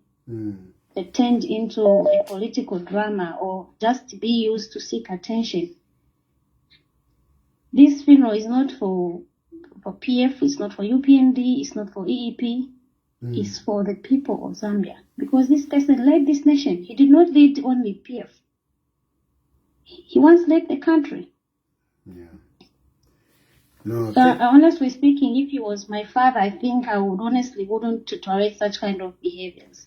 S17: turned into a political drama or just to be used to seek attention. This funeral is not for PF, it's not for UPND, it's not for EEP, it's for the people of Zambia. Because this person led this nation. He did not lead only PF. He once led the country.
S1: No,
S17: honestly speaking, if he was my father, I think I wouldn't tolerate such kind of behaviors.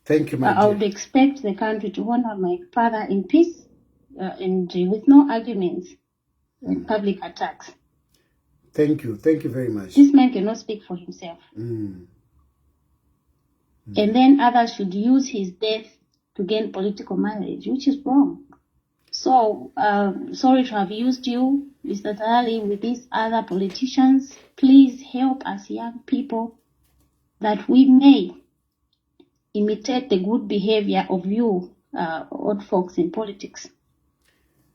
S1: Thank you, my
S17: I would expect the country to honor my father in peace and with no arguments and public attacks.
S1: Thank you very much.
S17: This man cannot speak for himself. And then others should use his death to gain political mileage, which is wrong. So, sorry to have used you, Mr. Tayali, with these other politicians. Please help us young people that we may imitate the good behavior of you, old folks in politics.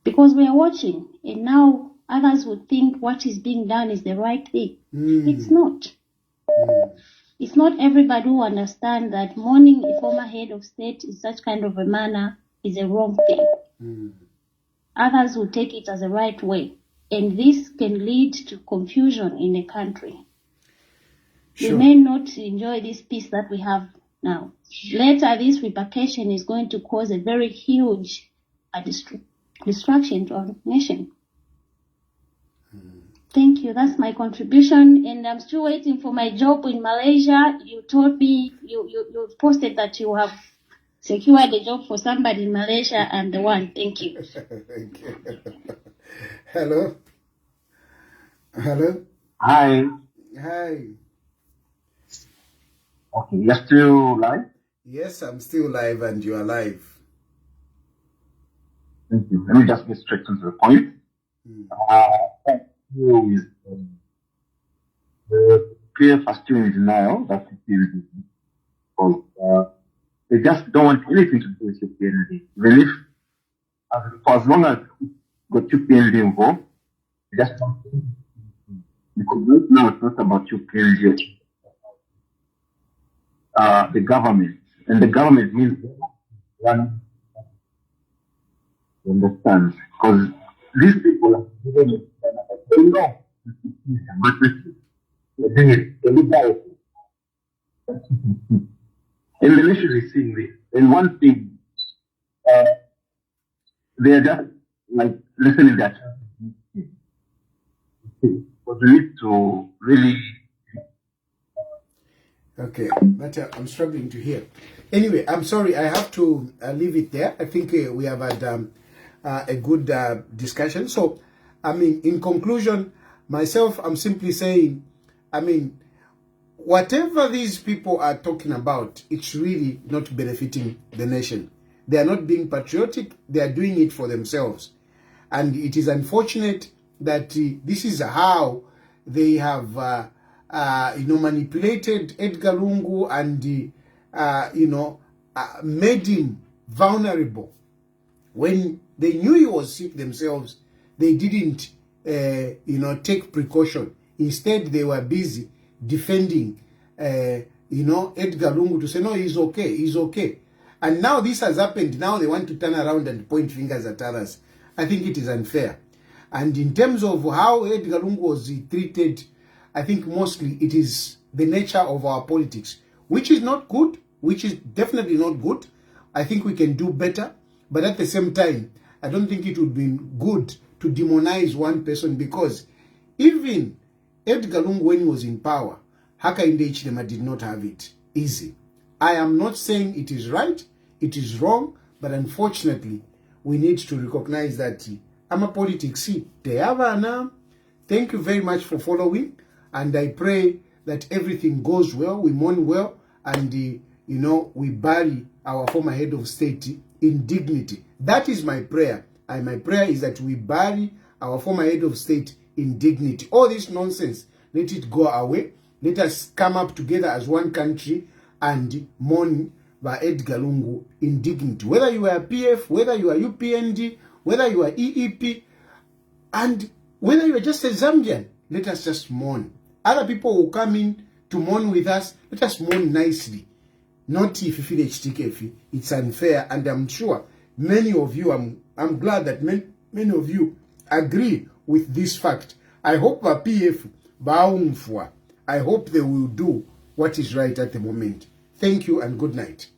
S17: Because we are watching, and now others would think what is being done is the right thing. It's not. It's not everybody who understands that mourning a former head of state in such kind of a manner is a wrong thing. Others will take it as a right way. And this can lead to confusion in the country. We may not enjoy this peace that we have now. Later, this repercussion is going to cause a very huge destruction to our nation. Thank you. That's my contribution. And I'm still waiting for my job in Malaysia. You told me, you posted that you have secured a job for somebody in Malaysia. I'm the one. Thank you.
S1: Thank you. Hello? Hello?
S11: Hi.
S1: Hi.
S11: Okay, you're still live?
S1: Yes, I'm still live and you are live.
S11: Thank you. Let me just get straight to the point. Thank you. The PF are still in denial. That's the because they just don't want anything to do with UPND. Even if, for as long as got UPND involved, they just don't. Because right now it's not about UPND. The government, and the government means one. You understand? Because these people are given they know, but they're doing it illegal. And the nation is seeing this. And one thing, they are just like listening that. But we need to really.
S1: Okay, but I'm struggling to hear. Anyway, I'm sorry, I have to leave it there. I think we have had a good discussion. So, I mean, in conclusion, myself, I'm simply saying, I mean, whatever these people are talking about, it's really not benefiting the nation. They are not being patriotic. They are doing it for themselves. And it is unfortunate that this is how they have, manipulated Edgar Lungu and, made him vulnerable. When they knew he was sick themselves, they didn't, take precaution. Instead, they were busy defending, Edgar Lungu to say, no, he's okay. And now this has happened. Now they want to turn around and point fingers at others. I think it is unfair. And in terms of how Edgar Lungu was treated, I think mostly it is the nature of our politics, which is not good, which is definitely not good. I think we can do better. But at the same time, I don't think it would be good to demonize one person, because even Edgar Lungu, when he was in power, Hakainde Hichilema did not have it easy. I am not saying it is right, it is wrong, but unfortunately, we need to recognize that I'm a politics. Thank you very much for following, and I pray that everything goes well, we mourn well, and we bury our former head of state in dignity. That is my prayer. And my prayer is that we bury our former head of state in dignity. All this nonsense, let it go away. Let us come up together as one country and mourn by Edgar Lungu in dignity. Whether you are PF, whether you are UPND, whether you are EEP, and whether you are just a Zambian, let us just mourn. Other people will come in to mourn with us. Let us mourn nicely. Not if you feel it's unfair, and I'm sure many of you, I'm glad that many of you agree with this fact. I hope the PF, I hope they will do what is right at the moment. Thank you and good night.